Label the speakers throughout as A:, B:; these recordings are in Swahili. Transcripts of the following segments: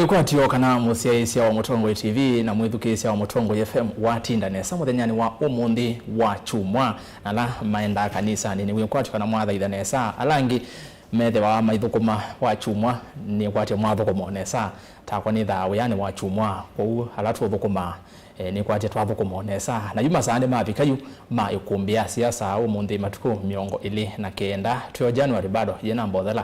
A: Kwatio kana musiaisia wa Mutongoi TV na mwithukisia wa Mutongoi FM watinda nesa muthenyani wa umundi wa chumwa nala maenda kanisa ni wikwatio kana mwathaitha nesa alangi methe wa maithukuma wa chumwa ni kwatio mwathukuma nesa takwa ni thawe yani wa chumwa kou halatu thukuma ni kwatio twathukuma nesa na yuma sande mavikayu ma Îkûmbî siasa umundi matuku miongo ili na kenda tuyo January bado yena mbodhala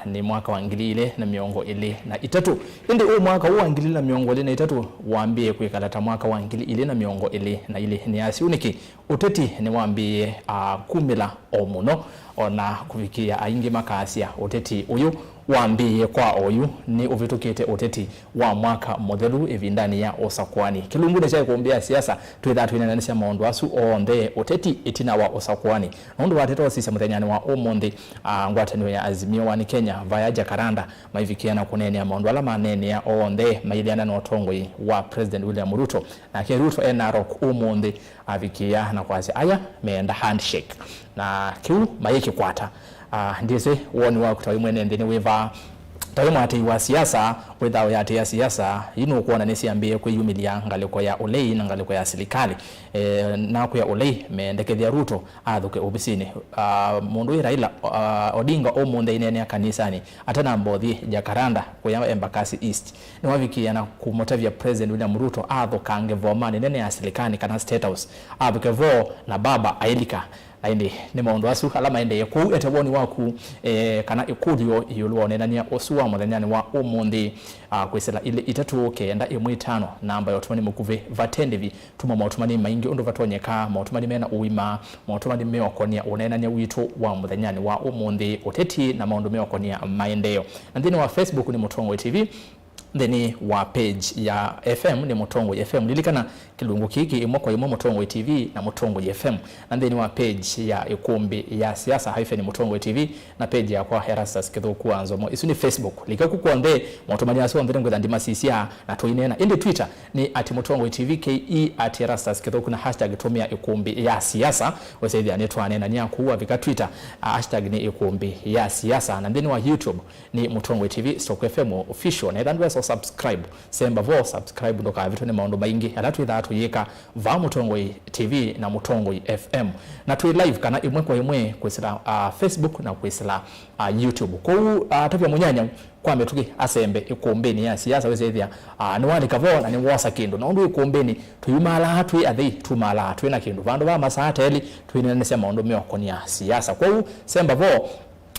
A: ni mwaka wa ngili ile na miongo ili na itatu indi mwaka wa ngili na miongo ili na itatu waambie kuikalata mwaka wa ngili ili na miongo ili na ili ni asiuniki Ûteti ni waambie kumila omuno ona kufikia AINGÍ makasia Ûteti uyu waambie kwa oyu ni uvitukite Ûteti wa mwaka modelu evindani ya Ûsakûani kilungude cha Îkûmbî siasa twithatu inanisha maundu asu onthe Ûteti Îtina wa Ûsakûani nundu wateto sisi muthenyani wa umundi ngwatanio ya Azimio wa Kenya via Jakaranda maivikiana kunene maundu ala manene ya onthe mailiana na utongoi wa President William Ruto na ke Ruto enarok umundi avikia na kwazi aya meenda handshake na kiu mayeke kwata ndise woni wa kutawi mwene ndini wiva tawe ati wa siasa without yate ya siasa ino kuona nisiambie kwiyumilia ngaliko ya ulei na ngaliko ya serikali na kwa ulei mendekethia Ruto athuke obisini mundu Raila Odinga omunde inene ya kanisani atana mbothi Jakaranda kwa Embakasi East ni wavikia na kumotavia President William Ruto athukange vomani nene ya serikali kana State House abukevo na baba ailika aindi ni maundu asu alama ende ku eteboni waku kana ikudio yuluonenania osua muthenyani wa umundi kwisela ile itatu kenda imwitano namba ya otumani mukuve vatendevi tuma mautumani maingi undu vatonyeka mautumani mena uima mautumani meokonia unenania witu wa muthenyani wa umundi Ûteti na maundu meokonia maendeleo na ndini wa Facebook ni Mutongoi TV theni wa page ya FM ni Mutongoi FM lilikana kilungu kiki imoko imo Mutongoi TV na Mutongoi FM na theni wa page ya Îkûmbî ya siasa haife ni Mutongoi TV na page ya kwa Herastas kithuku anzomo isu ni Facebook likaku kuonde motomani aso ndire ngwetha ndima sisia na toinena indi Twitter ni @Mutongoi TV ke @Herastas kithuku na hashtag tumia Îkûmbî ya siasa wesaidhi ne twanena nya kuwa vika Twitter hashtag ni Îkûmbî ya siasa na theni wa YouTube ni Mutongoi TV /FM official na thandwe subscribe semba vo subscribe ndoka vitu ni maundu maingi alatu ithatu yeka va Mutongoi TV na Mutongoi FM na tu live kana imwe kwa imwe kwisila Facebook na kwisila YouTube kwa tapia munyanya kwa metuki asembe Îkûmbî ya siasa wezethia ni wani kavo na ni wasa kindu na undu Îkûmbî tuyumala hatu athi tumala hatu na kindu vandu va masateli tuinenese maundu meokonia siasa kwa semba vo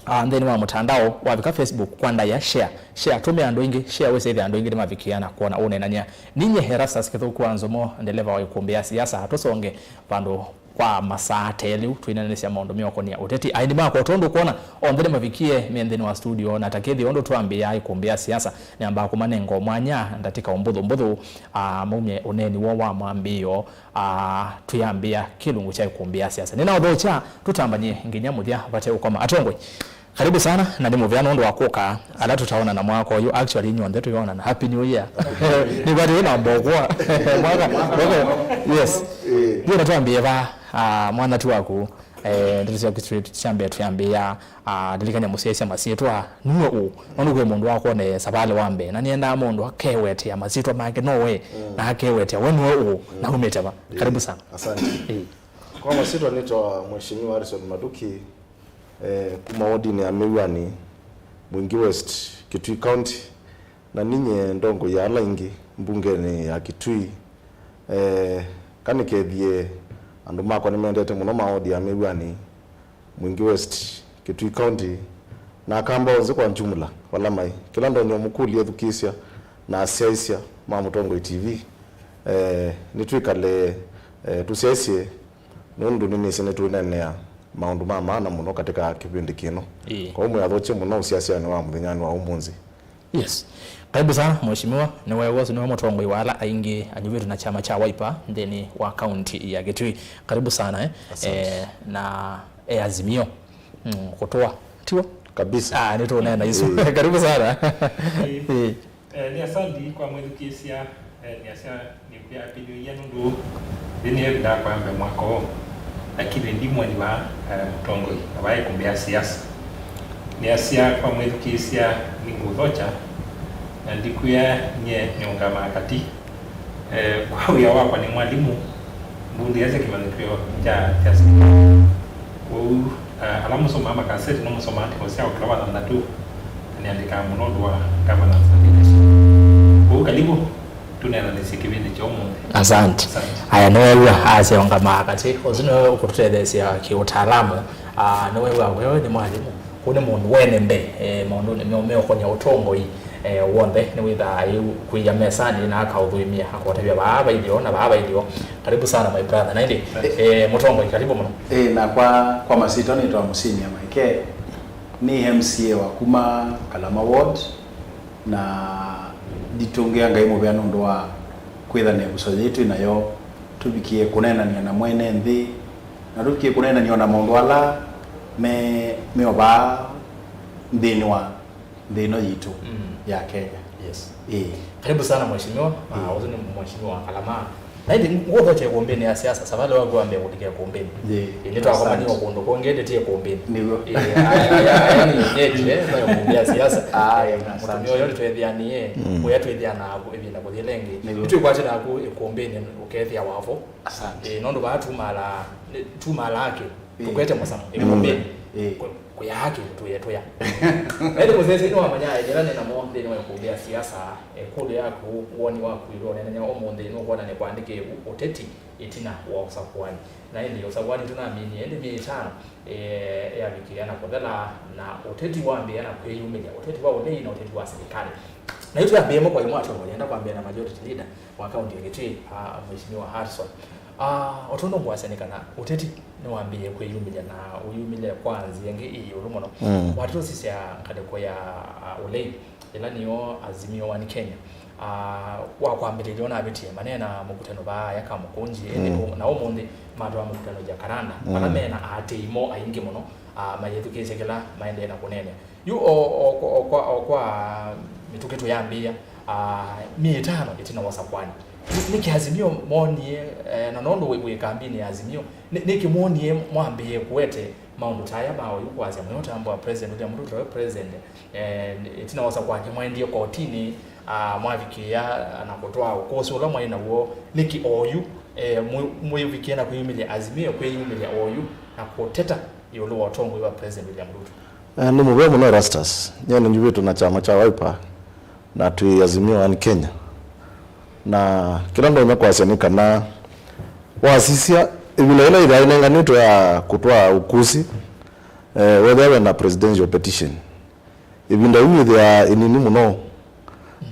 A: and then wa mtandao wa vika Facebook kwanda ya share tume ando ingi share wese ando ingi mavikiana kuona unenanya ninye Herastas kithuku anzomo ndeleva wa Îkûmbî siasa hatusonge vandu kwa masateli tuinanisia maundu meokonia Ûteti aindi mako tondo kuona ondhe mavikie mendeni wa studio na takethi ondo tuambia Îkûmbî siasa ni ambako manengo mwanya ndatika umbudhu mumye uneni wa mwambio tuyambia kilungu cha Îkûmbî siasa nina odhocha tutambanye nginya muthia vate ukoma atongwe karibu sana na ni muviano ndo wakuka ala tutaona na mwako you actually nyonde tuiona na happy new year ni bado na mbogwa mwaka yes ndio natuambia va mwana tu wako ndisia kustreet chambia tuyambia delikanya musiaisa masitwa nuo onu kwe mundu wako ne sabale wambe na nienda mundu akewete ya masitwa make no way na akewete wenu na umetaba karibu sana
B: asante kwa masitwa nitwa mheshimiwa Harrison Maduki kumaodi ni amewani Mwingi West Kitui County na ninye ndongo ya AINGÍ mbunge ni ya Kitui kanikethie andu makwa ni mendete muno maodi ya amewani Mwingi West Kitui County na kamba onze kwa jumla wala mai kila ndonyo mukuli edukisia na asiaisia ma Mutongoi TV nitwikale tusiasie nundu nini senetu nene maundu maana muno katika kipindi kino kwa umwe athoche muno siasa ni wa muthenyani wa umunzi
A: yes karibu sana mheshimiwa ni wewe ni wa Mutongoi wala AINGÍ anyuvitu na chama cha Wiper ndeni wa county ya Kitui karibu sana na Azimio kutoa tiwa
B: kabisa
A: nito nena hizo karibu sana
C: ni asante kwa mwelekezi ni asa ni pia apili ya nundu dini nda kwa mwako lakini ndimo ni wa Mutongoi wa Îkûmbî siasa ni asia kwa mwelekezi ni ngudhocha ndikuya nye nyonga makati kwa uya wako ni mwalimu mbundi yaze kimanukio cha wo alamu soma makaseti no musoma antikosia okulawa na tu niandika munondo wa governance and leadership wo kalibu tunena nisikibindi cha umuntu.
A: Asante. Aya nowe asionga makati ozino ukututethesia kiutaalamu nowe ni mwalimu kune mundu wene mbe mundu ni meokonya utongoi wonde ni witha kuya mesani na akaudhuimia akotabia baba ilio na baba ilio. Karibu sana my brother. Na ndi mutongoi karibu mno.
D: Na kwa masito ni twa musini ya MAEKE ni MCA wa kuma Kalama ward na ditongea ngai mu byano ndo kwitha ne busoje itu nayo tubikie kunena ni na mwene nthi na tubikie kunena ni ona mundu ala me oba ndino yitu ya Kenya.
A: Yes. Karibu sana mheshimiwa. Uzuni mheshimiwa wa Kalama. Na ndi ngodo che kombeni ya siasa savale wako ambe kutikia kombeni. Ni twa kwa mani wakondo kongede tie kombeni.
D: Nigo.
A: Yani yeye bayo kumbia siasa. Mtamio yote twethianie oya twethiana abo ebina kuthilengi. Itu kwache na ku kombeni ukethia wavo.
D: Asante.
A: Nondo ba tumala yake. Tukwete musamo kombeni. Kwa haki tuya ndio mzee no amanya jirani na monde ni kumbia siasa kule yako uoni wako ile nene omonde no kuona ne kuandike Ûteti Îtina wa Ûsakûani na ndio Ûsakûani tunaamini ende 5 ya bikiana kodala na Ûteti waambia na kweyumilia Ûteti wao dei na Ûteti wa serikali na hiyo tuambie kwa imwacho walienda kuambia na majority leader wa county ya Kitui mheshimiwa Harrison otondo mwasenikana Ûteti niwaambie kweyumilia na uyumilia kwanza yenge iyo rumono watu sisi ya kadeko ya ulei ila niyo azimio wa Kenya wa kwambiririo na abitie manena mukutano ba yaka mukunji na omonde madwa mukutano ja karanda paramena ateimo aingi muno mayetu kesekela maende na kunene yu kwa mituketo yambia 500 itina Ûsakûani niki azimio monie na nondo we kambini azimio niki monie mwambie kuwete maundu taya bawo yukwaza muyota amba president William Ruto president itina Ûsakûani mwendie kotini mwavikia anakotoa ukoso la mwaina wo niki oyu mwivikia na kuyumilia azimio kuyumilia oyu na koteta yolo watongo wa president William Ruto.
B: Ni mwe mno rastas nyene njubitu na chama cha Wiper na tu azimio wa Kenya na kila ndo imekwasenika na wasisia vile ile inainganitwa ya kutoa ukusi whether na presidential petition ibinda with ya inini muno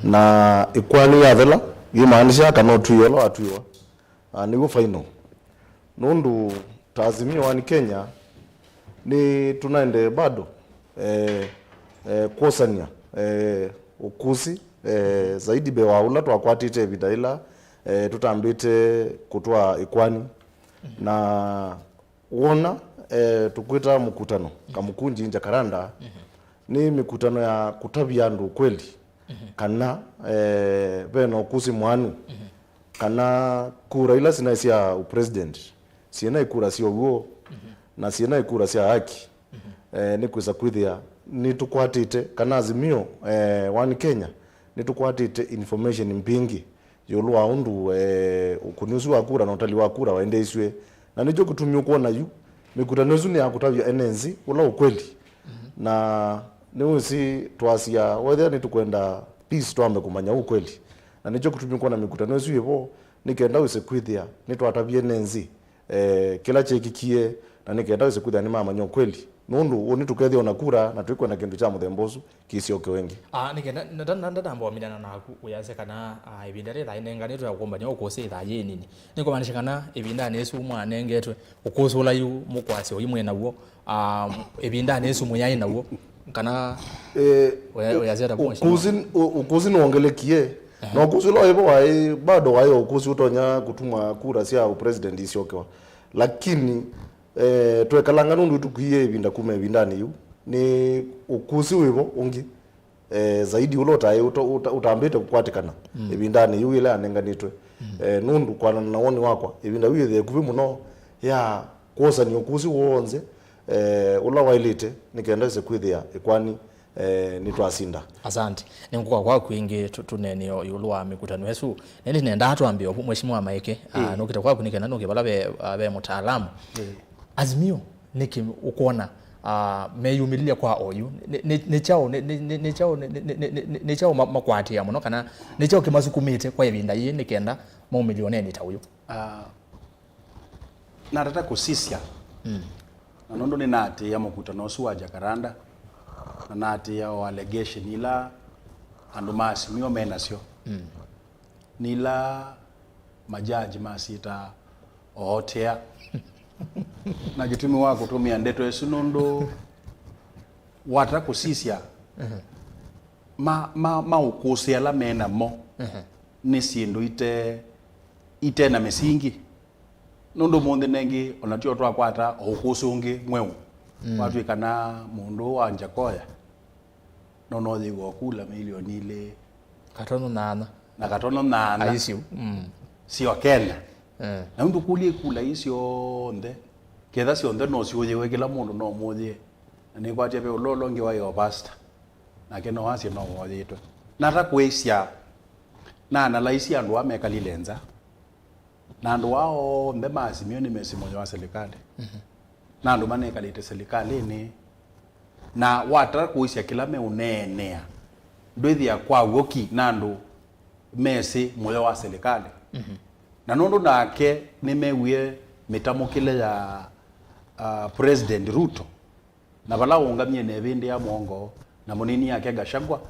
B: na ikwani ya thela imaanisha kana tuyelo atuiwa nigo final nundu tazimio wa Kenya ni tunaende bado kusania ukusi zaidi be waula twakwatite vidaila tutambite kutoa ikwani na wona tukwita mkutano kamukunji nja karanda ni mikutano ya kutabia ndu kweli kana beno ukusi mwanu kana kura ila sinaisia upresident siena ikura sio huo na siena ikura sia haki ni kuza kwithia ni tukwatite kana azimio wa Kenya ni tukwatite information mpingi yolo waundu ukunusu wa kura na utali wa kura waende iswe na nijo kutumio kuona yu mikutano zuni ya kutavya enenzi ula ukweli na niusi twasia whether ni tukwenda peace tuambe kumanya ukweli na nijo kutumio kuona mikutano zui yevo nikenda usekwithia ni twatavya enenzi kila chekikie na nikenda usekwithia ni mama nyo kweli nundu oni tukethia ona kura na tuikwenda kindu cha muthembozu kisioke wengi
A: nikenda ndambo midana na uyase kana ibindare tha inenganitwe akumbanya ukose tha yenini niko manisha kana ibinda nesu mwana ngetwe ukosula yu mukwase oyimwe nawo ibinda nesu muyayi nawo kana uyase da bonsha
B: ukuzi noongelekie na ukuzi lo yebo wai bado wayo ukuzi utonya kutuma kura sia president isiokewa lakini twekalanga nundu tukiye ibinda kume ibindani yu ni ukusi wivo ungi zaidi ulota utambite kukwatikana ibindani yu ile anenganitwe nundu kwa naoni wakwa ibinda wiye kuvi muno ya kosa ni ukusi wonze ula wailite nikenda se kwithia ikwani nitwasinda.
A: Asante. Ninguka kwa kwingi tunene yulwa mikutano yesu. Nende nenda atuambia mheshimiwa MAEKE nokita kwa kunikena nokibala be mutaalamu. Azimio niki ukona meyumilia kwa oyu ne chao makwati ya muno kana ne chao kimasukumite kwa ibinda yi nikenda mo milioni ni tawuyo
D: na tata kusisia na nondo ni nati ya mkutano suwa Jakaranda na nati ya allegation ila andu masimio menasio nila majaji masita ohotea na gitumi wako tumia ndeto yesu nondo wata kusisia ma ukusia la mena mo ni sindu ite na mesingi nondo monde nengi onatio twa kwata okusungi mweu watu ikana mundu anja koya nono dhigo kula milioni ile
A: katono nana
D: aisio sio Kenya na mtu kulie kula isio nde ketha sio nde no sio yewe kila mundu no moje ni kwatia pe lolonge wa yo pasta na keno wasi no wodito na ta kwesia na analyze andu ameka lilenza na andu wao mbe maazimio ni mesimo ya serikali na andu maneka lite serikali ni na wata kuisia kila me unenea ndwithi ya kwa woki na andu mesi moyo wa serikali na nondo nake nimewie mitamukile ya President Ruto na bala ungamye nebindi ya mwongo na munini yake Gachagua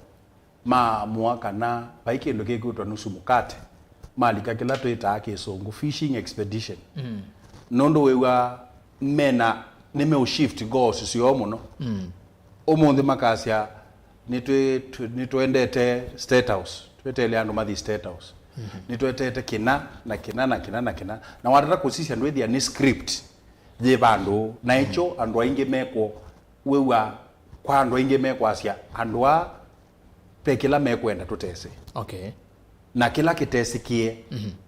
D: ma mwaka na baiki ndo kekutwa nusu mukate malika kila toita ake songo fishing expedition nondo wewa mena nime shift go sio muno omonde makasia nitwendete State House twetele andu mathi State House nitwetete kina na watata kusisia ndwethia ni script je bandu na icho andu aingi meko wewa kwa andu aingi meko asia andu a pekila mekwenda tutese na kila kitesikie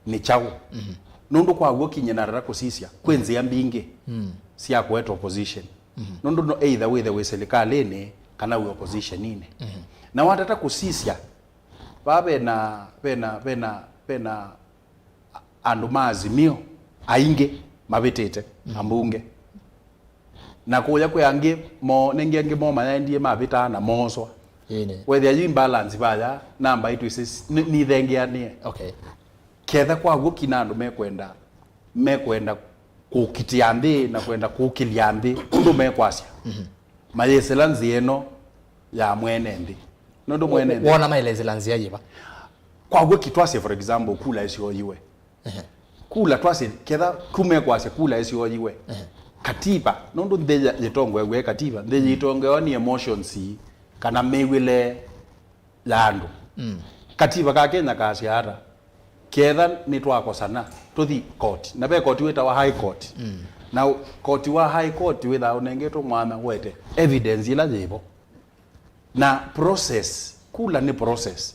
D: ni chau nundu kwa wokinya na rara kusisia kwenzi ya mbingi sia kweta opposition nundu no either we serikali ni kana we opposition nini na watata kusisia babe na pena andu maazimio ainge mabitite ambunge na kuya kyangi mo nengi mo mayandie mabita na moswa whether you imbalance baya namba itu isi ni thengianie ketha kwa gukina andu mekwenda kukitia ndi na kwenda kukilia ndi undu mekwasia mayeselanzi eno ya mwene ndi nondo mwene ndi
A: wona maelezelanzi ya yiba
D: kwa gwe kitwase for example kula isio yiwe kula twase ketha kumekwasia kula isio yiwe katiba nondo ndeja yetongo egwe katiba ndeja itongo ni emotions kana mewile landu katiba ka Kenya kasiara ketha ni twakosana tuthi court na be court weta wa high court na court wa high court witha unengeto mwana wete evidence ila jibo na process kula ni process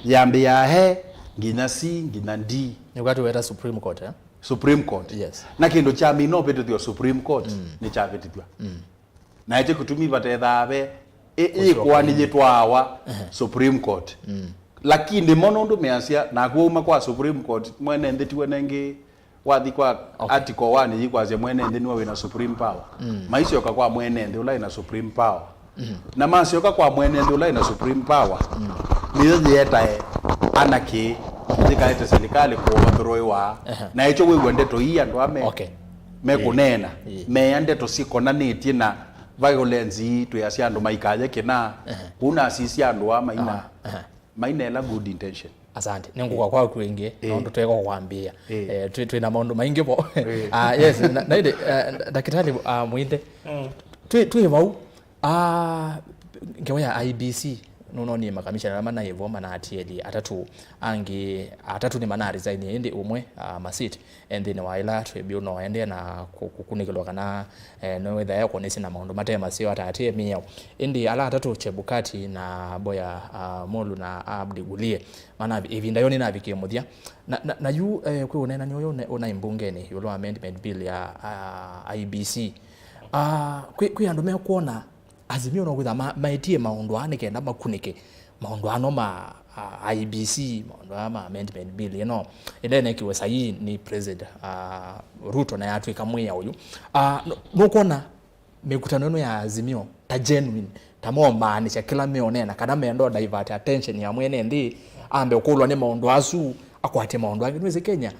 D: yambe ya he ngina C ngina D
A: nyugatu weta Supreme Court
D: Supreme Court
A: yes
D: na kindo cha mino petithio Supreme Court ni cha petithio na ite kutumi batethabe kwani jitwawa Supreme Court lakini monondo measia na kuuma kwa Supreme Court mwene ndetiwe nengi wathi kwa article 1 yikwaze mwene ndi niwe na Supreme Power maisho kwa mwene ndi ula ina Supreme Power na masio kwa mwene ndi ula ina Supreme Power niye yeta anaki ndikaite serikali kwa overthrow na icho wewe ndeto hii ando ame mekunena me ndeto sikona nitie na violence to yasia ando maikaje kina kuna sisi ando ama maina la good intention.
A: Asante ninguka kwa kwingi nondo tweko kwambia twina maundu maingi bo yes na ide dakitali muinde twi vau ngewa IBC nono ni makamisha na hivyo mana atieli atatu ni mana resign indi umwe masiti and then waila tribune no ende na kukunikilwa kana no whether yako nesi na maundu matema sio atatie mia indi ala atatu chebukati na boya molu na abdi gulie mana ivinda yoni na bikie muthia na yu kwe unena ni uyo una imbungeni yulo amendment bill ya IBC kwe andu me kuona Azimio no kwitha maitie maundu ane kenda makunike maundu ano ma IBC maundu ama amendment bill ene kiwe sahi ni president Ruto na yatwika mwiya uyu nukona mikutano ino ya Azimio ta genuine tamoma ni kila meonena kana mendo divert attention ya mwene ndi ambe ukulwa ni maundu asu akwate maundu angi nweze Kenya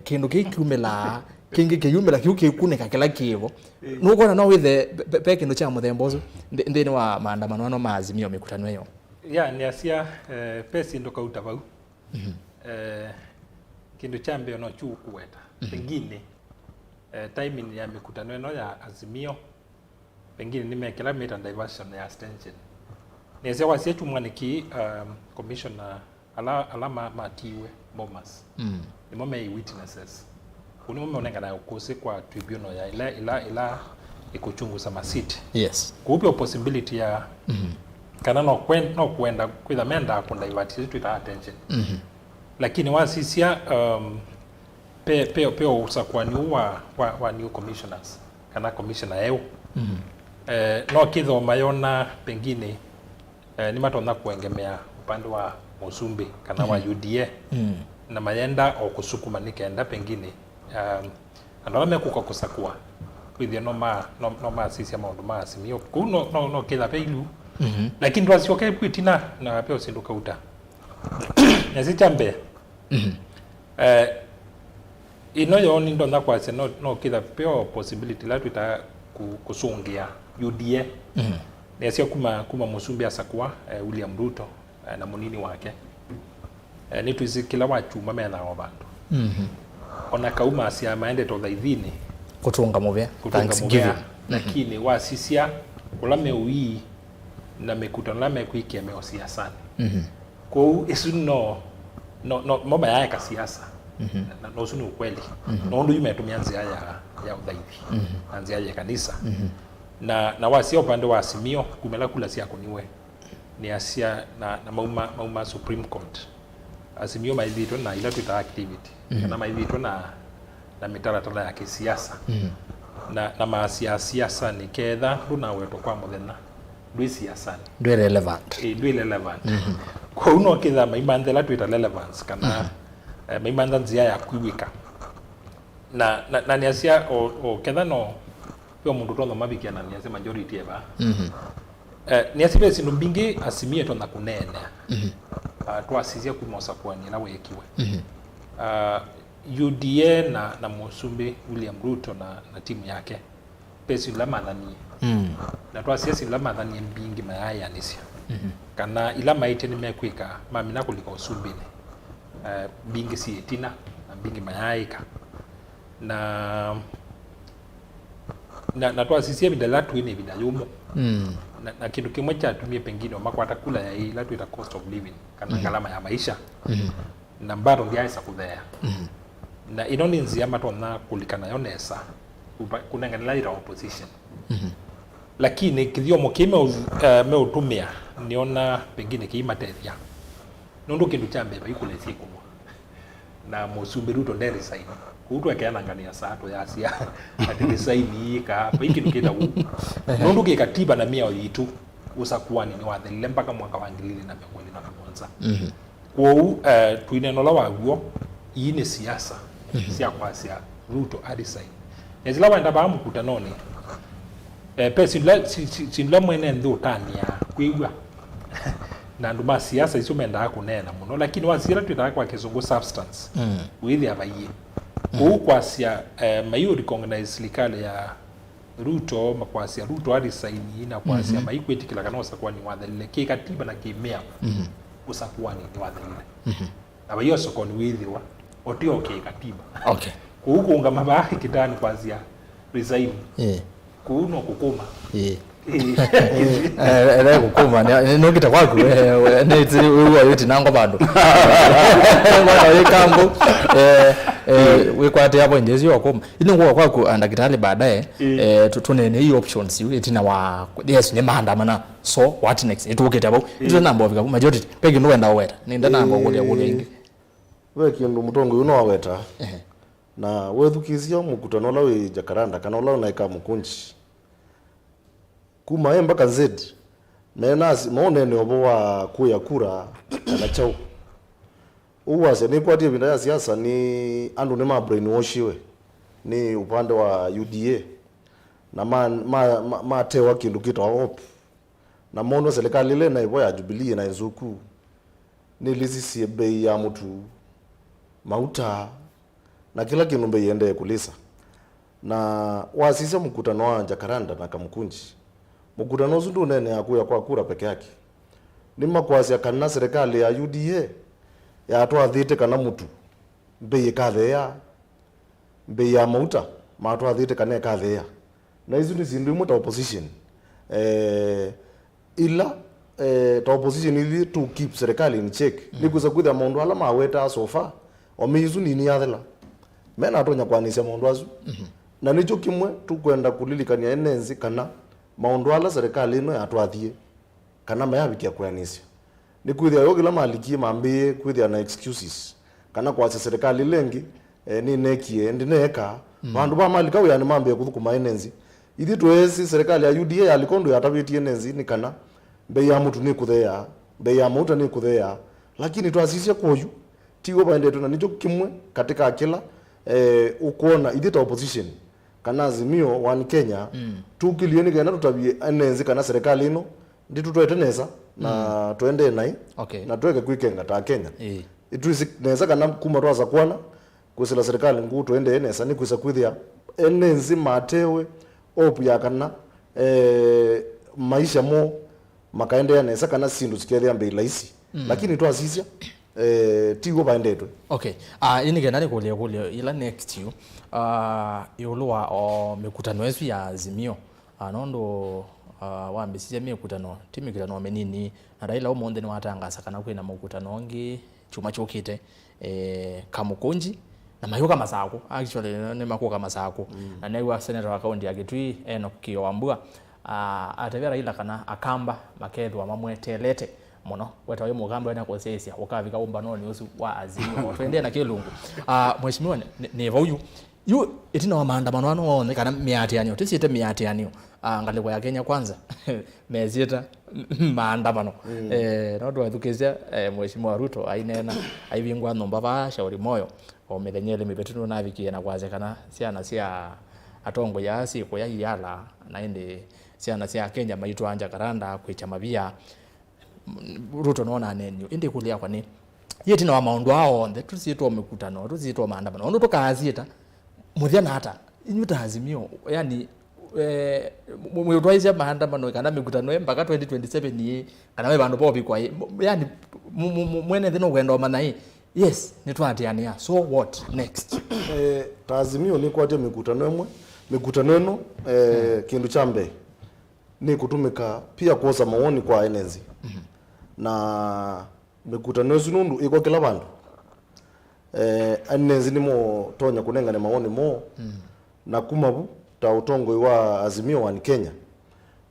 A: kindu kikumela kingi kiyumela kiukuneka kila kivo nukona no withe peke ndo cha muthembozo ndini wa maandamano ano ma Azimio mikutano iyo
C: ni asia pesi ndo kauta vau kindu chambe no chukuweta pengine timing ya mikutano ino ya Azimio pengine nimekela meta diversion ya attention nese wasietu mwaniki commissioner alama matiwe bomas ni mome witnesses kuni mome onengana ukose kwa tribunal ya ila ikuchunguza masiti
A: yes
C: kuupe possibility ya kana no kwenda kwitha menda ku divert to attention lakini wasisia pe Ûsakûani wa new commissioners kana commissioner yao no kitho mayona pengine ni matona kuengemea upande wa Musumbi kana wa UDA na mayenda o kusukuma nikenda pengine andala mekuka kusakua kwithia no ma sisi maundu ma Azimio kuno no kitha peilu lakini twasioke Îtina na pe usinduka uta nesitambe ino yoni ndona kwase no kitha pe possibility la twita kusungia UDA nesio kuma Musumbi asakua William Ruto na munini wake ni twizikila wachuma mena obandu ona kauma asia maende to thaithini
A: kutunga muvya Thanksgiving
C: lakini wasisia ulame ui na mikutano la mekuikia meo siasa kwa isu no moba ya siasa na usuni ukweli no ndo yumetumia nzia ya udhaifi nzia ya kanisa na wasia upande wa Azimio kumela kula sia kuniwe ni asia na mauma Supreme Court Azimio maithitwe na ila tuita activity kana maithitwe na mitaratara ya kisiasa na maasiasa ni ketha nduna weto kwa muthenya ndwi siasa
A: ndwi relevant
C: kwa uno kitha maimandela tuita relevance kana maimanda nzia ya kuwika na ni asia o ketha no pio mundu tono mabikiana ni asia majority eba ni asia pesi ndo mbingi Azimio to na kunene twasizia ku Ûsakûani la wekiwe UDA na Musumbi William Ruto na timu yake pesi la madhani na twasiasi la madhani mbingi mayaya nisia kana ila maite ni mekwika mamina kulika Musumbi bingi si Îtina na bingi mayaika na twasisia bidala tuine bidayumo na kitu kimwe cha tumie pengine makwata kula ya ila tuita cost of living kana kalama ya maisha na mbaro ndia isa kuthea na inoni nzia matona kulikana yonesa kunenganila ira opposition lakini kithio mukime meutumia niona pengine kiimatethia nundu kindu cha mbeba ikule siku na Musumbi Ruto nderi saini kutu akeana ngania sato ya asia ati saini ka piki tukenda huko nundu kikatiba na mia yitu Ûsakûani ni wathelile mpaka mwaka wa 2017 kwa tuineno la waguo iyi ni siasa sia kwa sia Ruto adisaini ezila wenda ba mukutanoni sinla mwene ndo tania kuigwa na nduma siasa iso menda kunena muno lakini wasira twita kwa kizungu substance withi abaye kwa sia mayu recognize serikali ya Ruto makwasia Ruto adisaini na kwa sia maikweti kila kana Ûsakûani wathelile kikatiba na kimea Ûsakûani ni wathelile abayo sokoni withiwa otio kikatiba kuunga mabahi kitani kwanzia resign kuuno kukuma
A: era kukuma no kita kwaku neti uwa yote nango bado ngona yekambo wekwate hapo ndezi wakoma ino kwa kwaku andakitali baadaye tutunene hii options Îtina wa yes ni maandamana so what next itukete hapo ito namba ofika majority pegi ndo wenda weta ni ndana namba kulia kulingi
B: we kindu mutongo yuno waweta na wethukizia mukutano la we Jakaranda kana la unaika mukunji kuma A mpaka Z mena maone ni obo wa kuya kura na chao uwase ni kwa tia ya siasa ni andu ni ma brainwashiwe ni upande wa UDA na ma tewa kindu kitwa hope na mono serikali ile na ibo ya Jubilee na Nzuku ni lizisi bei ya mtu mauta na kila kindu bei yende kulisa na wasisa mkutano wa Jakaranda na Kamukunji mkutano zundu nene akuya kwa kura peke yake ni makwasi kana serikali ya UDA ya atwa thite kana mutu bei kathea bei ya mauta matwa thite kana kathea na hizo ni zindu muta opposition ila ta opposition ili to keep serikali in check ni kuza kuitha maundu ala maweta sofa omizu nini yathela mena atonya kwanisia maundu azu na nicho kimwe tukwenda kulilikania enenzi kana maundu ala serikali ino yatwathie kana mayabikia kwanisia ni kuithia yo kila maliki mambi kuithia na excuses kana kwa serikali lengi ni nekie ndineka bandu ba malika yani mambi kuthukuma enenzi ithi twezi serikali ya UDA alikondo yatabitie enenzi ni kana bei ya mtu ni kuthea bei ya mauta ni kuthea lakini twasisia koyu tigo baende tuna nicho kimwe katika kila ukuona ithi ta opposition kana Azimio one Kenya tukilioni kana tutabie enenzi kana serikali ino nditu tweteneza na twende nai na tweke kwikenga ta Kenya itu neza kana kuma twaza kwana kusela serikali ngu twende eneza ni kuisa kwithia enenzi matewe opu ya kana maisha mo makaende ya neza kana sindu sikethia mbei laisi lakini twasisia tigo baendetwe
A: ini gena ni kulia ila next you yolwa o mikutano yesu ya Azimio anondo wambisije mikutano timikutano menini na Raila omonde ni watangasa kana kwina mukutano ngi chuma chokite Kamukunji na mayuka masako actually ne makuka masako na newa senator wa kaunti ya Kitui Kio Wambua atavera Raila kana akamba makethwa mamwetelete muno wetawe mugamba na kosesia ukavika umba no news wa Azimio twende na kilungu mheshimiwa ne vauyu yu Îtina wa maandamano ano one kana miatianio tisite miatianio ngalekwa ya Kenya kwanza mezita maandamano no ndo athukizia mheshimiwa Ruto ainena aivingwa nomba ba shauri moyo o methenyele mibetino na vikie na kwaze kana siana sia atongo ya si ko ya yala na inde siana sia Kenya maitu anja karanda kwicha mabia Ruto nona nenyo inde kulia kwa ni Îtina wa maundu ao onde tusitwa mikutano tusitwa maandamano ndo tokaazita muthiana hata inyuta Azimio yani mwitwaisha maandamano kana mikutano mpaka 2027 ni kana we bandu bobi kwa yani mwene thino kwenda manai yes ni twatiania so what next
B: Azimio ni kwatia mikutano eno kindu chambe ni kutumika pia kuosa maoni kwa enenzi na mikutano yesu nundu iko kila bandu enenzi ni mo tonya kunenga ne maoni mo na kumabu ta utongo wa Azimio wa Kenya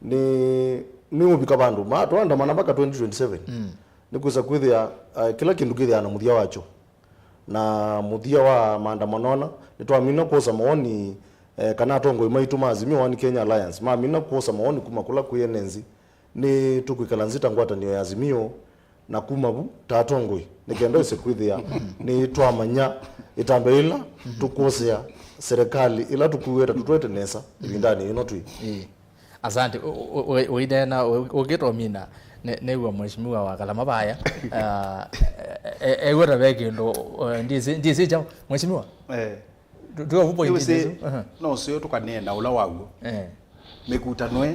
B: ni ubika bandu ma twanda mana mpaka 2027 ni kuza kwithia kila kindu kithia na muthia wacho na muthia wa maandamano ni twamina kuosa maoni kana tongo MAITû ma Azimio wa Kenya Alliance ma mina kuosa maoni kuma kula kuyenenzi ni tukwikala nzita ngwata ni ya Azimio na kumabu ta tongo nikenda ise kwithia ni twamanya itambeila tukosea serikali ila tukuweta tutwete nesa ibindani ino tui
A: asante oidena ogero mina newa mheshimiwa wa Kalama baya egora beke ndo ndizi jao mheshimiwa tuwa vupo ndizi
D: no sio tukanena ula wagu mikutano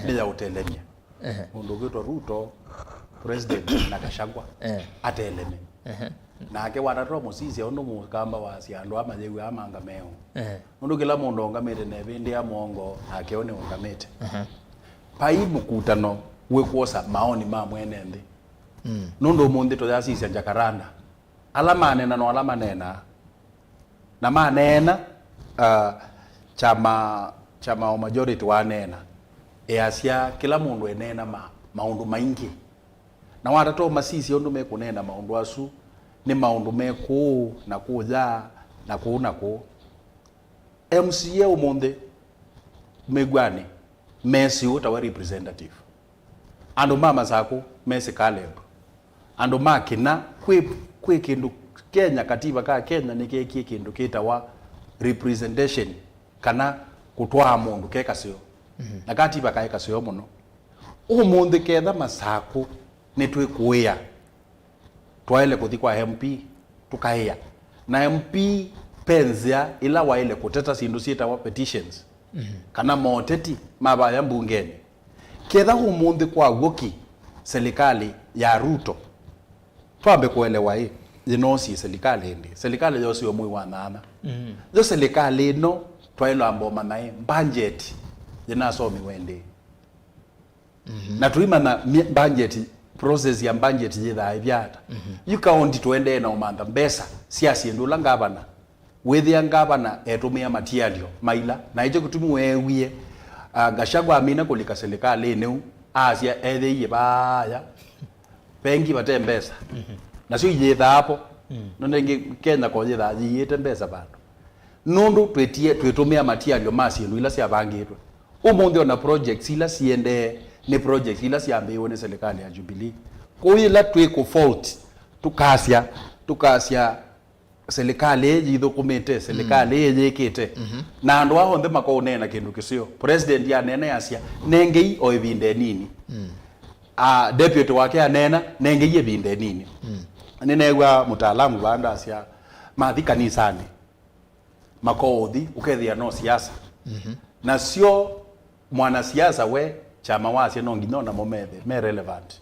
D: ni ya utelemia ndo gitwa Ruto president na Gachagua ateleme nake watatwa musisi ondo mukamba wasi andu amajewu amangameo ndo kila mundu ongamete ne bindi ya mongo nake one ongamete pai mukutano we kuosa maoni ma mwene ndi ndo mundi to yasisi Jakaranda alama nena no alama nena na manena chama majority wanena asia kila mundu enena maundu maingi na watatwa masisi ondo mekunena maundu asu ni maundu meku na kuja na kuuna ku MCA umonde megwani mesi utawa representative ando mama zako mesi Caleb ando makina kwe kindu Kenya katiba ka Kenya ni kiki kindu kitawa representation kana kutwa mundu kekasio na katiba ka ekasio muno umundi ketha masako ni twikuya twaile kuthi kwa MP tukaia na MP penzia ila waile kuteta sindu cietawa petitions kana moteti mabaya mbungeni ketha umundi kwa goki serikali ya Ruto twambe kuelewa hii inosi serikali yose yo mwi wanana yo serikali no twailo amboma nae budget yinasomi wende na tuima na budget process ya budget yitha ibyata you count twende na umanda mbesa siasa ndula ngabana wethia ngabana etumia material maila na ijo kutumu wewie gashagwa amina kulika serikali neu asia ethe baya pengi bate mbesa na sio yitha hapo nonenge Kenya ko yitha yite mbesa bado nundu twetumia material masi ila cia bangitwe umundi ona projects ila siende ni project ila siambiwe ni serikali ya Jubilee kuila twiko fault tukasia serikali yithukumite serikali yekite na andu aho nthe makonena kindu kisio president ya nene yasia nengei o ibinde nini deputy wake anena nengei ibinde nini ninegwa mutaalamu banda asia mathi kanisani makothi ukethia no siasa na sio mwana siasa we chama wase no nginya na momethe me relevant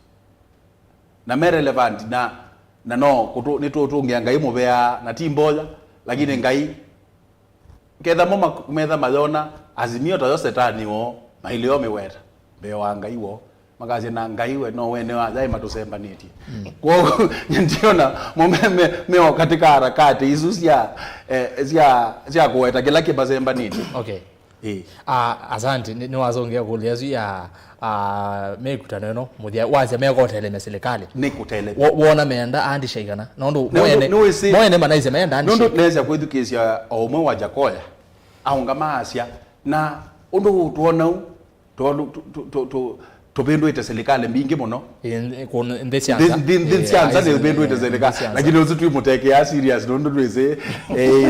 D: na no kutu nitutungia ngai mubea na timboja lakini ngai ketha mama metha mayona azimio to setani wo mailio meweta be wa ngai wo magazi na ngai we no we ne wa dai matusembaniti kwa ndiona momeme meo katika harakati hizo sia kuweta kila kibasembaniti
A: okay asante ni wazongea kuliazu ya mekutano no mudia waze mekotele na serikali
D: nikutele
A: wona meenda andi shaigana nondo moyene manaize meenda andi
D: nondo neza kwithukisia omwe wa Jakoya aunga asia na undu tuona tupendo ite serikali mbingi muno ndesianza ne tupendo ite serikali lakini uzi twimuteke ya serious nondo twese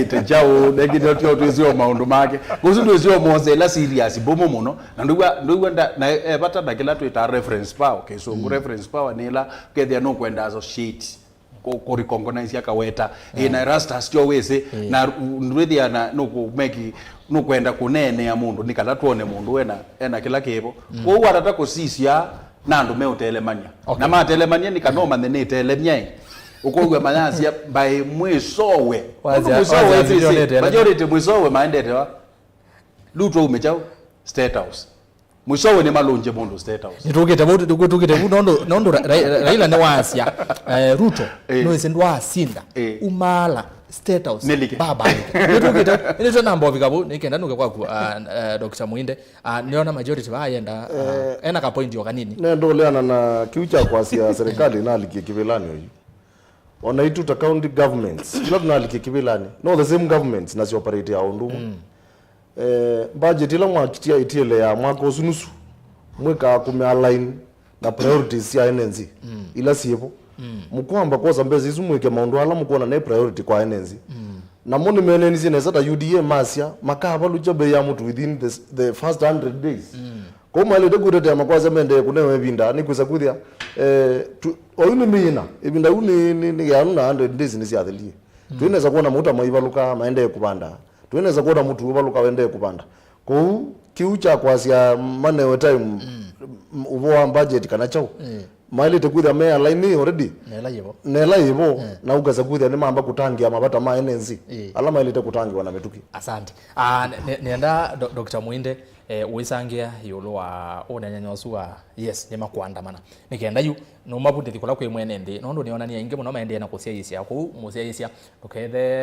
D: tejao negide twizio maundu make uzi twizio moze la serious bomo muno na nduwa na bata na kila twita reference power okay so reference power nila kethia no kwenda associate ko recognize yakaweta na rasta stio wese na ndwethia na no kumeki no kwenda kunene ya mundu nikala tuone mundu ena kila kibo ko warata ko sisia nandu me utelemania na matelemania nikanoma nene telemnya ukogwe manyasia by mwisowe majority mwisowe maendete wa lutwa umechao state house mwisowe ni malunje mundu state house
A: nitukite nondo Raila ne wasia Ruto no isendwa sinda umala state house baba nitukite nito nambo vikabo nikenda nuke kwaku Dr. Muinde niona majority bayenda ena ka point yo kanini
B: nendo leana na kiucha kwa serikali na alikie kibilani hoyi ona itu county governments kila tunalikie kibilani no the same governments na si operate ya ndugu budget ila mwakitia itile ya mwaka usunusu mweka kumealign na priorities ya NNZ ila siepo mukwamba koza mbezi izu mweke maundu ala mukona na priority kwa NNZ na moni meneni zine zata UDA masia makaba lujabe ya mutu within the first 100 days ko mali de gurete ya makwaza mende kunewe binda ni kuza kuthia oyuni mina ibinda uni ya 100 days ni siathelie tuineza kuona muta maivaluka maende kupanda tuineza kuona mutu uvaluka wende kupanda ko kiucha kwasia manewe time uvoa budget kana chao maili tekuthia me align already nela yivo na ugaza kuthia ni mamba kutangia mabata ma NNC alama ile tekutangiwa na metuki
A: asante nienda Dr. Muinde wisangia yulo wa onanyanyosua yes ni makuandamana nikenda yu no mabundi thikola kwe mwenende nondo niona ni inge muno maende na kusia isia ku musia isia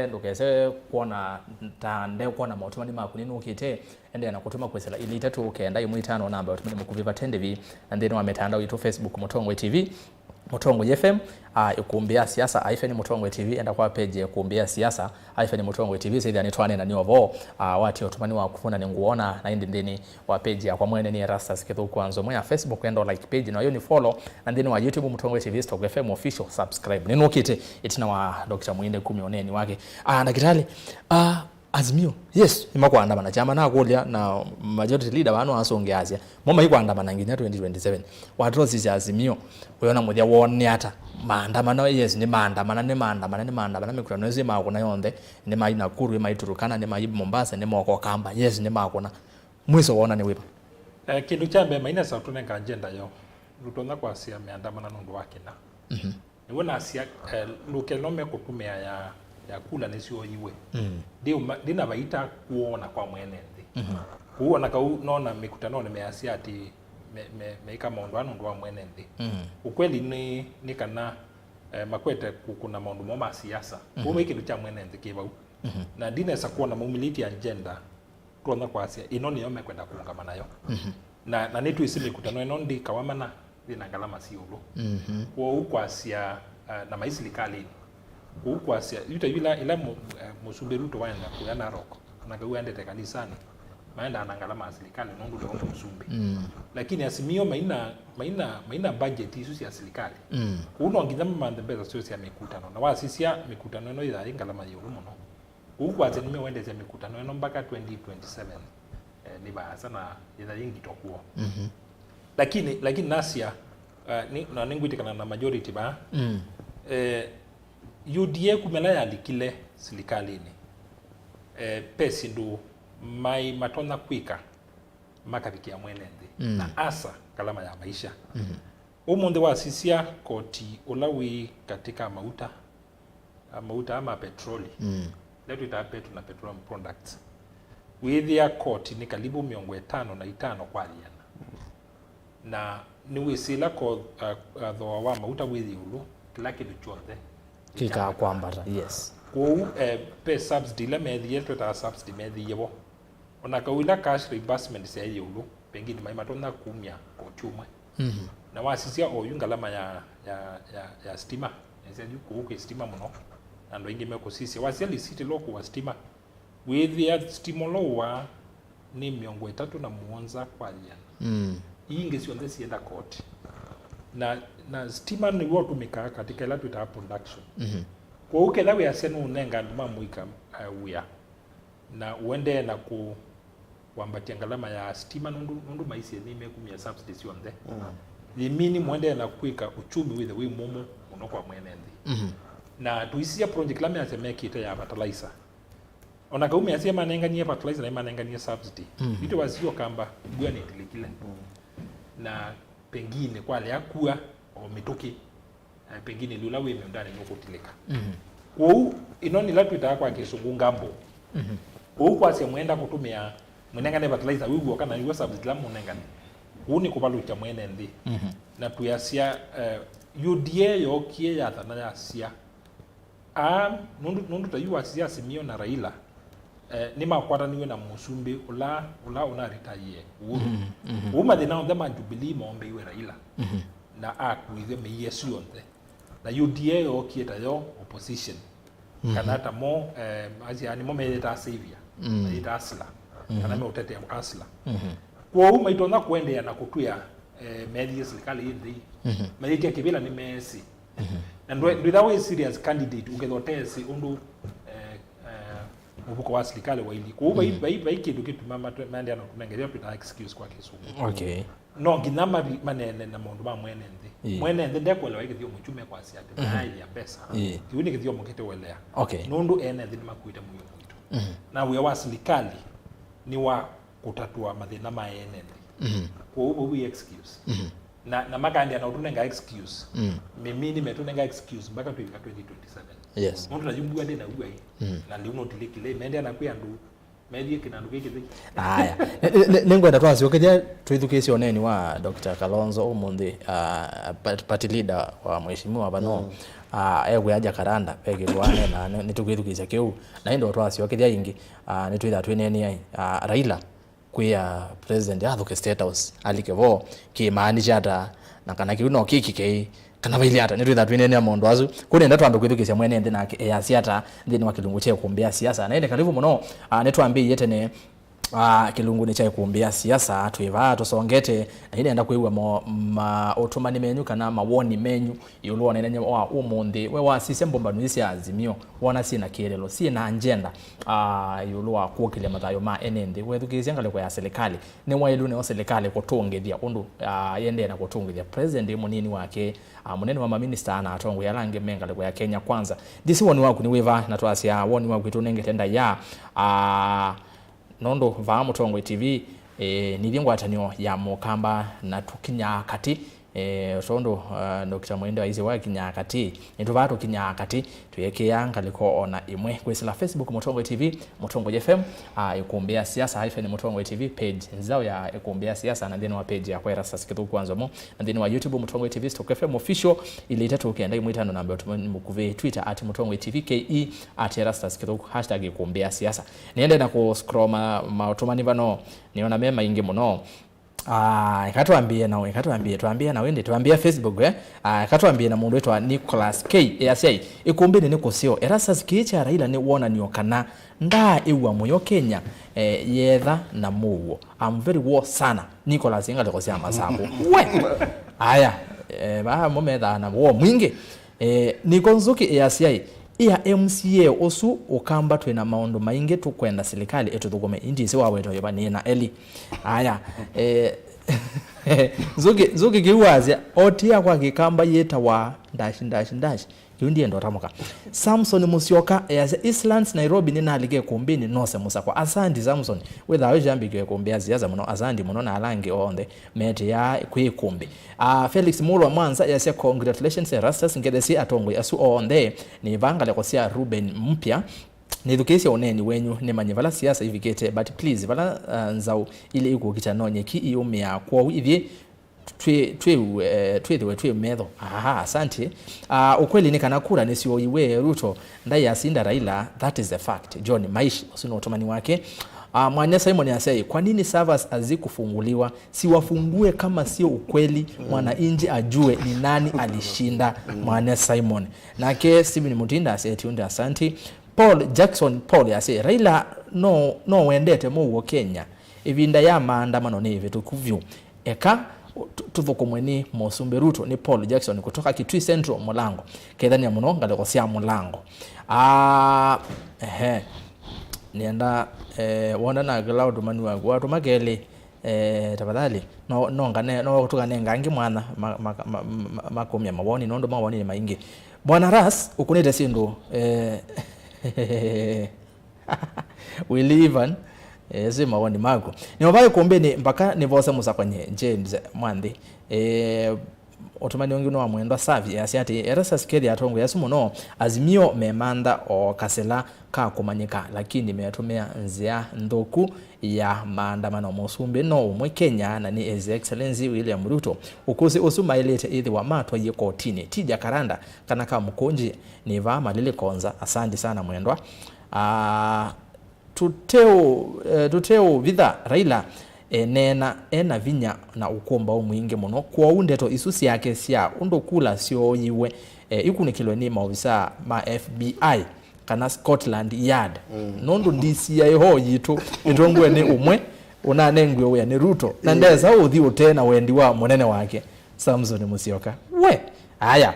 A: ndukeze kuona tande kuona mautumani makunini ukite ende na kutuma kwesela ili itatu kenda yu muitano namba utumani mukuviva tendevi and then wametanda witu Facebook MUTONGOI TV Mutongo FM Ûkûmbî Siasa AENI Mutongo TV enda kwa page Ûkûmbî Siasa AENI Mutongo TV sasa ni twane na ni ovo wati otumani wa kufuna ni nguona na ndini wa page ya kwa mwene ni Rastas kithu kwanzo mwa Facebook enda like page na hiyo ni follow na ndini wa YouTube Mutongo TV Stock FM official subscribe nino kite Îtina wa Dr. MUINDE kumioneni wake na kitali Azimio yes imakwandamana chama na kulia na majority leader bano asongeazia moma ikwandamana nginya 2027 watrozi za Azimio uyona muthia wone ata maandamano yes ni maandamana mikutano zi makuna yonde ni mai Nakuru ni mai Turkana ni mai Mombasa ni moko Kamba yes ni makuna mwiso wona ni wipa
C: kindu cha mbema ina sautu nenga agenda yo rutona kwa sia maandamano nundu wake na ni wona asia lukelome kutumia ya kula nesio iwe dina baita kuona kwa mwene ndi kuona ka nona mikutano ne measia ati meika maundu anu ndo mwene ndi ukweli ni kana makwete kuna maundu moma siasa kuwe kindu cha mwene ndi kibau na dina esa kuona mumiliti agenda tuona kwa asia inoni yome kwenda kuungamana yo na nitu isi mikutano eno ndi kawamana dina kalama siulu kwa ukwasia na maisilikali ukwasia yuta ila musumberuto waenda kuyana roko na kuende kanisani maenda anangalama asilikali nundu ndo musumbe lakini Azimio maina budget isu ya serikali kuno ngizama mandembeza sio ya mikutano na wasisia mikutano eno ida ingalama yulu muno ukwaze nime wende za mikutano eno mpaka 2027 ni baasa na ida yingi tokuo lakini nasia na ningwitikana na majority ba UDA kumela yalikile silikalini pesi ndu mai matona kwika makabikia mwenende na asa kalama ya maisha umunde wa sisia koti ulawi katika mauta ama petroli letu itapetu na petroleum products withia koti ni karibu 55 kwa liana na ni wisila ko thoa wa mauta withi ulu kila kitu chote
A: kika kwambata yes
C: ku pe subsidy la methi yetu ta subsidy methi yebo ona kawila cash reimbursement se yulu pengine mai matona kumya ko chumwe na wasisia oyunga lama ya stima nse ku ku stima muno ando ingi meko sisi wasia lisiti loko wa stima with ya stima lowa ni 37 kwa yana ingi sionde sienda court na stima ni watu mika katika ila tuita production kwa uke lawe ya senu unenga nduma muika uya na uende na kuambatia ngalama ya stima nundu maisi ya nime kumia subsidies yonde limini muende na kuika uchumi with the way MUMO unokwa mwenendi na tuisia project lame ya semeki ya fertilizer ona kaume ya sema nenga nye fertilizer na imanenga nye subsidy vitu wasio kamba bua ni tilikile na pengine kwa le yakua o mitoki pengine lulawe imeundani nuko tilika kwa inoni latu itakwa kisungu ngambo kwa se mwenda kutumia mwenenga ne fertilizer wigu wakana yuwa subsidy lamu mwenenga ni kubalu cha mwene ndi na tuyasia UDA yokie ya thana ya sia nundu ta yuwa sia Azimio na Raila nima kwata niwe na musumbi ula una retire uma de now them Jubilee mombe iwe Raila na akuithe me yesu yonde na UDA yokie ta yo opposition kanata mo ani mo me ta savior ita asla kana me utete ya asla kwa uma itona kuendea na kutuya media serikali hii media kibila ni Messi and without a serious candidate ungethotesi undu mubuko wa serikali wa ili kwa bai kitu mama mande ana tunengeria pita excuse kwa kisungu
A: okay
C: no ginama manene na mundu ma mwenende ndeko lewa ikithio muchume kwa siate na ya pesa kiuni kithio mukete welea
A: okay
C: nundu ene ndi makuita muyo mwitu na we wa serikali ni wa kutatua mathina ma ene kwa ubo we excuse na makandi ana utunenga excuse mimi nimetunenga excuse mpaka 2027
A: yes
C: mundu najumbu ande na uai na ndi unotilikile mende anakuya ndu media kinandu kiki
A: haya nengwenda twaciokeria twithukisio oneni wa Dr. Kalonzo umuthi party leader wa mheshimiwa bano egwaja karanda pegirwane na nitukithukisha kiu na indo twaciokeria ingi nitwitha twineni ai Raila kwia president athuke state house alikevo kimaanisha ata na kana kiu no kiki kana bailiata ni twitha twinene mondo azu kunenda twambe kwithukisya mwene ndi nake ya siata ndi wa kilungu cha kumbia siasa na ende karibu muno netwambi yetene kilungu ni cha kumbia siasa twiva tusongete ine enda kuiwa otomani menyu kana mawoni menyu yuluwa nene wa umundi we wa sisembo mbanu ya azimio wana sina kielelo sina agenda yuluwa kuokile mathayo ma enende wethukisya ngale kwa ya serikali ni wailu ne serikali kutungithia undu yende na kutungithia president munini wake munene wa minister na atongo yalange mengale kwa ya Kenya kwanza disi woni waku ni weva na twasia woni waku itunengetenda ya nondo va Mutongo TV nithingwatanio ya mukamba na tukinya kati sondo Dr. Mwende wa izi wa kinya kati nituvatu kinya kati tuyekea ngaliko ona imwe kwesila Facebook Mutongo TV Mutongo FM ikumbia siasa hyphen Mutongo TV page nzao ya ikumbia siasa na ndino wa page ya kwera sasa kitu kwanza mo na ndino wa YouTube Mutongo TV Stock FM official ile itatu ukienda imwitano namba mukuve Twitter @Mutongo TV KE @Erastus kitu hashtag ikumbia siasa niende na ku scroll maotomani bano niona mema ingi muno ikatuambie na wende tuambie Facebook ikatuambie na mundu wetu wa Nicholas K yasai Îkûmbî ni kusio Erastus kicha Raila ni wona niokana nda iwa moyo Kenya yetha na muo I'm very war sana Nicholas ingale ko sia masabu we aya ba mometha na wo mwingi Nikonzuki yasai iya MCA osu ukamba twina maondo maingi tukwenda serikali etuthukume indi se waweto yoba ni na eli aya zuki kiwazi otia kwa kikamba yeta wa dash yundi ndo tamuka Samson Musyoka ya Eastlands Nairobi ni nalige kumbini nose musakwa asandi Samson whether we jambike kumbia ziaza muno asandi muno na alange onde mete ya Îkûmbî Felix Mulwa Mwanza ya say congratulations Erastus ngedesi atongo yasu onde ni vangale kwa sia Ruben mpya nithukisya oneni wenyu ni manyivala siasa ivikete but please vala nzau ile iko kitanonye ki iumia kwa ithie twe medho asante ukweli ni kana kura nisio iwe Ruto ndai yasinda Raila that is the fact John Maishi usino otomani wake Mwana Simon yasai kwa nini servers azikufunguliwa si wafungue kama sio ukweli mwananchi ajue ni nani alishinda Mwana Simon nake Steven Mutinda asai tunde asante Paul Jackson Paul yasai Raila no wendete mo Kenya ivinda ya maandamano ni vitu kuvyu eka tuthukumweni Mosumbe Ruto ni Paul Jackson kutoka Kitui Central Mulango kedhani ya muno ngale kosia Mulango nienda wona na cloud manu wangu watu magele tafadhali no ngane no kutukane ngangi mwana makomya mawoni nondo mawoni maingi bwana Ras ukunete sindu we live on zima wani mago ni wabaye kuombeni mpaka nivosa musa kwenye James Mwandi otomani wangi no amwenda savi yasiati Erastus Kedi atongo yasumo no azimio memanda o kasela ka kumanyika lakini meyatumia nzia ndoku ya maandamano Mosumbe no mwe Kenya na ni His Excellency William Ruto ukusi usuma ilete ithi wa matwa ye kotini tija karanda kana ka mkonji ni va malile konza asante sana mwendwa tuteo vidha Raila ena vinya na ukomba mwingi muno kwa undeto isusi yake sia undo kula sio yiwe ikunikilwe ni maofisa ma FBI kana Scotland Yard nondo ndisi ya ho yitu ndongwe ni umwe unanengwe uya ni Ruto na ndeza uthi utena wendi wa munene wake Samson Musyoka we haya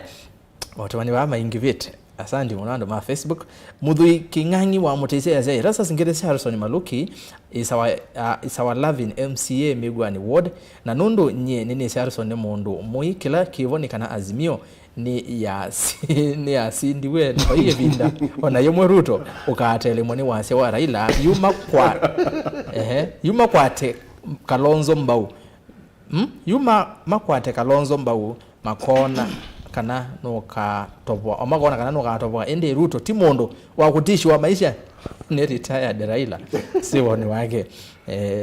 A: watu wani wa maingi vite asante munando ma Facebook mudhui kingangi wa mutese ya zai rasa singere Harrison Maluki is our loving MCA Migwani Ward na nondo nye nini Harrison ne mundu moi kila kivoni kana azimio ni ya sindiwe kwa hiyo vinda ona yomwe Ruto ukatele mwani wase wa Raila yuma kwate Kalonzo Mbau yuma makwate Kalonzo Mbau makona kana no ka tobo amagona kana no ka tobo ende Ruto timondo wa kutishi wa maisha ni retired Raila siwoni wake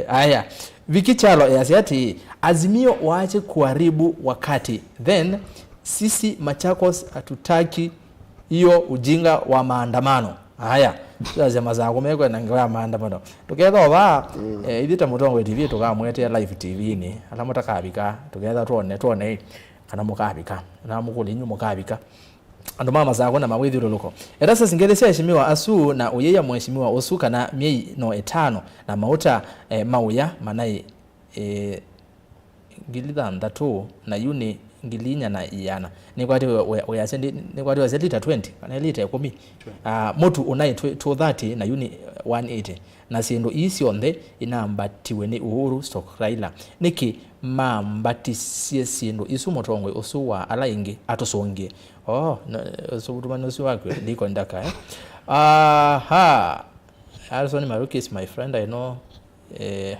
A: aya vikichalo yasiati azimio waache kuharibu wakati then sisi Machakos hatutaki hiyo ujinga wa maandamano haya sasa mazako meko na ngwa maandamano together ba idita Mutongo TV tukamwete live TV ni alamota kabika together tuone kana mukabika na mukuli nyu mukabika ando mama zako na mawidhi luluko erasa singelesha heshimiwa asu na uyeya mheshimiwa Usuka na miei no 5 na mauta mauya manai ngilitha ndatu na yuni ngilinya na iyana ni kwati we asendi ni kwati wa lita 20 kana lita 10 motu unai 230 na yuni 180 na siendo isionthe inambatiwe ni Uhuru stock Raila niki mambatisie siendo isu motongwe usu wa AINGY atosongie so kutumani usu wake liko ndaka Harrison Maruki is my friend. I know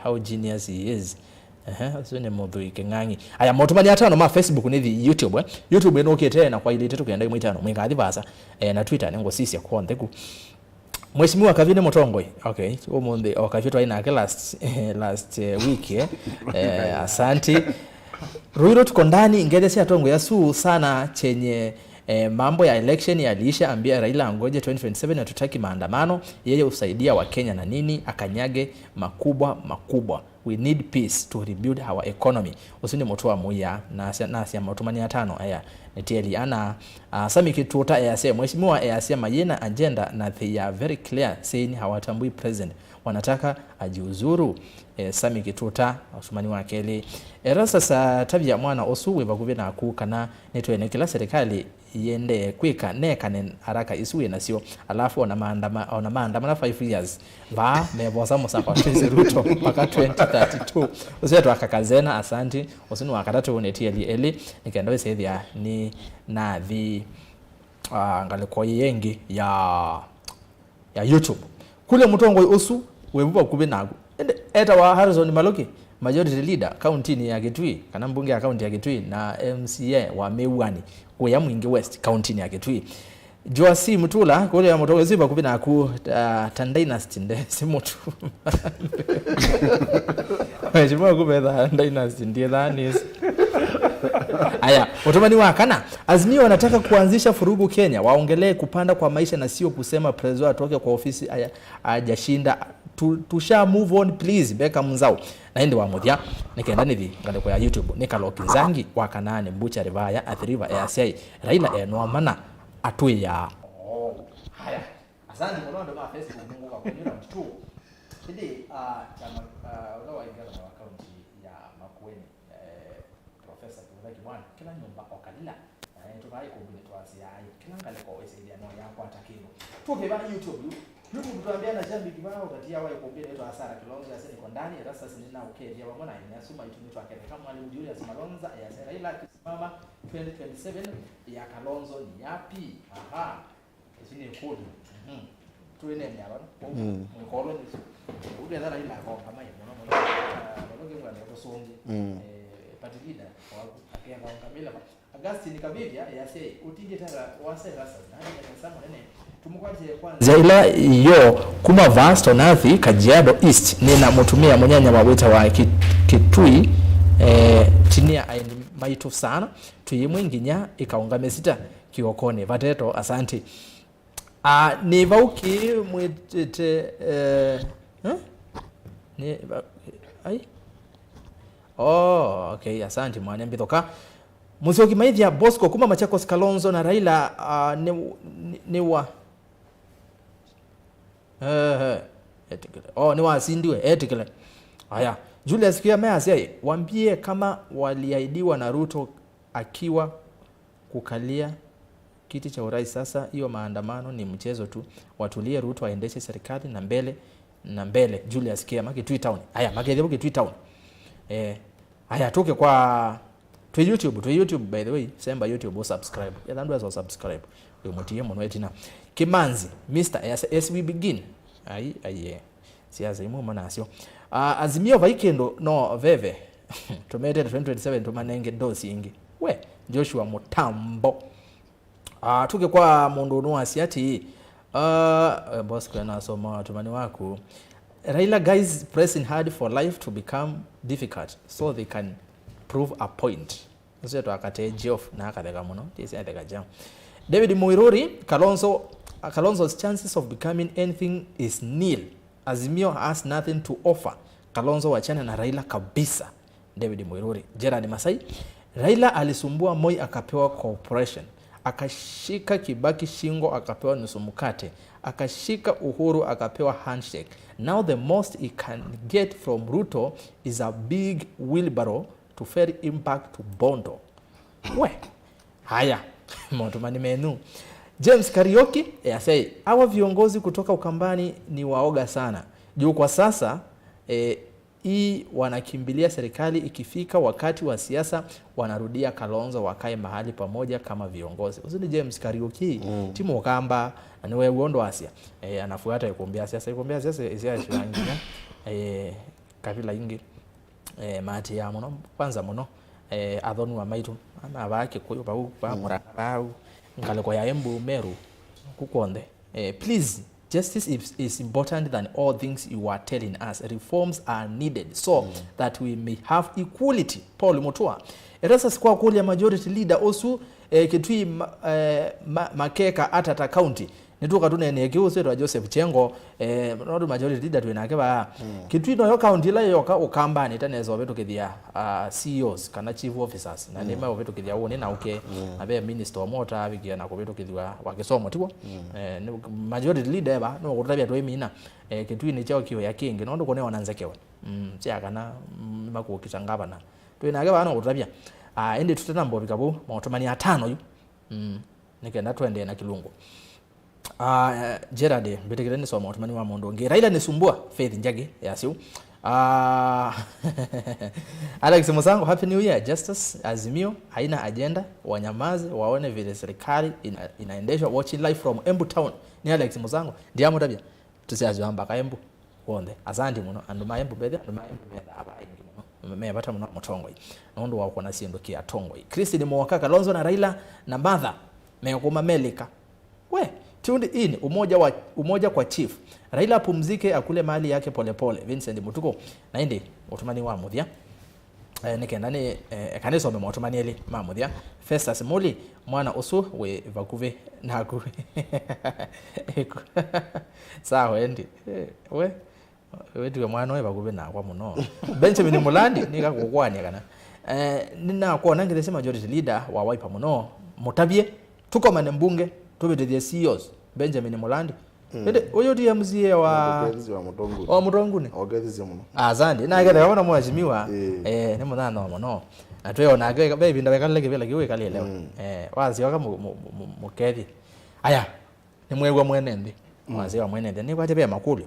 A: how genius he is. So ni motho ikengangi aya motumani atano ma Facebook ni YouTube YouTube eno ketena kwa ile tetu kenda mwitano mwingathi basa na Twitter nengo sisi ya konte ku Mheshimiwa Kavine Motongoi okay umundi okavitwa ina last week asante Ruiro tuko ndani ngedesi atongo yasu sana chenye mambo ya election yalisha ambia Raila angoje 2027 na tutaki maandamano yeye usaidia wa Kenya na nini akanyage makubwa we need peace to rebuild our economy usini motoa muya na sia motumani atano aya netieli ana sami kituota yase mheshimiwa yase mayena agenda na they are very clear saying hawatambui president wanataka ajiuzuru sami kituota usumani wakeli sasa tabia mwana osuwe bakuve na akukana netwene kila serikali yende kwika nekanen haraka isuwe na sio alafu ona maandamano 5 years ba meboza musapa Ruto mpaka 2032 useto akakazena asanti usinu wakatatu unetieli eli nikaenda wesethia ni na the ngaliko yengi ya YouTube kule Mutongoi usu webuba kube nagu eta wa Harrison Maluki majority leader county ni ya Kitui kana mbunge ya county ya Kitui na MCA wa Meuani kwa Mwingi West county ni ya Kitui Joasi Mutula kule ya Mutongoi ziba kube na ku Dynasty nde si mutu Mheshimiwa kube Dynasty ndiye dhani aya utomani wakana Azimio wanataka kuanzisha furugu Kenya waongelee kupanda kwa maisha na sio kusema president atoke kwa ofisi hajashinda tusha move on please beka mzao na ndi wa muthia nikaenda nithi ngale kwa YouTube nikaloki zangi wakanane mbucha rivaya athiriva ya sai Raila enwamana atuya haya asante kwa ndo ma Facebook mungu kwa kunyura mtu hili chama unawa ingala na account ya Makueni Professor Ûteti bwana kila nyumba okalila tukai kumbile twasi yayi kila ngale kwa wesaidia no yako atakino tupe bana YouTube tuambia na jambi kibao katia wao kumbile to hasara kilonzo ya seni kondani rasa sinina ukedia wamona inasuma itumito akene kama Mwalimu Julius Malonza ya Raila kisimama 2027 ya Kalonzo ni yapi isini kodi tuene nyarano mkolo ni ude dala ila kwa kama hiyo mwanangu ngale kwa songi party leader akia ngaongamila Augustine Kabibia yase utinge tara wase rasa nani ya nene tumukwaje kwanza zaila yo kuma vasto nathi Kajiado East nina mutumia munyanya wa weta wa Kitui chini ya MAITû sana tuyimwinginya ikaungame sita kiokone vateto asante ni vauki mwitete ni ai okay asante mwana mbitoka Musioki maithia Bosco kuma Machakos Kalonzo na Raila ni wa etikele ni wasindiwe etikele haya Julius kia measai waambie kama waliahidiwa na Ruto akiwa kukalia kiti cha urais sasa hiyo maandamano ni mchezo tu watulie Ruto aendeshe serikali na mbele Julius kia Kitui town haya makelebo Kitui town haya toke kwa to YouTube by the way semba YouTube subscribe ya ndio aso subscribe we motie mono Îtina Kimanzi Mr as we begin Siasa imo manasio Azimio vaikendo no veve tumete 2027 tumanenge dosi ingi we Joshua Mutambo tuke kwa mundu no asiati boss kana soma tumani wako Raila guys pressing hard for life to become difficult so they can prove a point zetu akate Geoff na akatheka muno tisi atheka jam David Muiruri Kalonzo's chances of becoming anything is nil Azimio has nothing to offer Kalonzo wachana na Raila kabisa David Muiruri Gerard Masai Raila alisumbua Moi akapewa cooperation, akashika Kibaki shingo akapewa nusu mkate, akashika Uhuru akapewa handshake. Now the most he can get from Ruto is a big wheelbarrow to ferry him back to Bondo. We, haya, motumani menu. James Karaoke say, hawa viongozi kutoka Ukambani ni waoga sana. Juu kwa sasa hii wanakimbilia serikali, ikifika wakati wa siasa wanarudia Kalonzo wakae mahali pamoja kama viongozi. Usini James Karaoke timu Ukamba na wewe uondo Asia. Anafuata ikumbia siasa isia shirangi kabila ingi mati ya muno kwanza muno athonu wa MAITû ama abake kuyo pa murabau ngaleko ya Embu Meru kukonde. Please, justice is important than all things you are telling us. Reforms are needed so that we may have equality. Paul Mutua. Erasa sikwa kulia majority leader osu Kitui makeka atata county. Nituka tune neke useto wa Joseph Chengo nodu majority leader tuinake ba Kitui no yo county la yo Ukambani tanezo betu kithia CEOs kana chief officers na nema betu kithia wone na uke abe minister omota abikia na kubetu kithia wakisomo tibo majority leader ba no kutabia to emina Kitui ni chao kiyo ya kingi nondo kone wananzekewe tia kana makukitangaba na tuinake ba no kutabia ende tutanambo bikabu motomani 5 yu nikenda twende na Kilungu. Gerard betekirani soma otumani wa Mondonge. Raila nisumbua Faith Njagi yasiu. Alex Musango, happy new year. Justice Azimio haina agenda, wanyamaze waone vile serikali inaendeshwa. Watching live from Embu town. Ni Alex Musango ndiamo tabia tusiaziamba ka Embu wonde asandi muno anduma Embu bedya anduma Embu bedya aba ingi me bata muno Mutongoi nondo wako na siendo kia Tongoi. Christine Mwaka Kalonzo na Raila na Martha mekoma Melika we tuned in umoja kwa chief. Raila apumzike akule mali yake polepole. Vincent Mutuko na indi otumani wa muthia nikendani kaniso me otumani eli mamuthia. Festus Muli mwana usu we vakuve na ku sawa endi we tuwe mwana we vakuve na kwa muno. Benjamin Mulandi nika kukwani kana nina kuona ngirese majority leader wa Wiper muno mutabie tuko mane mbunge tubete CEOs Benjamin Mulandi uyo ndiye mzie wa Mutonguni
B: ogezi muno
A: azandi na gere kama mwashimiwa ni munana wa muno atwe ona ge baby ndabekale kibela kiwe kali leo wazi waka mukethi aya ni mwegwa mwenende wazi wa mwenende ni kwaje be makulu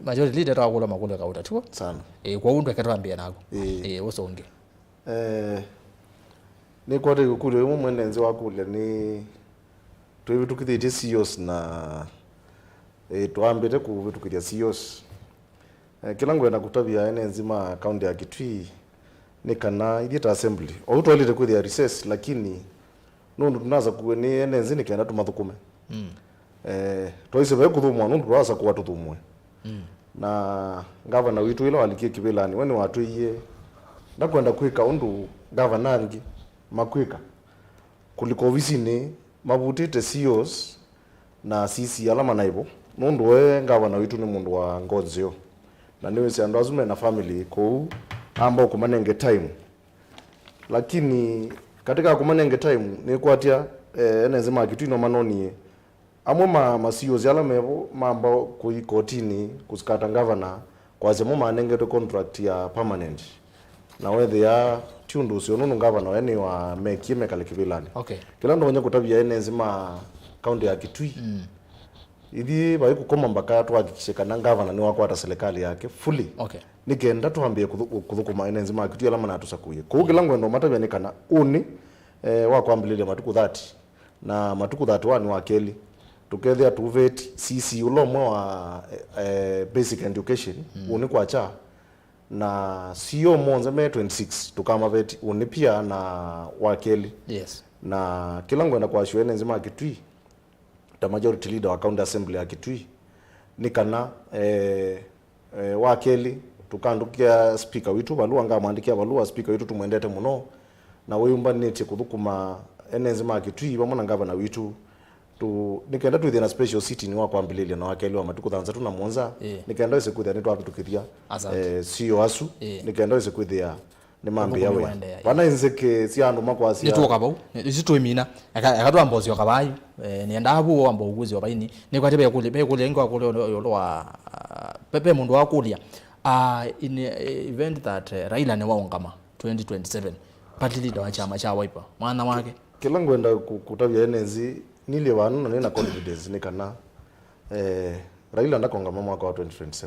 A: majority leader tawa kula makulu ka utatuwa
B: sana
A: kwa undu akatwambia nako usonge
B: ni kwate kukule mwenenzi wakule ni tuwe tukithite CEOs na tuambete ku tukithia CEOs kila ngwenda kutabia ene nzima county ya Kitui ni kana idita assembly o twalite kuthia recess lakini nundu tunaza kuwe ni ene nzini kenda tumathukume twaise be kuthumwa nundu twasa kuwa tuthumwe na governor witu ilo alikie kibilani wani watu iye ndakwenda kwika undu governor angi makwika kuliko visini mabutite CEOs na CC alama naibo nundu we ngavana witu ni mundu wa ngonzio na niwe si andu azume na family kou ambao kumanenge time lakini katika kumanenge time ni kwatia enezema Kitui no manoni amwe ma CEOs alama ebo mambo kui kotini kusikata ngavana kwa zemo manenge to contract ya permanent na whether ya tundu sio nunu ngavana wene wa MAEKE mekale kibilani kila ndo wenye kutabia ene nzima county ya Kitui idi bai kukoma mbaka tuhakikishe kana ngavana ni wako hata serikali yake fully nikenda tuambie kuthukuma ene nzima Kitui alama na tusakuye kwa kila ngwendo matabia ni kana uni wako ambilile matuku 30 na matuku 31 wa keli tukethia tuveti CC ulomwe wa basic education uni kwa cha na CEO monza me 26 tukama veti unipia na wakeli na kila ngwenda kwa shwene nzima Kitui ta majority leader wa county assembly ya Kitui nikana wakeli tukandukia speaker witu balua nga mandikia balua speaker witu tumwendete muno na weyumba nete kuthukuma ene nzima Kitui bamona ngavana witu tu nikenda tu thina special city ni wako ambililia na wakeli wa matuku 3 na monza nikenda wese kuthia ni twapitukithia CEO asu nikenda wese kuthia ni mambi yawe bana inzeke si andu makwasi
A: ni tuka bau isi twimina akatwa mbozi wakabayi ni ndabu wa mboguzi wabaini ni kwatebe kule ngo kule yolwa pepe mundu wakulia in event that Raila ne waungama 2027 party leader wa chama cha Wiper mwana wake
B: kila ngwenda kutabya enezi nile wanu na confidence nikana Raila ndakongama mwaka wa 2027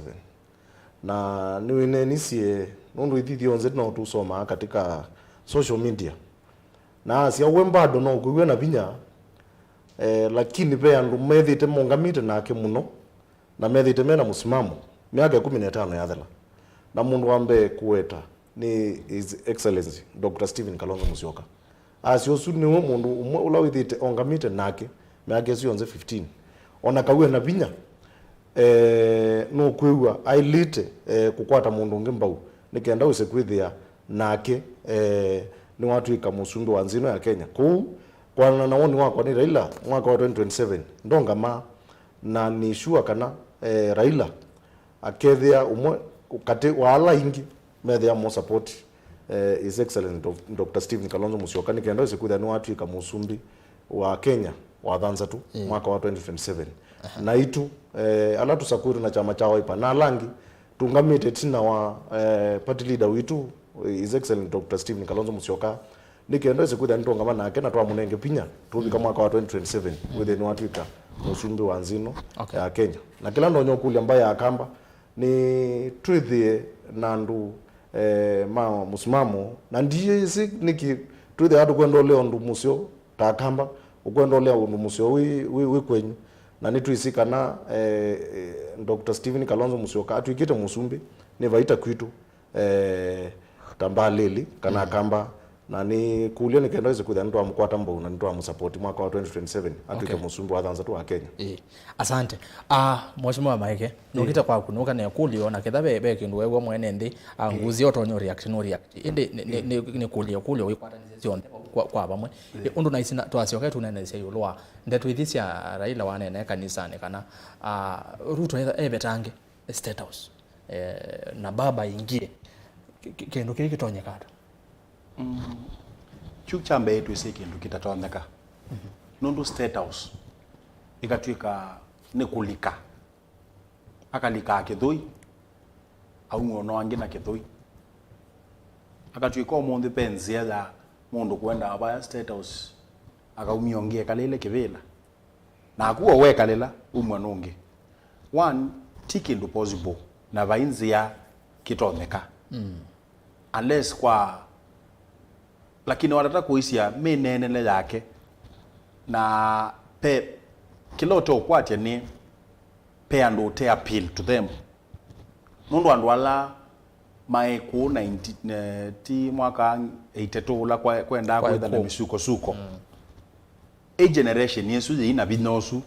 B: na niwine nisie nundu ithithio onze no tusoma katika social media na sia wembado no kuwe na binya lakini pe andu methite mongamite nake muno na methite mena musimamo miaka 15 yathela na mundu wambe kuweta ni His Excellency Dr. Stephen Kalonzo Musyoka asio suni mundu umwe ula withite ongamite nake miaka sio onze 15 ona kawe na binya no kwewa ailite kukwata mundu ngimbau nikenda use kwithia nake ni watu ikamusumbi wa nzino ya Kenya ku kwa na woni wako ni Raila mwaka wa 2027 ndongama na ni sure kana Raila akethia umwe kati wala ingi methia mo support His Excellency Dr. Stephen Kalonzo Musyoka nikenda use kwithia ni watu ikamusumbi wa Kenya wa dhanza tu mwaka wa 2027 na itu ala tusakuri na chama cha Wiper na langi tungamite tina wa party leader witu His Excellency Dr. Stephen Kalonzo Musyoka nikenda sikuda ndongama nake na twa munenge pinya tubika mwaka wa 2027 within watwika musumbi wa nzino ya Kenya na kila ndonyo kuli ambaye akamba ni twithie nandu ma musimamo na ndiye si niki twithie atu kwendo leo ndu musyo takamba ukwendo leo ndu musyo wi kwenyu na nitwisikana Dr. Stephen Kalonzo Musyoka atwikite musumbi ni vaita kwitu tambaleli kana kamba na ni kulia nikenda hizo kuja ndo amkwata mbo na ndo amsupport mwaka wa 2027 atwike musumbi wa dhanza tu wa Kenya.
A: Asante. Mheshimiwa MAEKE nokita kwa kunuka ne kulio na kethabe be kindu wego mwene ndi nguzi otonyo reaction indi ni kulio wikwatanize kwa bamwe undu na isina twasyoka tunene cia yulwa ndetu ithisia Raila wanene kanisani kana Ruto ebetange State House na baba ingie kindu kiki tonyekata
D: chuchambe yetu ise kindu kitatondeka nundu State House ikatwika nikulika akalika Kitui au ngono angi na Kitui akatwika omundi penzia ya mundu kwenda aba State House akaumiongie kalele kivila na akuwa weka lela umwanungi one tikindu possible na vainzia kitondeka unless kwa lakini wanataka kuisia menenele yake na pe kiloto kwatia ni pe andu te appeal to them nundu andu ala maeku 90 ti mwaka 82 la kwenda kwenda na misuko a generation yesu ina binosu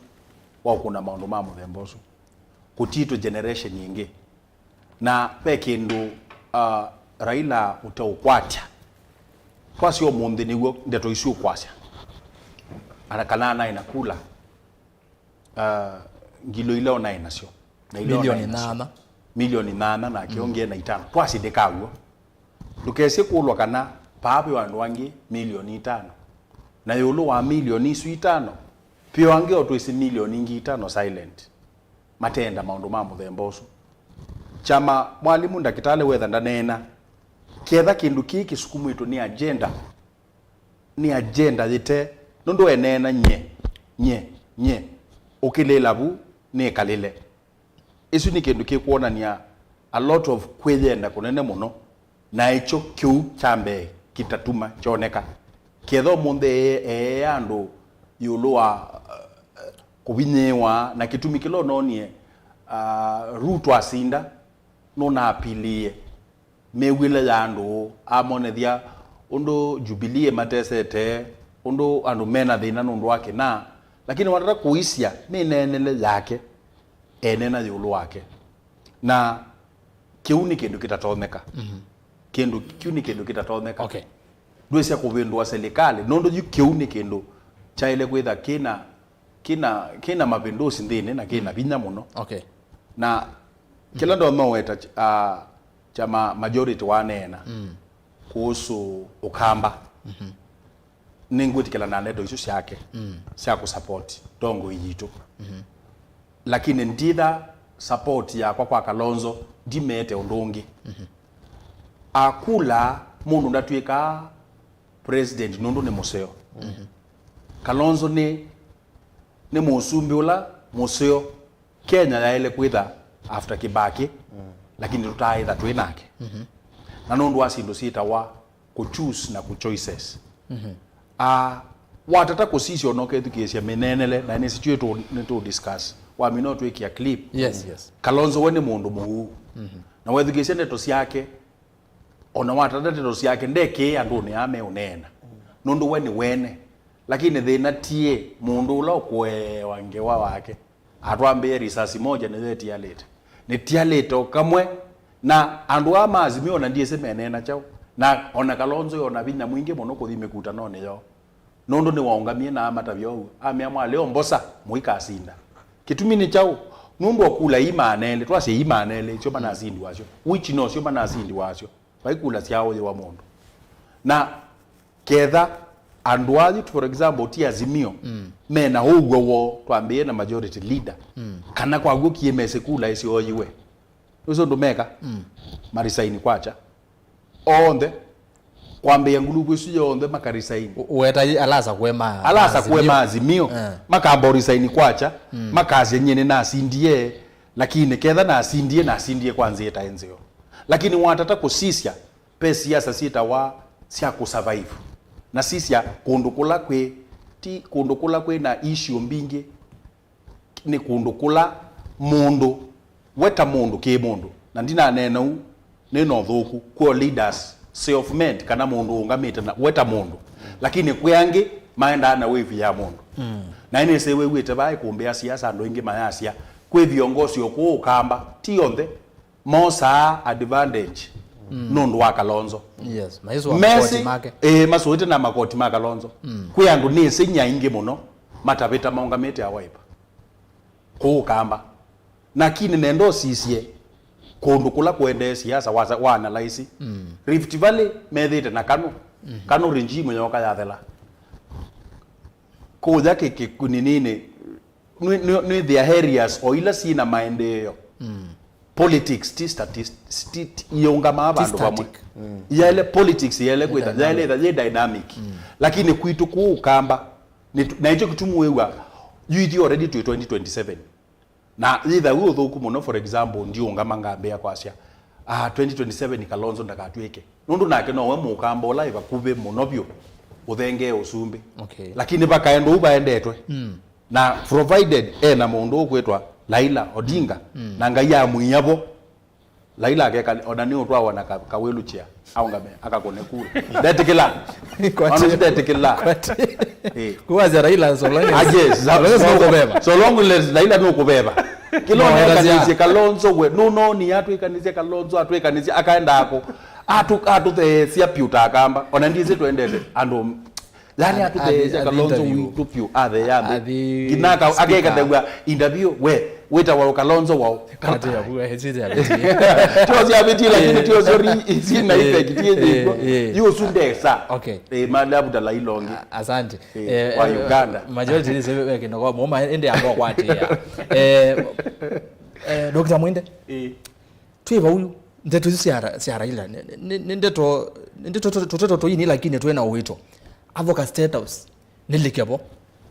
D: wa kuna maundu mamu thembosu kutito generation nyingi na pe kindu Raila utaukwatya kwa sio mundi niwo ndeto isu kwasya anakanana inakula ngilo ile na inasio na ile milioni 8 na kionge na 5 twasi dekawo dukese kulwa kana papi wandu wangi milioni 5 na yolo wa milioni 5 pio wangi otwisi milioni 5 silent matenda maundu mamu thembosu chama mwalimu ndakitale wetha ndanena ketha kindu kiki sukumu itu ni agenda yite nundu enena nye ukilela bu ni kalile isu ni kindu kikuonania a lot of kweyenda kunene muno na icho kiu chambe kitatuma choneka ketho munde andu yulwa kubinyewa na kitumi kilo nonie Ruto asinda nona apilie mewile yandu amonethia undu Jubilee matesete undu andu mena thina nundu wake na lakini wanataka kuisia menenele yake enena yulu wake na kiuni kindu kitatomeka kiuni kindu kitatomeka ndwese kuvindwa serikali nondo kiuni kindu chaile kwitha kina mapinduzi ndine na kina binya muno na kila ndo maweta chama majority wanena kuhusu ukamba ningwitikela na nedo isu syake cia kusupport ndongo yitu lakini nditha support yakwa kwa Kalonzo ndimete undungi akula mundu ndatwika president nundu ni museo Kalonzo ni musumbi ula museo Kenya yaele kwitha after Kibaki lakini tutaitha twinake na nundu asindu sita wa ku choose na ku choices watata kusisio no kethukicia menenele na ni situ to discuss wa mino twikia clip
A: yes
D: Kalonzo wene mundu muu na wethukicia ndeto ciake ona watata ndeto ciake ndeke andu ni ame unena nundu wene lakini thina tie mundu ula kwe wangewa wake atwambie risasi moja ni tialete ni tialete kamwe na andu amazimio na ndiye semenena chao na ona Kalonzo yona binya mwingi muno kuthime kutanone yo nundu ni waungamie na matavyo amia leo mbosa muikasinda kitumini chao nundu okula imanele twase imanele cyo bana zindi wacho which no cyo bana zindi wacho baikula cyao ye wa mundu na ketha andwaji for example ti azimio mena hugwo wo twambie na majority leader kana kwa gukie mese kula isi oyiwe uzo ndumeka marisaini kwacha onde kwambia ngulubu isu yonde makarisaini
A: weta alasa kwema
D: azimio makamborisaini kwacha makazi nyene na asindie lakini ketha na asindie kwanza eta enzeo lakini watata kusisya pe siasa sita wa sia ku survive na sisya kundukula kwe na issue mbingi ni kundukula mundu weta mundu ke mundu na ndina nena u neno thuku kwa leaders self made kana mundu ungamite na weta mundu lakini kwangi maenda na wevi ya mundu na ine se wewe itabai kumbea siasa ndo ingi mayasia kwe viongozi okwo ukamba tionde mosa advantage nundu wa Kalonzo
A: yes maizo wa makoti make
D: masoete na makoti ma Kalonzo kwe andu ni sinya ingi muno mataveta maungamite ya wipe ko ukamba na kini nendo sisie kundu kula kwende siasa wa analyze Rift Valley methite na kanu regime yoka yathela ko yake kikunini ni the areas oila sina maendeleo politics ti statistics yonga mabandu bamwe yale politics yale kwita yale dynamic lakini kwitu ku ukamba na hicho kitumu wewa you already to 2027 na either huo thuku muno for example ndio ungamanga ya kwasia 2027 Kalonzo ndakatweke nundu nake no we mukamba ola ibakuve muno byo uthenge usumbi lakini bakaenda ubaendetwe na provided na mundu okwetwa Laila Odinga na ngai ya muinyabo Laila akeka onani utwa wana kawelu chia au ngame akakone kule detekela kwati detekela
A: kuwaza Laila
D: so long as Laila no kubeba kilo kanise Kalonzo we no ni atu kanise Kalonzo atu kanise akaenda ako atu the sia piuta akamba ona ndize tuendete ando yani atu the Kalonzo we took you are the kinaka akeka tegwa interview we weta wa Kalonzo wao
A: kati ya kuwa hezidi ya
D: tiozi ya biti lakini tiozi isi na ife kitie yu sundesa malabu dala ilongi
A: asante
D: wa Uganda
A: majority ni sebe kinoko moma ende ambao kwatia Dr. Mwinde tuiva huyu ndeto siara ila ndeto to yini lakini tuena uwito advocate status nilikebo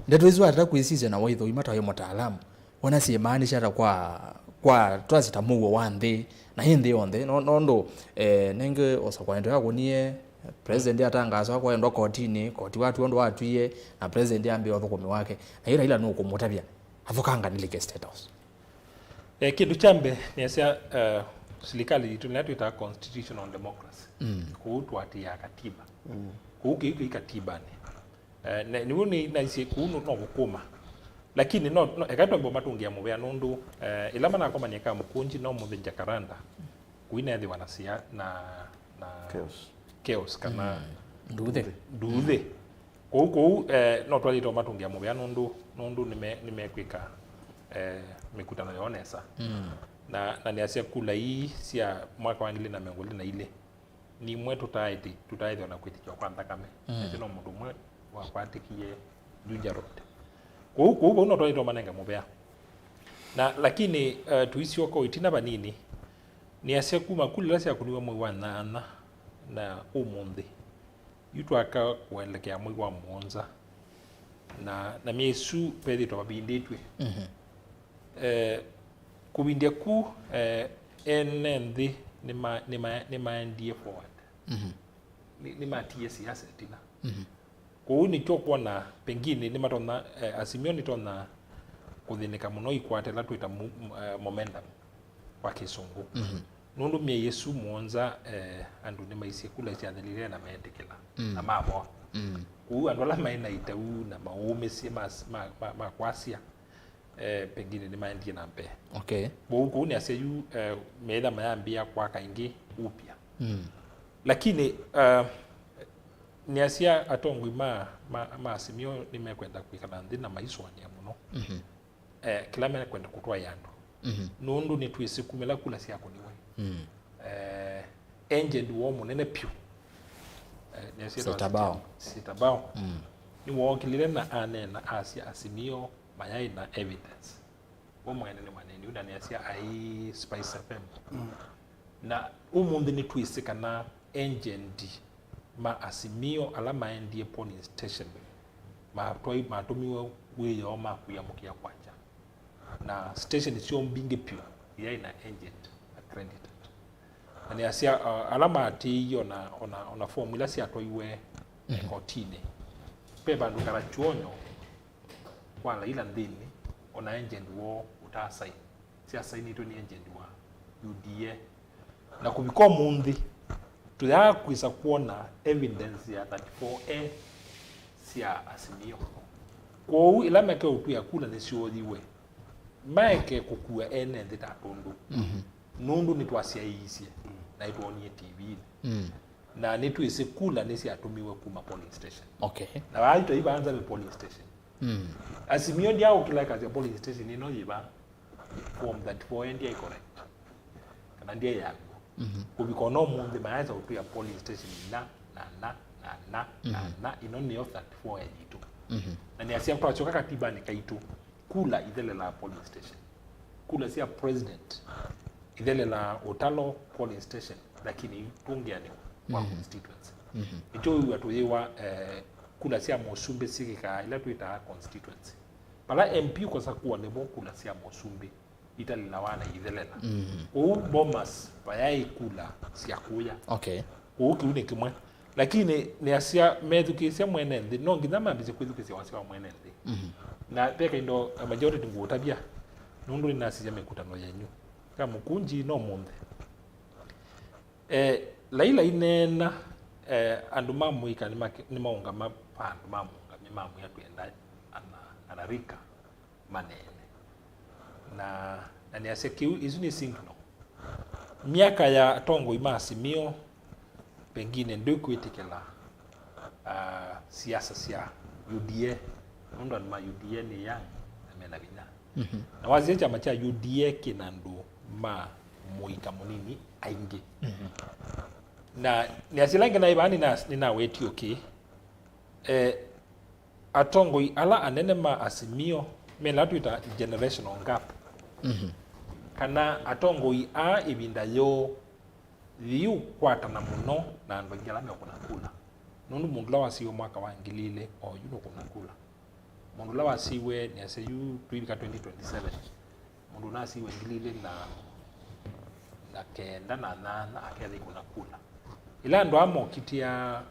A: ndeto izo ataka kuisize na waitho imata yo mutaalamu wana si imani shara kwa twasita mugo wande na hindi onde nondo nenge Ûsakûani yakonie president atangaza kwa endo kotini koti watu ondo watuye na president ambe wathukumi wake na ila no kumutabia avokanga nilike status
C: kitu chambe ni sia serikali tunatuita constitutional democracy kuutwati ya katiba kuuki katiba ni woni na isi kuunu no gukuma lakini no ekato mbo matungia mubya nundu ilama na koma nyeka mukunji no muthinja karanda kuina thi wanasia na chaos kana nduthi kuku no twalito matungia mubya nundu nimekwika mikutano yonesa na ni asia kula hii sia mwaka wa 2022 na ile ni mwe tutaithio na kwitikio kwa thakame no mundu mwe wa kwatikie Juja Road kwa no twaitwa manenge mubea na lakini tuisio ko Îtina banini ni asia kuma kulila cia kuniwa mwe wa nana na umundi yutwaka kuelekea mwe wa Monza na miesu pedi to babinditwe kubindia ku NND ni maendie forward ni matie siasa Îtina kwa ni chokwa na pengine ni matona Azimio ni tona kuthinika muno ikwatela twita momentum kwa kisungu nundu mie Yesu Monza andu ni maisie kula cia thelile na metikila na mabo ku andu ala maina itau na maume si makwasia pengine ni maendie na mbe
A: okay
C: ku ni aseyu meida mayambia kwa kaingi upya lakini ni asia atongwi ma Azimio nimekwenda kuikana nthi na maiswania muno kila mena kwenda kutwa yandu nundu ni twisi kumela kula cia kuniwe engine wo munene piu ni asia sitabao ni wo kilile na anena asia Azimio mayai na evidence wo mwene ni maneni una ni asia ai spice FM na umundi ni twisi kana engine di ma Azimio ala maendie polling station matumiwe wiyo makuyamukia kwacha na station sio mbinge pio yai na agent accredited ani asia alama ati hiyo na ona formula si atoiwe kotini peba ndukara chuonyo wala ila ndini ona agent wo utasai si asaini to ni agent wa UDA na kubiko mundi tuya kuisa kuona evidence ya 34A sia Azimio kwa ila meke utu ya kula ni siodhiwe MAEKE kukua NND tatundu nundu ni twasia iisie na ituonie TV na ni tuise kula nisi atumiwe kuma polling station
A: okay
C: na waito iba anza be polling station Azimio ndia ukila kazi ya polling station ino iba form 34 ndia correct kana ndia yago kubiko no mundi maaza utu ya polling station na ino ni of 34 editu na ni asia kwa choka katiba ni kaitu kula idele la polling station kula sia president idele la Otalo polling station lakini tungiani kwa constituency ito watuyewa kula sia Mosumbe sikika ila tuita constituency pala MP kwa sakuwa nebo kula sia Mosumbe itali la wana idele la bomas bayai kula sia kuya
A: okay
C: kiune kimwe lakini ni asia medukisia mwenende no ngidama bize kwedukisia wasiwa mwenende na peka indo majority ngutabia nundu inasija mekutano yenyu kama kunji no munde laila inena andu mamuika ni maunga mapandu mamunga mimamu ya tuenda anarika manene na ni asia kiu izu ni signal miaka ya tongo ima Azimio pengine ndio kuitikela siasa sia UDA ndio ma UDA ni yang amena bina na wazi chama cha UDA kinandu ma muika munini AINGÍ na ni asilange na ibani na weti okay atongo ala anene ma Azimio mela tuita generational gap kana atongo a ibinda yo liu kwata na muno na ndongela me kuna kula nundu mundu la wasiwe mwaka wa ngilile o yuno kuna kula mundu la wasiwe ni aseyu tuika 2027 mundu na siwe ngilile na kenda na akeli kuna kula ila ndo amo kitia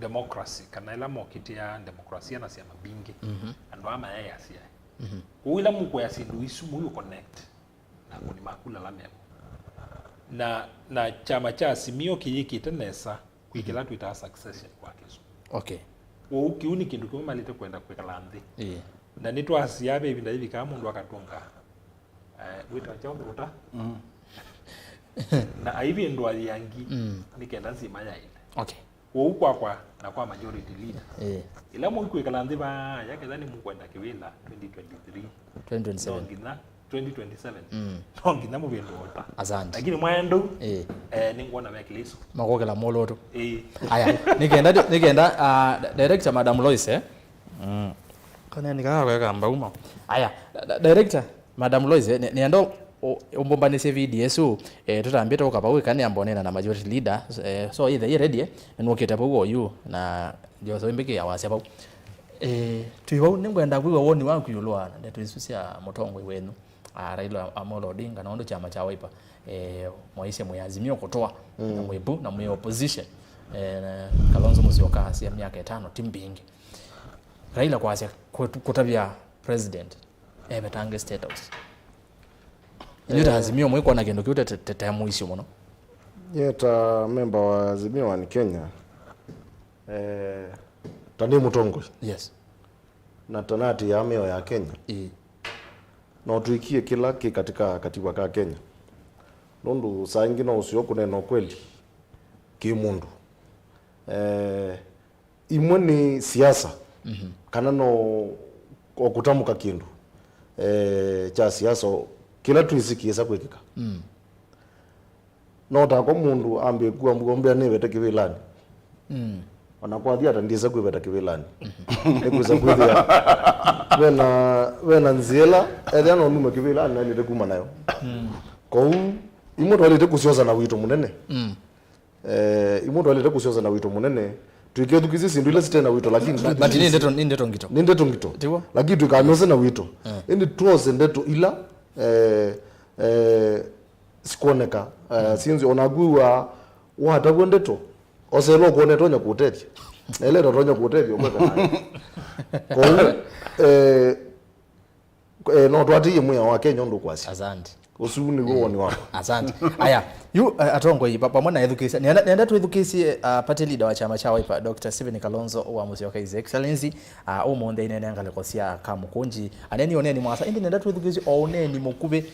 C: democracy kana ila mo kitia demokrasia na siama bingi ndo ama yeye asia uila muko ya sindu isu muyo connect na kuni makula la memo na chama cha Azimio kiyikitenesa kwikila tuita succession kwa kesu
A: okay
C: kiuni kindu kuma malite kwenda kwekala nthi na nitu asiabe ibinda hivi kama mundu akatunga wita chombo uta na aivi ndo aliangi nikenda nzima ya ile
A: okay
C: kwa na kwa majority leader ila mu kwekala nthi ba yake dhani mu kwenda kiwila 2023
A: 2027
C: 2027 nongi namu bindu ota
A: asante
C: lakini mwendo ningona mekiliso
A: magogela moloto aya nigenda director Madam Loise kana nikaga kamba uma aya director Madam Loise niendo umbombanise video so tutambie toka pa wikani ambonena na majority leader so either ready noketa bo you na ndio so imbeke awase pa tuiwa ningwenda kwiwa woni wangu yulwana ndeto isusia mutongwe wenu Raila Amolo Odinga na ondo chama cha Wiper mwaise mwazimio kutoa na mwebu na mwe opposition Kalonzo Musyoka asia miaka 5 timbingi Raila kwasia kutabia president betange state house Nyuta azimio mwiko na kendo kiute tete muisi muno
B: yeta member wa azimio wa Kenya tani mutongwe
A: yes
B: na tanati ya ameo ya Kenya no tuikie kila katika katiba ka Kenya nundu saa ingine usio kunena kweli kimundu imwe ni siasa kana no okutamuka kindu cha siasa kila tuisikiesa kwekika no ta ko mundu ambe kuwa mgombe ne beta kivilani wanakwambia atandisa kwibeta kivilani ekuza kwithia wena nziela eliano nume kivilani na ile kuma nayo ko imoto alete kusioza na wito munene imoto alete kusioza na wito munene tuike tukizi sindu ile sitena wito lakini
A: but nindeto ngito
B: lakini tukanose na wito indi tuose ndeto ila sikoneka sinzi onagua wata kwendeto oselo kuone tonya kutethi ele tonya kutethi okweka ko no twati yemwe wa Kenya ndo kwasi
A: asante
B: usuni woni wako
A: asante aya yu atongoi papa na education nenda tu education party leader wa chama cha Wiper Dr. Stephen Kalonzo wa Musyoka His Excellency omonde ine ngale kosia kamukunji aneni oneni mwasa indi nenda tu education oneni mukube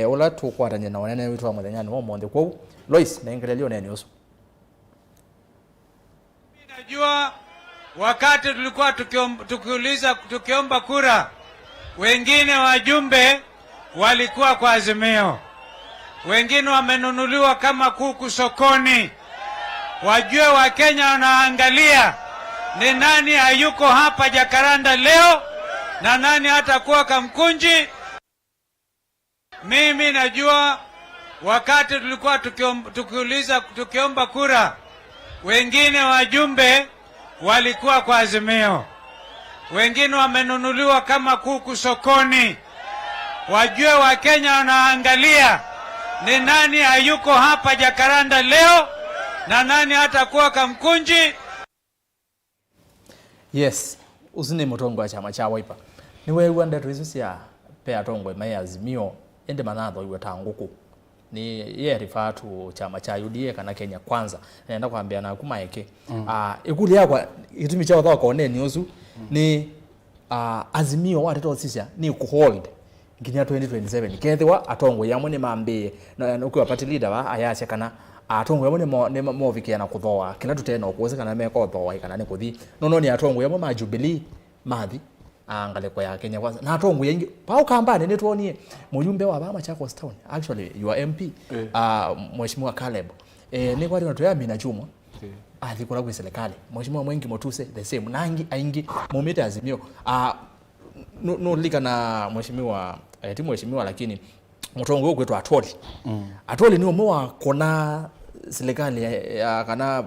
A: ola tukwaranye na onene witu wa muthanyani omonde kwa Lois na ingelelio oneni uso
E: najua wakati tulikuwa tukiomba kura wengine wajumbe walikuwa kwa Azimio, wengine wamenunuliwa kama kuku sokoni. Wajue wa Kenya wanaangalia ni nani hayuko hapa Jakaranda leo na nani hatakuwa Kamkunji. Mimi najua wakati tulikuwa tukiomba kura wengine wajumbe walikuwa kwa Azimio, wengine wamenunuliwa kama kuku sokoni. Wajue wa Kenya wanaangalia ni nani hayuko hapa Jakaranda leo na nani hatakuwa Kamkunji.
A: Yes, usine mutongo wa chama cha Wiper niwe wanda tuisusia pea tongwe mai Azimio ende manatho iwe tanguku ni ye refer to chama cha UDA kana Kenya kwanza naenda kuambia na MAEKE ikuli yakwa itumi cha watho kone ni usu ni Azimio wateto sisia ni kuhold nginya 2027 kethwa atongo yamwe ni mambe na ukiwa party leader wa ayache kana atongo yamwe ni movikia na kuthoa kina tutena okuze kana meko thoa kana ni kuthi no ni atongo yamwe ma Jubilee mathi angale kwa ya Kenya kwanza na atongo yengi pao kambane ni tuonie mujumbe wa Bama Chako Town actually your MP mheshimiwa Caleb ni kwa ndio ya mina chumwa alikora kwa serikali mheshimiwa Mwengi Motuse the same nangi aingi momita Azimio no lika na mheshimiwa mheshimiwa lakini mutongo kwetu atoli atoli ni omo kona serikali ya kana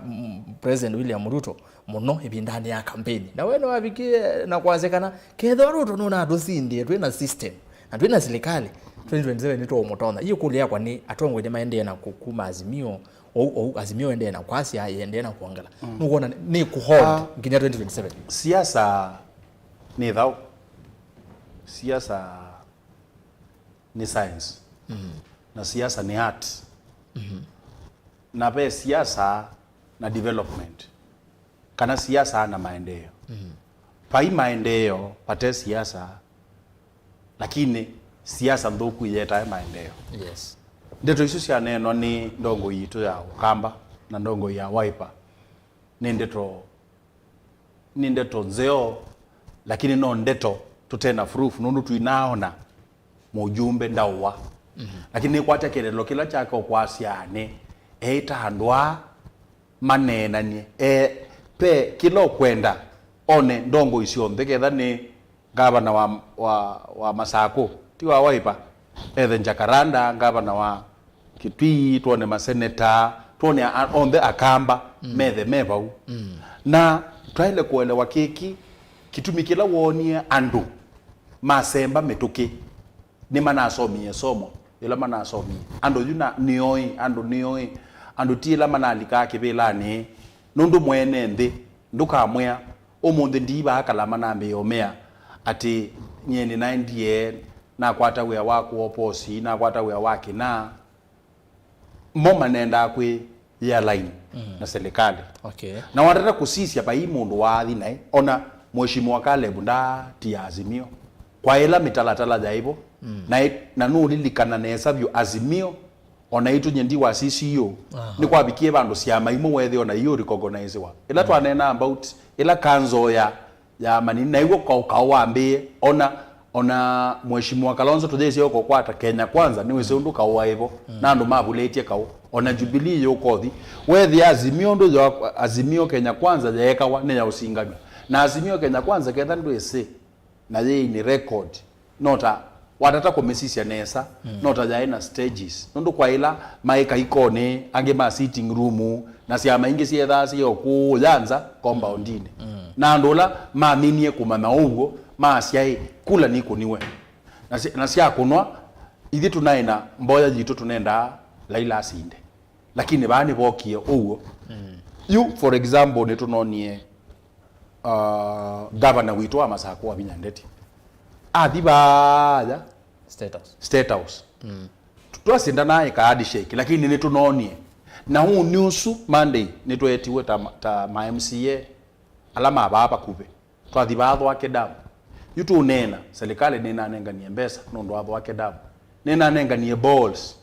A: President William Ruto muno ibindani ya campaign na weno wabikie na kwazekana ketho Ruto no na dosindi twina system na twina serikali 2027 nito omotona hiyo kulia kwa ni atongo ni maende na kukuma Azimio au Azimio ende na kwasi ende na kuangala nuona ni kuhold nginya 2027
D: siasa ni dhao siasa ni science na siasa ni art na pe siasa na development kana siasa na maendeleo pai maendeleo pate siasa lakini siasa ndoku yeta maendeleo
A: yes
D: ndeto isu cia neno ni ndongo yitu ya Ukamba na ndongo ya Wiper ni ndeto nzeo lakini no ndeto tutena proof nundu tuinaona mujumbe ndawa lakini kwata kelelo kila chaka okwasiane eitandwa manena ni pe kilo kwenda one ndongo isionthe ketha ni gavana wa Masako tiwa waipa ethe Jacaranda gavana wa Kitui tuone maseneta tuone onthe akamba methe mevau na twaile kuelewa kiki kitumikila wonie andu masemba mituki ni manasomie somo ila manasomie andu yuna nioi andu tila manalika kibilani nundu mwene nthi ndukamwea umunthe ndiba Kalama nambe yomea ati nyeni naendie na kwata wea waku oposi na kwata wea waki na moma nenda kwi ya line na serikali na watata kusisia pa hii mundu wathi nae ona mheshimiwa Caleb nda tia Azimio kwa ila mitalatala jaibo na nulilikana nesa vyo Azimio ona itu nyendi wa CCO ni kwa bikie bandu siama imo wethi ona iyo recognize wa ila twanena about ila kanzo ya manini na iwo kwa wambie ona mheshimiwa Kalonzo tujesi yoko kwata Kenya kwanza niwe seundu kawa hivyo na andu mabuletie kawa ona Jubilee yokothi wethi Azimio ndo Azimio Kenya kwanza yaekawa ne ya usingami na Azimio Kenya kwanza ketha ndu ese na ye ni record nota watata komesisia nesa nota jaina stages nundu kwa ila maika ikone ange ma sitting room na siama ingi sietha siyo ku yanza compoundine na ndola maaminie kumama ugo maasiai kula niko niwe na sia kunwa ithi tunaina mboya jitu tunenda laila asinde lakini bani bokie ugo you for example ne tunonie governor witu wa Masako wa Binyandeti athiba state house twasinda naye kaadi shake lakini ni tunonie na huu nyusu Monday ni twetiwe ta ma MCA alama baba kube twathiba wake damu yutu nena serikali nena nenganie mbesa nondo abo wake damu nena nenganie balls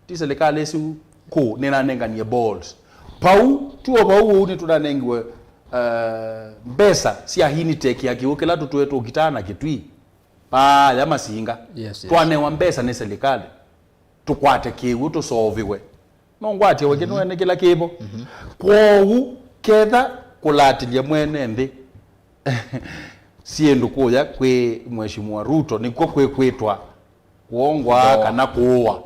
D: ti serikali esi ku nena nenganie balls pau tuo pau ni tunanengiwe mbesa sia hini teki yake ukela tutuetu ukitana kitui pa ya masinga twane wa mbesa ni serikali tukwate kiwu to solviwe nongwati weke no kila kibo kwogu ketha kulatilia mwene ndi siendu kuya kwe mheshimiwa Ruto niko kwetwa kuongwa kana kuwa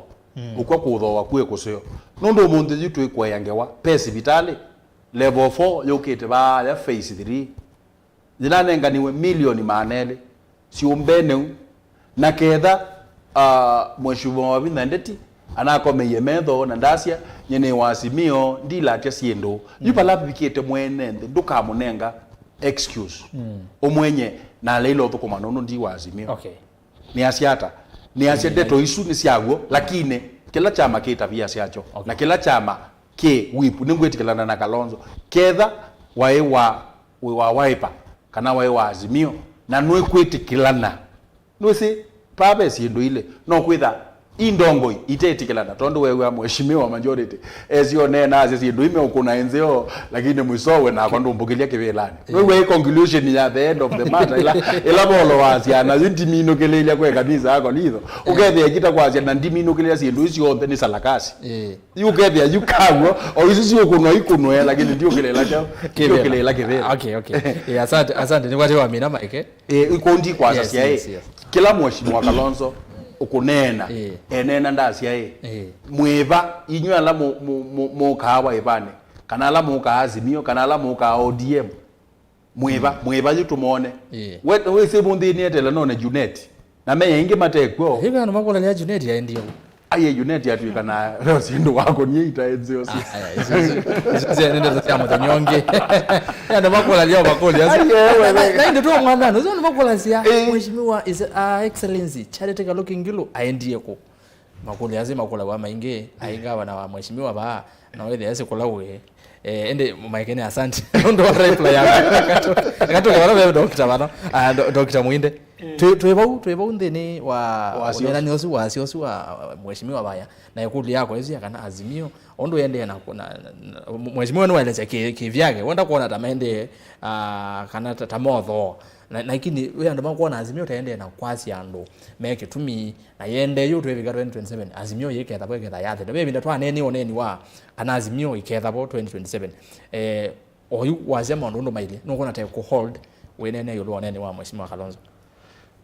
D: ukwa kuthowa kwe kusio nondo mundu jitu ikwa yangewa pesi vitali level 4 yokete ba ya phase 3 zinanenganiwe milioni manele si umbene na ketha mheshimiwa wa Binyandeti anakome metho na ndasia nyene wa Azimio ndila atia siendo yupala bikete mwene ndukamunenga excuse omwenye na leilo thukuma nono ndi wa Azimio ni asiata ni asiadeto isu ni siago lakini kila chama kitavia siacho na kila chama ke wipu ningwetikana na Kalonzo ketha wa waipa kana wa Azimio na nwe kwetikilana nwese pabe siendo ile no kwitha indongoi itetikilana tondo wewe mheshimiwa majority ezio nena asiendo ime ukuna enzeo lakini mwisowe na kwando mbugilia kibelani wewe conclusion ya the end of the matter ila bolo wasia na ndimino kelelia kwe kanisa yako litho ukethe akita kwasia na ndimino kelelia siendo isio onthe ni salakasi ukethe yukago o isi sio kuno ikuno lakini ndio kelela chao kelela kibela okay asante ni watu wa mina maike ikondi kwa sasa kila mheshimiwa Kalonzo ukunena enena ndasia mwiva inywa ala mu kawa ibane kana ala mu ka Azimio kana ala mu ka ODM mwiva yitumone we sebundi ni etela none Junet na me ingi matekwo hivi ana makola ya Junet ya ndio aye Junet ya tuika na rosindu wako ni itaenzeo sisi nenda za chama nyonge ana makola leo makoli na ndio tu mwana ndio makola sia mheshimiwa is excellency Charity Kaluki Ngilu aendie ko makoli lazima kola wa mainge aingawa na mheshimiwa ba na wewe yase kola we ende MAEKE ni asante ndo reply yako akatoka wala Dr. Bana Dr. Muinde
A: twebau ndini wa onelani osu wa siosu wa mheshimiwa baya na ikulu yako hizi kana azimio ondo yende na mheshimiwa no eleza kivyake wenda kuona tamende kana tamotho na ikini we ndo makuona azimio taende na kwasi ando meke tumi na yende yo twevika 2027 azimio yeketha bwe ketha yathe ndo bebe ndotwa neni oneni wa kana azimio iketha bo 2027 oyu wazema ndo maile no kona ta ku hold wenene yo oneni wa mheshimiwa Kalonzo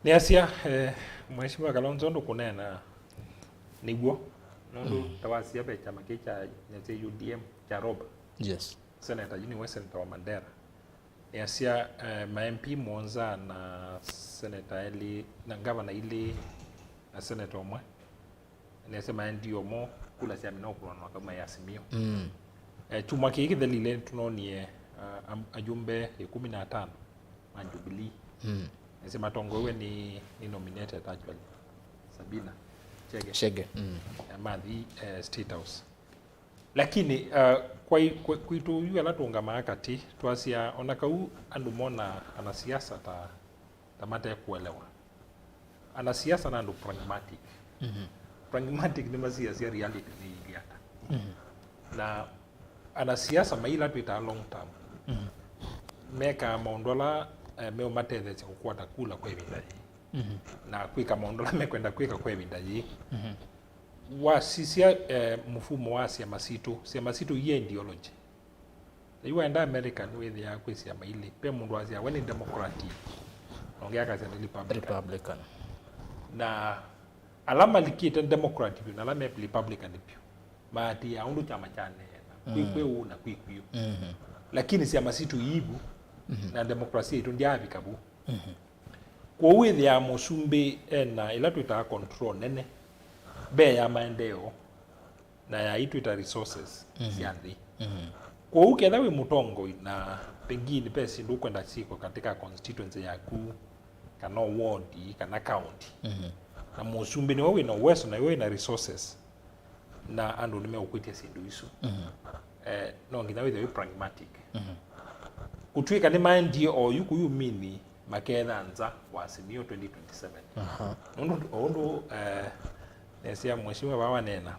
C: ni asia mheshimiwa Kalonzo ndo kunena niguo ndo tawasia be chama kicha nyate UDM cha Rob
A: yes
C: senator yini wa senator wa Mandera ni asia ma MP Monza na senator Eli na governor ile na senator mwe ni asema ndio mo kula sia mino kwa kama yasimio chuma kiki dalile tunonie ajumbe 15 ma Jubilee Nasema Tongowe ni nominated actually Sabina Chege Madhi State House lakini kwa kuitu yu ala tuunga maakati tuasia onakau andumona anasiasa tamata ya kuelewa anasiasa na andu pragmatic pragmatic ni masiasa reality ni iliata na anasiasa maila tuita long term meka maondola meo mateze cha kukwata kula kwa evindaji na kwika maondola mekwenda kwika kwa evindaji wasisia mfumo wa siasa masitu ye ideology you enda American with ya kwesi ya maili pe mundu wazia when in democracy ongea kazi ni republican na alama likita democratic na alama republican pio maati ya undu chama chane kwikwe una kwikwiyo lakini siasa masitu yibu na demokrasia itu ndia bikabu kwa with ya musumbi na ila tuita control nene be ya maendeleo na ya itu ita resources siandi kwa uketha we mutongo na pengine pesa ndio kwenda siko katika constituency yaku kana ward kana county na musumbi ni wewe na uwezo na wewe na resources na andu nimeukutia sindu isu no ngina we pragmatic kutwika ni mandi o yuku yumini maketha anza wasimio 2027 ondo nesia mheshimiwa baba nena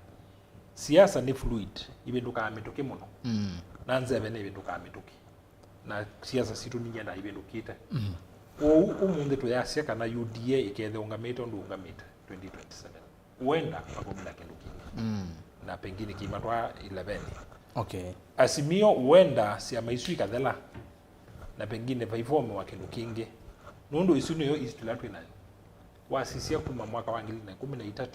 C: siasa ni fluid ibinduka ametoke muno na nzebe ne ibinduka ametoke na siasa situ ni nyenda ibindukite umunde to yasia kana UDA ikethe ungamete ndo ungamete 2027 uenda pakomla kenduki na pengine kimatwa 11
A: okay
C: asimio uenda sia maisui kathela na pengine vaivome wa kendukinge nondo isuni yo istilatu ina wasisia kuma mwaka wa 2013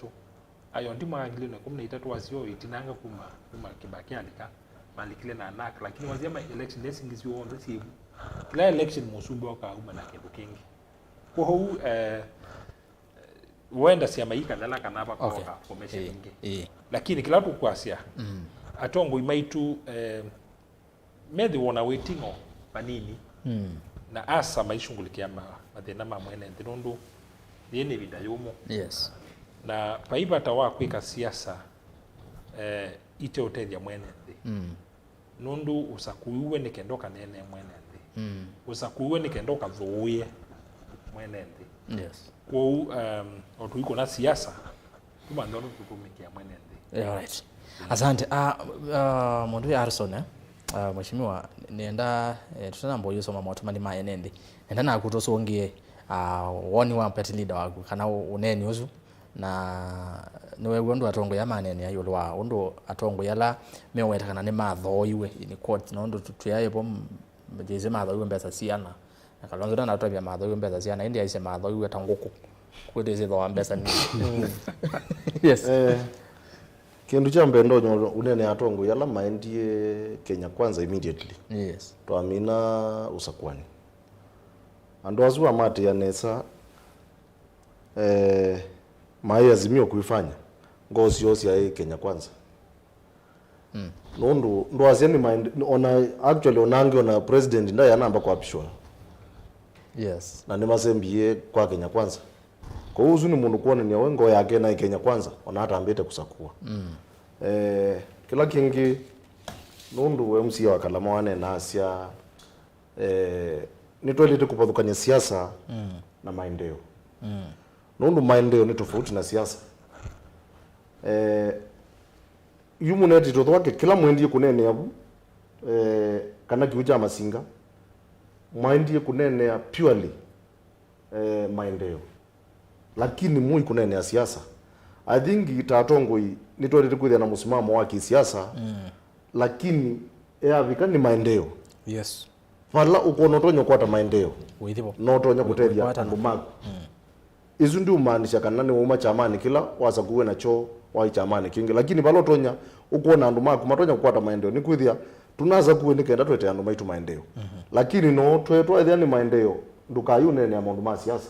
C: ayo ndi mwaka 2013 wasio itinanga kuma kibaki alika malikile na anak lakini wazema election lessing is yo on the kila election musumbi waka uma na kendukinge kwa huu uenda sia maika dala kanaba kwa formation inge lakini kila tu kwasia atongo MAITû mede wona waiting on panini na asa maishungulikia mathina mamwene nthirundu yene vida yumo
A: yes
C: na paiba tawa kwika siasa ite utethia mwene nthi nundu usakuiwe ni kendoka nene mwene nthi usakuiwe ni kendoka thuuye mwene nthi
A: yes
C: kwa otuiko na siasa kuma ndono tutumikia mwene nthi
A: right asante mundu ya Harrison mheshimiwa nienda tutanambo yusoma motomani maenende enda na kutosongie woni wa party leader waku kana uneni uzu na niwe gondo atongo ya manene ayo lwa ondo atongo yala meweta kana ne matho iwe ni court na ondo tuyaye bom jeze matho iwe mbesa siana na Kalonzo na atobia matho iwe mbesa siana indi aise matho iwe tanguku kweteze tho mbesa ni yes
B: kindu cha mbendo unene atongo yala maendie Kenya kwanza immediately
A: yes
B: twamina Ûsakûani andu azua mate ya nesa mai azimio kuifanya ngozi yosi ya Kenya kwanza nondo ndo azeni mind ona actually onange ona president nda ya namba kwa pishwa
A: yes
B: na nemasembie kwa Kenya kwanza kwa uzu ni mundu kuona ni wengo yake na Kenya kwanza ona hata ambete kusakua kila kingi nundu MC wa Kalama wane na asia nitwelite kupathukanya siasa na maendeleo nundu maendeleo ni tofauti na siasa. Yumuneti tutwake kila mwendie kunene abu kana kiuja masinga mwendie kunene ya purely maendeleo, lakini mui kunene ya siasa. I think tatongoi nitwete kuthia na musimamo wa kisiasa lakini vikani maendeleo.
A: Yes.
B: Fala ukono tonyo kwata maendeleo
A: Withibo.
B: No tonyo kuteria andu mako. Izu ndio maanisha kana ni uma chamani kila wasa kuwe na cho wa chamani kingi, lakini balo tonya ukona andu mako matonya kwata maendeleo ni kwithia tunaza kuwe nikenda twete andu maitu maendeleo. Lakini no twetwa ithia ni maendeleo ndukayunene ya maundu ma siasa.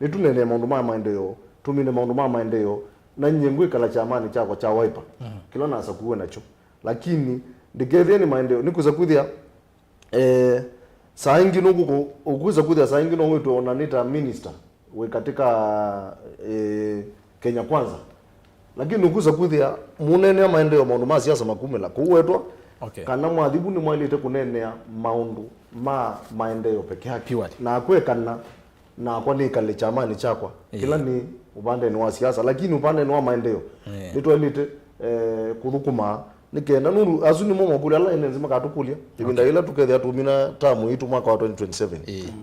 B: Ni tunene ya maundu ma maendeleo, tumine maundu ma maendeleo na nyengwe kala chamani chako cha wiper. Kila nasa kuwe nacho. Lakini ndikethia ni maendeleo nikuza kuthia saa ingi nuko ukuza kuthia saa ingi no wetu onanita minister we katika Kenya Kwanza, lakini ukuza kuthia munene ya maendeleo maundu ma siasa makumela kuwetwa kana mwadhibu ni mwalite kunenea maundu ma maendeleo peke yake na kwekana na kwa ni kale chamani chakwa kila ni upande ni wa siasa, lakini upande ni wa maendeleo nitwalite kuthukuma nikenda nuru azuni momo kule ala ene nzima katukulia ibinda ila tukethia tumina tamu itu mwaka wa 2027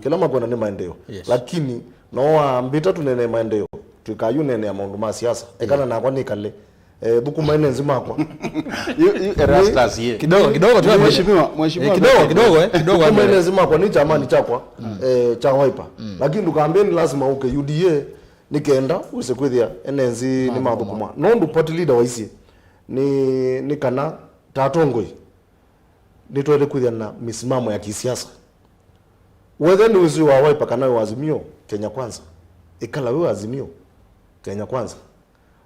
B: kila makona ni maendeleo lakini no ambita tunene maendeleo tukayunene ya maundu ma siasa ekana na kwa ni kale thukuma ene nzima kwa
D: Erastus ye
A: kidogo tu
D: mheshimiwa
A: kidogo
B: kama ene nzima kwa ni chamani chakwa cha wiper lakini tukaambeni lazima uke UDA nikenda usekwithia ene nzi ni mathukuma no ndu party leader wa isi ni kana tatongoi nitwende kuthia na misimamo ya kisiasa whether ni uzi wa wiper kana wa Azimio Kenya Kwanza ikala wewe Azimio Kenya Kwanza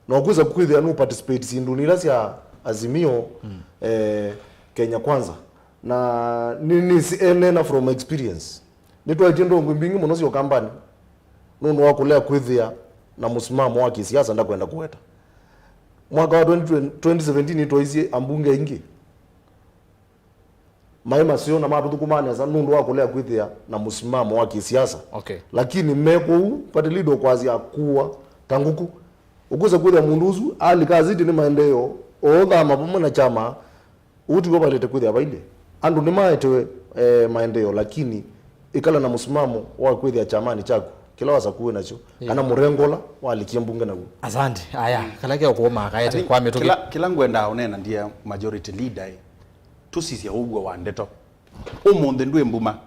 B: na kuza kuthia no participate sindunira cia Azimio Kenya Kwanza na ni enena from experience nitwaje ndongo mbingi muno cio kambani nunu wakulea kuthia na musimamo wa kisiasa ndakwenda kuweta mwaka wa 2017 itoizie ambunge ingi maima sio na matu kumane za nundu wa kulea kwithia na musimamo wa kisiasa lakini meko pate lido kwazi akuwa tanguku ukuza kwithia munduzu ali kazidi ni maendeleo oga mapomo na chama uti go balete kwithia baile andu ni maete maendeleo lakini ikala na musimamo wa kwithia chamani chako kila wasa kuwe nacho kana murengola walikie mbunge naguo.
A: Asante. Aya kalake okuoma kaete kwa metoke
D: kila ngwenda onena ndia majority leader tusisia ugwa wa ndeto umunde ndwe mbuma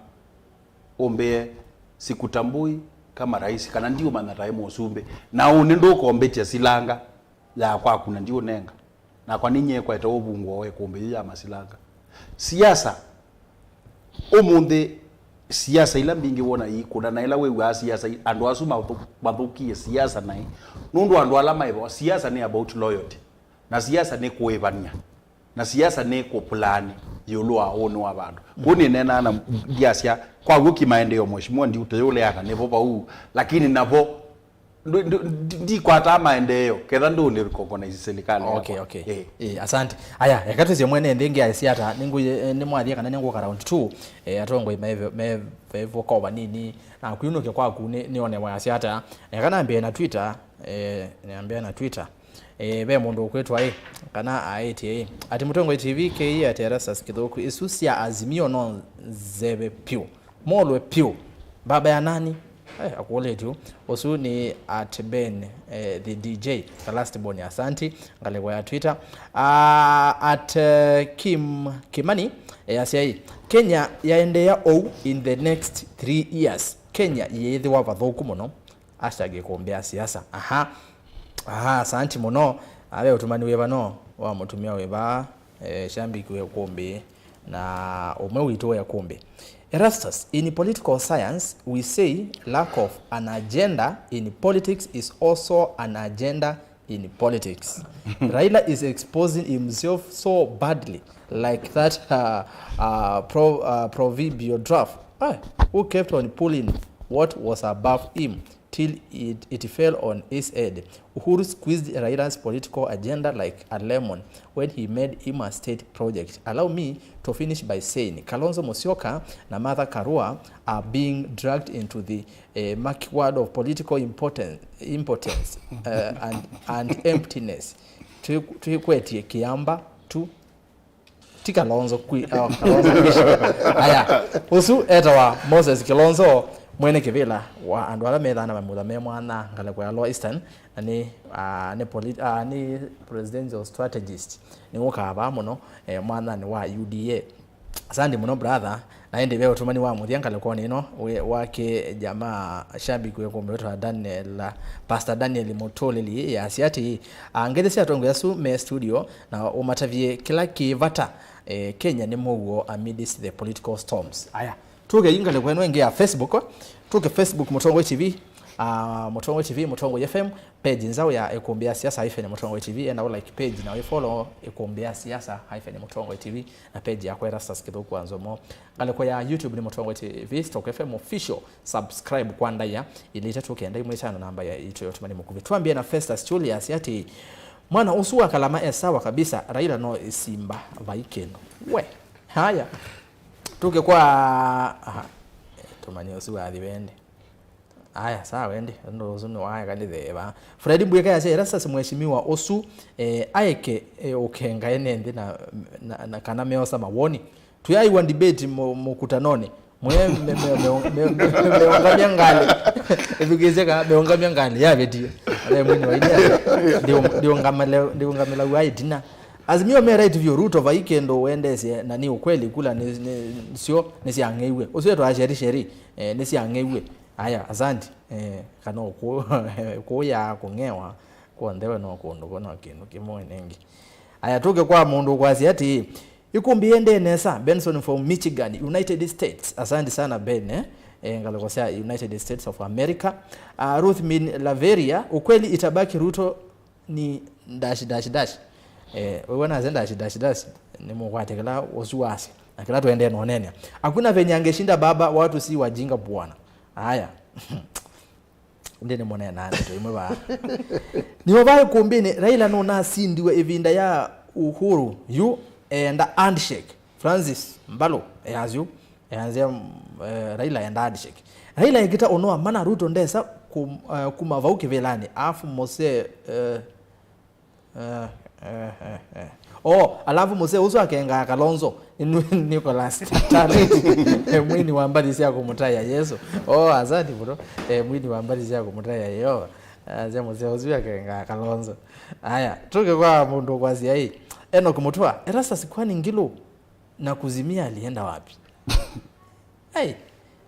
D: ombe sikutambui kama rais kana ndio manataye musumbe na une ndo kombetia silanga ya kwa kuna ndio nenga na kwa ninye kwa eto obungwa we kombe ya masilanga siasa umunde siasa ila mbingi wona ikuna na ila wewe siasa andu asuma bathukie siasa nai nundu andu alama ibo siasa ni about loyalty na siasa ni kuevania na siasa ni kuplani yulwa ono wa bandu kuni nena na diasia kwa guki maendeleo mheshimiwa ndi utayole aka nevo bau lakini navo ndi kwa ta maendeleo ketha ndu ni recognize serikali
A: asante. Aya yakatu zie mwene ndingi ya siata ningu ni mwathia kana ningu ka round 2 atongo imevo kwa banini na kuyunuke kwaku ni one wa siata kana mbie na Twitter niambia na Twitter be mundu kwetwa kana AETA ati Mutongo TV ke ya terasas kithoku isusia Azimio no zebe piu molwe piu baba ya nani akule tu osu ni at Ben the DJ the last boni asanti ngale kwa Twitter at Kimani yasiai Kenya yaendea in the next 3 years Kenya yethi wa bathoku muno ashage kombea siasa asanti muno abe utumani weba no wa mutumia weba shambiki we kombe na umwe wito ya kombe. Erastus, in political science we say lack of an agenda in politics is also an agenda in politics. Raila is exposing himself so badly like that proverbial draft who kept on pulling what was above him till it fell on its head. Uhuru squeezed Raila's political agenda like a lemon when he made him a state project. Allow me to finish by saying Kalonzo Musyoka and Martha Karua are being dragged into the murky world of political impotence and emptiness. Tuikwetie kiamba tu Kalonzo aya usu etwa Moses Kalonzo mwene kivila wa andu ala methana mamutha me mwana ngale kwa Law Eastern ni presidential strategist ni ngukaba muno mwana ni wa UDA. Asante muno brother na ende veo tumani wa muthia ngale kwa nino wake jamaa shabiki weko mwetu Daniel Pastor Daniel Motoleli ya siati angede sia tongo yasu me studio na umatavie kila kivata Kenya ni mugo amidst the political storms. Aya tuge ingale kwenu ngia Facebook tuge Facebook Mutongoi TV Mutongoi TV Mutongoi FM page nzao ya Ûkûmbî Siasa hyphen Mutongoi TV and like page na we follow Ûkûmbî Siasa hyphen Mutongoi TV na page ya kwa Rastas kidogo anzomo ngale kwa ya YouTube ni Mutongoi TV Stock FM official subscribe kwa ndaya ili tukienda imwe chana namba ya ito yote mani mukuvi tuambie na Festus Julius yati mwana usuwa Kalama sawa kabisa Raila no Simba vaikeno we haya tuke kwa tumani usuwa adhiwende aya sawa wende ndo usuno waya kanitheba Fred Mbuyeka yase rasa mheshimiwa osu aeke okenga enende na kana meosa mawoni tuyai one debate mukutanone meongamia ngali ebigezeka meongamia ngali yabeti ale mwini wa idea ndio ngamela wa Îtina azimio me right view route over ikendo wendese nani ukweli kula sio nisiangeiwe usiweto asheri nisiangeiwe aya asante kano ko ya kungewa ko ndewe no kondo kona kintu kimoe nengi aya tuke kwa mundu kwazi ati Îkûmbî ende nesa Benson from Michigan United States asante sana Ben ngalikosia United States of America Ruth Min Laveria ukweli itabaki Ruto ni dash wewe nazenda dash ni mwatekela usuwasi akila tuende nonene hakuna venye angeshinda baba watu si wajinga bwana haya ndene mwana nani to imwe ba ni wabaye kumbini Raila no na sindiwe evinda ya Uhuru you and handshake Francis Mbalo yazu yanzia Raila and handshake Raila ikita onoa mana Ruto ndesa kumavauki velani afu mose alafu mose uso akenga Kalonzo Nicholas mwini wa mbali sia kumutaya Yesu azadi bro mwini wa mbali sia kumutaya yo aze mose uso akenga Kalonzo haya tuke kwa mundu kwazi hii eno kumutwa erasa sikwani ngilo na kuzimia alienda wapi hey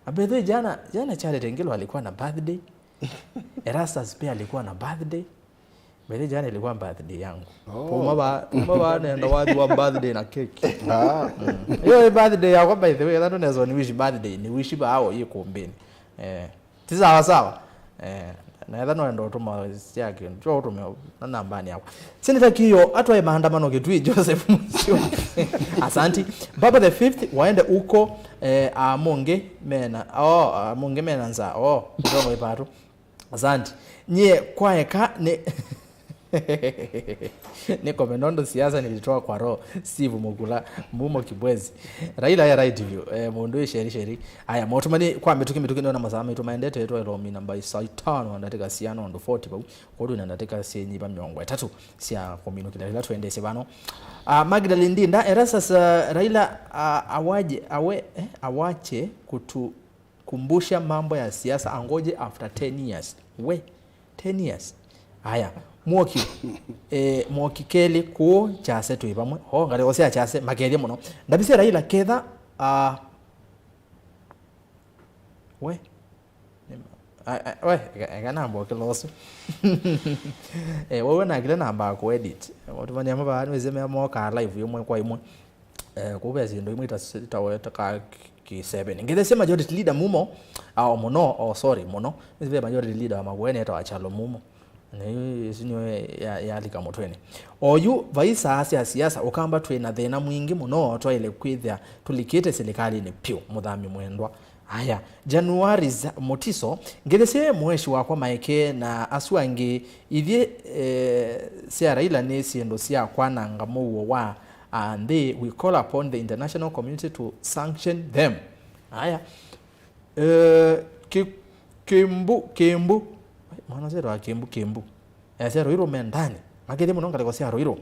A: abedho jana Charity Ngilo alikuwa na birthday erasa pia alikuwa na birthday Bele jana ilikuwa birthday yangu. Puma nenda watu wa birthday na cake. Hiyo birthday yako by the way that nezo ni wish birthday ni wish ba hao Îkûmbî. Tisawa sawa. Na ndo ndo tuma yake. Ndio tume na namba ni yako. Sinita kiyo atwa maandamano Kitui Joseph Musyo. Asante. Baba the 5th waende uko amonge mena nza. Ndio ipatu. Asante. Nye kwaeka ne niko menondo siasa nilitoa kwa roho Steve Mugula Mumo Kibwezi Raila ya right view mundu sheri aya motumani kwa mituki na mazama tumaendete yetu elo mi namba 5 ndateka siano ndo 40 kwa kodu ndateka senyi ba 3 sia komino kila tuendese bano Magdalene Ndinda erasa Raila awache kutukumbusha mambo ya siasa angoje after 10 years 10 years aya mwoki keli ko chase tu ibamwe ngale ose chase makeli muno ndabise Raila ketha we namba keloso wewe na kile namba ko edit watu banyama ba wezeme moka live yomwe kwa imwe kube zindo imwe itaweta ki 7 ngeze majority leader mumo muno mzibe majority leader magwene etawachalo mumo ne sinyo ya alika motweni oyu vaisa asia siasa okamba twena thena mwingi muno twaile kwithia tulikite serikali ni pio muthami mwendwa Haya, Januari motiso ngethese mweshi wakwa MAEKE na aswangi ithie cia Raila ni ciendo cia kwananga muo wa and we call upon the international community to sanction them. Haya, Kembu mwana zero Kembu ya Roiro mendani makete muno ngale kwa Roiro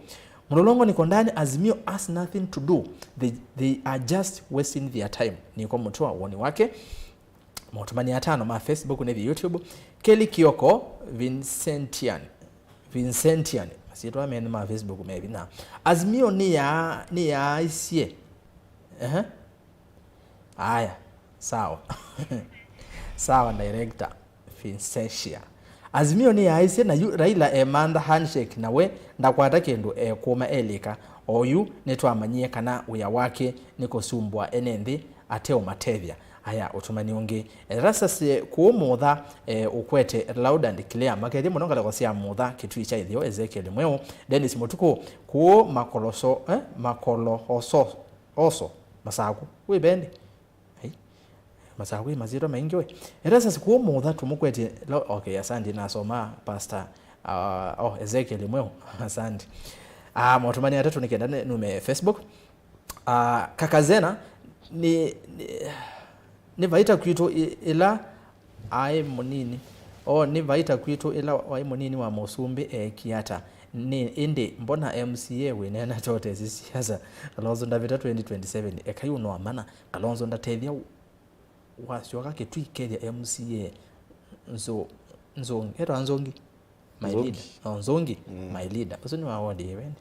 A: mulolongo niko ndani. Azimio has nothing to do, they are just wasting their time. Niko mtoa uoni wake motumani 5 ma Facebook na YouTube. Kelly Kioko Vincentian masitwa men ma Facebook maybe na Azimio ni ya isie aya sawa sawa director Vincentian. Azimio ni ya isie na Raila emanda handshake nawe ndakwata kendo kuma elika oyu netwamanyie kana uya wake niko sumbwa enende ateo matethia. Haya utumani ungi rasase kuomotha ukwete loud and clear makete muno ngale kwa cia mutha kitui cha ithio Ezekiel mweo Dennis Mutuku ku makolohoso masaku we bende masaku maziro maingi we rasase kuomotha tumukwete okay asante nasoma pastor Ezekiel mweo asante. Motumani atatu nikenda nume Facebook kakazena ni vaita kwito ila ai munini ni vaita kwito ila wai munini wa Musumbi kiata ni indi mbona MCA wenena tote siasa Kalonzo Ndavita 2027 ekayuno amana Kalonzo ndatethia wasyoka kitui keria MCA nzongi nzongi my leader nzongi my leader usoni wa wodi event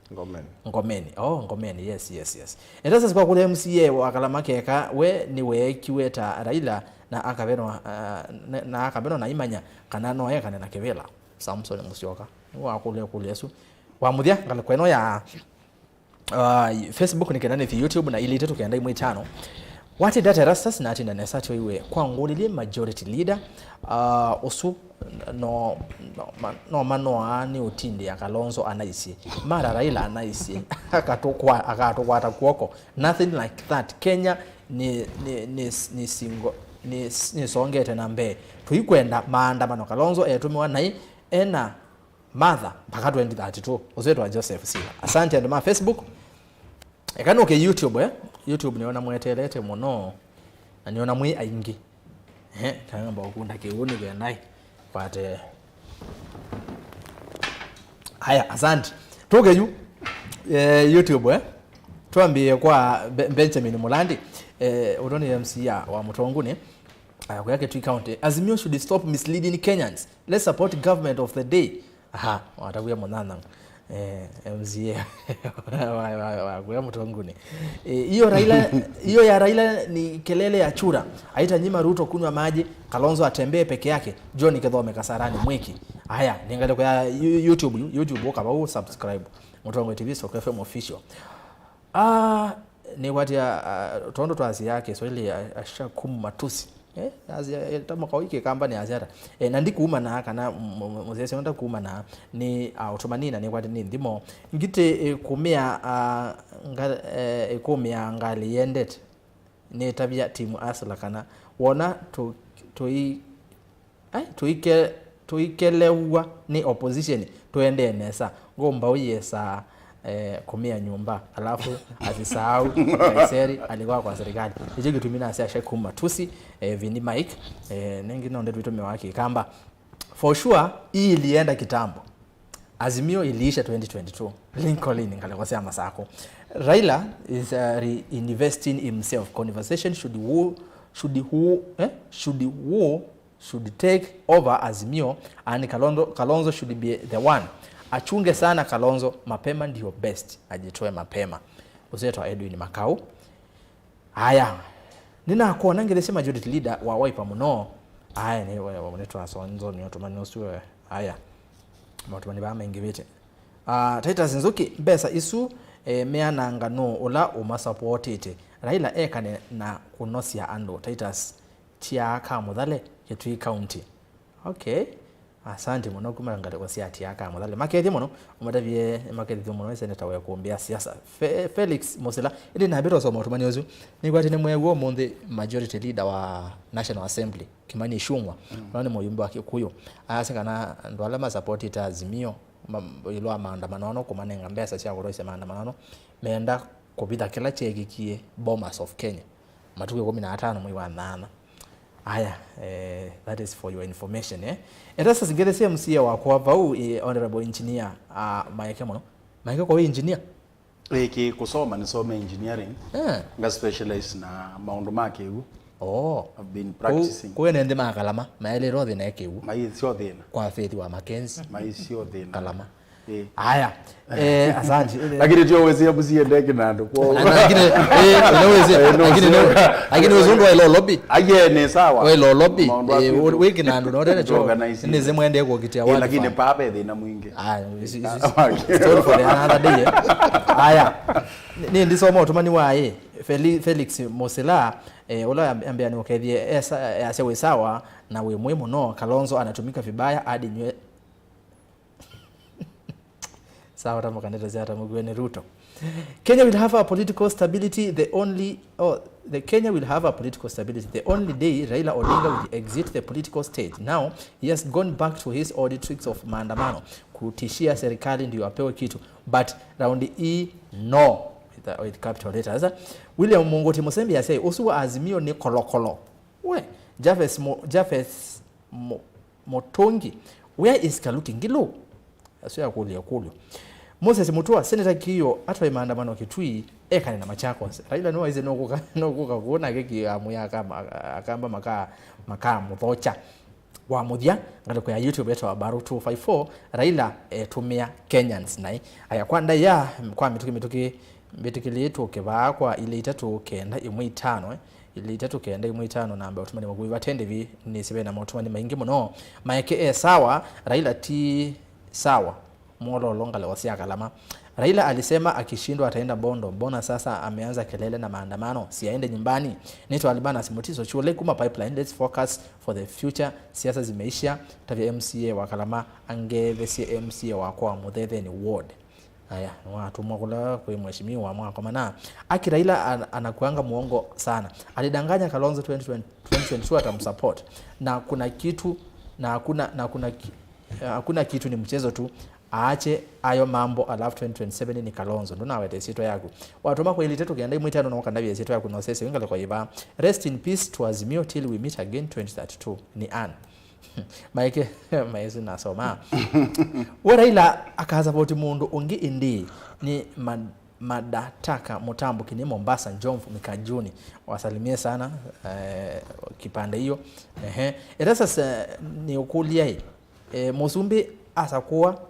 A: ngomeni yes sasa kwa kule MCA wa Kalama keka we ni we kiweta Raila na akabeno na imanya kana no ye kana na kevela Samson musyoka wa kule su wa muthia ngale kweno ya Facebook nikenda ni YouTube na ile tukenda imwe 5 wati data rastas na atinda nesacho iwe kwa ngolile majority leader osu no manoani utindi ya Kalonzo anaisi mara Raila anaisi akatokwa kuoko. Nothing like that. Kenya ni singo ni songete na mbe tuikwenda maandamano Kalonzo etumiwa nai ena mother mpaka 2032 uzetu wa Joseph Sila. Asante and ma Facebook ekano ke YouTube niona mwetelete muno na niona mwi aingi kanga ukunda kiuni bya nai pate haya asante togeju YouTube tuambie kwa Benjamin Mulandi udoni MCA wa Mutonguni kwa yake Kitui County. Azimio should stop misleading Kenyans. Let's support government of the day. Watakuya mwanana MCA wa Mutonguni. Hiyo ya Raila ni kelele ya chura. Haita nyima Ruto kunywa maji, Kalonzo atembee peke yake. John Kedhome Kasarani mwiki. Haya, niangalie kwa YouTube ukaba subscribe. Mutongwe TV Stock FM official. Ni watia tondo twazi yake Swahili ashakumu matusi. Azia tama kwa wiki kamba ni azara. Na ndikuuma na kana muzese nda kuuma na ni automanina ni kwati ni ndimo ngite kumia kumia ngali yendet ni tabia timu asla kana wona tuikelewa ni opposition tuende nesa ngomba uyesa kumia nyumba alafu azisahau Kaiseri alikuwa kwa serikali hicho kitumina asiasha kumatusi vini Mike nengi naonde tuitume wake kamba for sure hii ilienda kitambo. Azimio iliisha 2022 Lincoln ngalikuwa sema sako. Raila is reinvesting himself. Conversation should take over Azimio and Kalonzo should be the one. Achunge sana Kalonzo, mapema ndio best. Ajitoe mapema. Uzeto Edwin Makau. Haya. Nina kuona ngele majority leader wa Wiper muno. Haya ni waneto asonzo ni otomani usiwe. Haya. Otomani ba mengivete. Titus Nzuki besa isu meana ngano ola umasupportete. Raila ekane na kunosia ando Titus tia ka mudhale Kitui County. Okay. asante muno kumangale kwa siati yaka muthale makethi muno umatavie makethi muno seneta wa kuombea siasa Felix Mosela ili na biro so motumani ozu ni kwati ni mwewo mundi majority leader wa National Assembly Kimani Ichung'wah nani moyumba wa Kikuyu asekana ndo alama support ita Azimio ilo maandamano kumanenga mbesa cia kuroise maandamano meenda kubitha kila chegikie Bomas of Kenya matuke 15 mwezi wa 8. Aya, that is for your information Sasa sigere MCA wako hapa honorable engineer MAEKE muno. MAEKE kwa engineer?
D: Ki kusoma nisome engineering. Nga specialize na maundu make u. I've been practicing.
A: Kwa nende makalama, maele rodhi na yake u.
D: Mai sio thina.
A: Kwa faith wa Mackenzie.
D: Mai sio thina.
A: Kalama. Aya. Asante.
D: Lakini tio wezi busie ndeke nando.
A: Lakini lakini uzundu wa ilo lobby.
D: Aye ne sawa.
A: Wa ilo lobby. Wiki nando no tena cho. Nize mwende kwa kitia watu.
D: Lakini pape thina mwingi.
A: Story for another day. Aya. Ni ndisoma utumani wae Felix Mosela ola ambia ni ukethie ase sawa na we muhimu no Kalonzo anatumika vibaya hadi nywe sawa tamu kandeta zata mugwene Ruto. Kenya will have a political stability the only day Raila Odinga will exit the political stage. Now he has gone back to his old tricks of maandamano kutishia serikali ndio apewe kitu, but round no with capital letters. William Mungoti Musembi ya say usuwa Azimio ni kolokolo. We Jafes Motongi, where is Kaluki Ngilo? Aso ya kulio. Moses Mutua Senator Kiyo atwa maandamano Kitui ekane na Machakos. Raila no ize nokuka kuona keki amuya akamba maka muthocha wa muthia ngalo ya YouTube yetu wa Baru 254 Raila tumia Kenyans nai aya kwanda ya kwa mitukili yetu keba kwa ile itatu kenda imwe 5 ile itatu kenda imwe 5 namba utumani magui batende vi ni sibe na motumani maingi muno MAEKE sawa Raila ti sawa molo longa lewasia Kalama. Raila alisema akishindwa ataenda Bondo. Mbona sasa ameanza kelele na maandamano? Si aende nyumbani. Nito Albana Simutiso chule kuma pipeline. Let's focus for the future. Siasa zimeisha. Tavia MCA wa Kalama angevesi MCA wa kwa Muthetheni ni ward. Haya, watu mwakula kwa mheshimiwa mwako maana aki Raila anakuanga muongo sana. Alidanganya Kalonzo 2022 atamsupport. Na kuna kitu hakuna kitu ni mchezo tu. Aache ayo mambo alafu 2027 ni Kalonzo ndo nawe tesito yako watu mako ile tetu kienda imwe 5 na wakandabia tesito yako no sese wingale kwa iba rest in peace to Azimio till we meet again 2032 ni an MAEKE maizu nasoma Raila akaza voti mundu ungi indi ni madataka mutambo kini Mombasa Njomfu Mikajuni wasalimie sana kipande hiyo sasa ni ukulia hii Musumbi asakuwa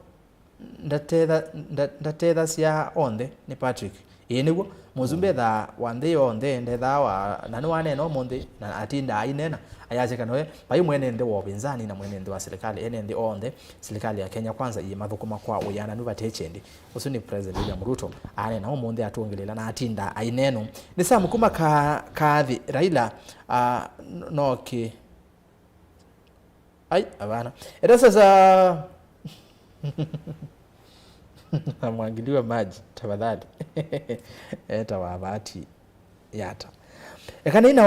A: ndathetha cia onthe ni Patrick niguo Muzumbe tha wanthe onthe ndetha wa nani wane no monthi na atinda ainena ayacheka noe pai mwene nde wa upinzani na mwene nde wa serikali ene nde onthe serikali ya Kenya kwanza i mathukuma kwa uyana nuva techendi usu ni President William Ruto ane na monthi atongelela na atinda aineno ni saa mukuma kathi Raila noki ai abana sasa amwangiliwe maji tafadhali eta wabati yata ekanina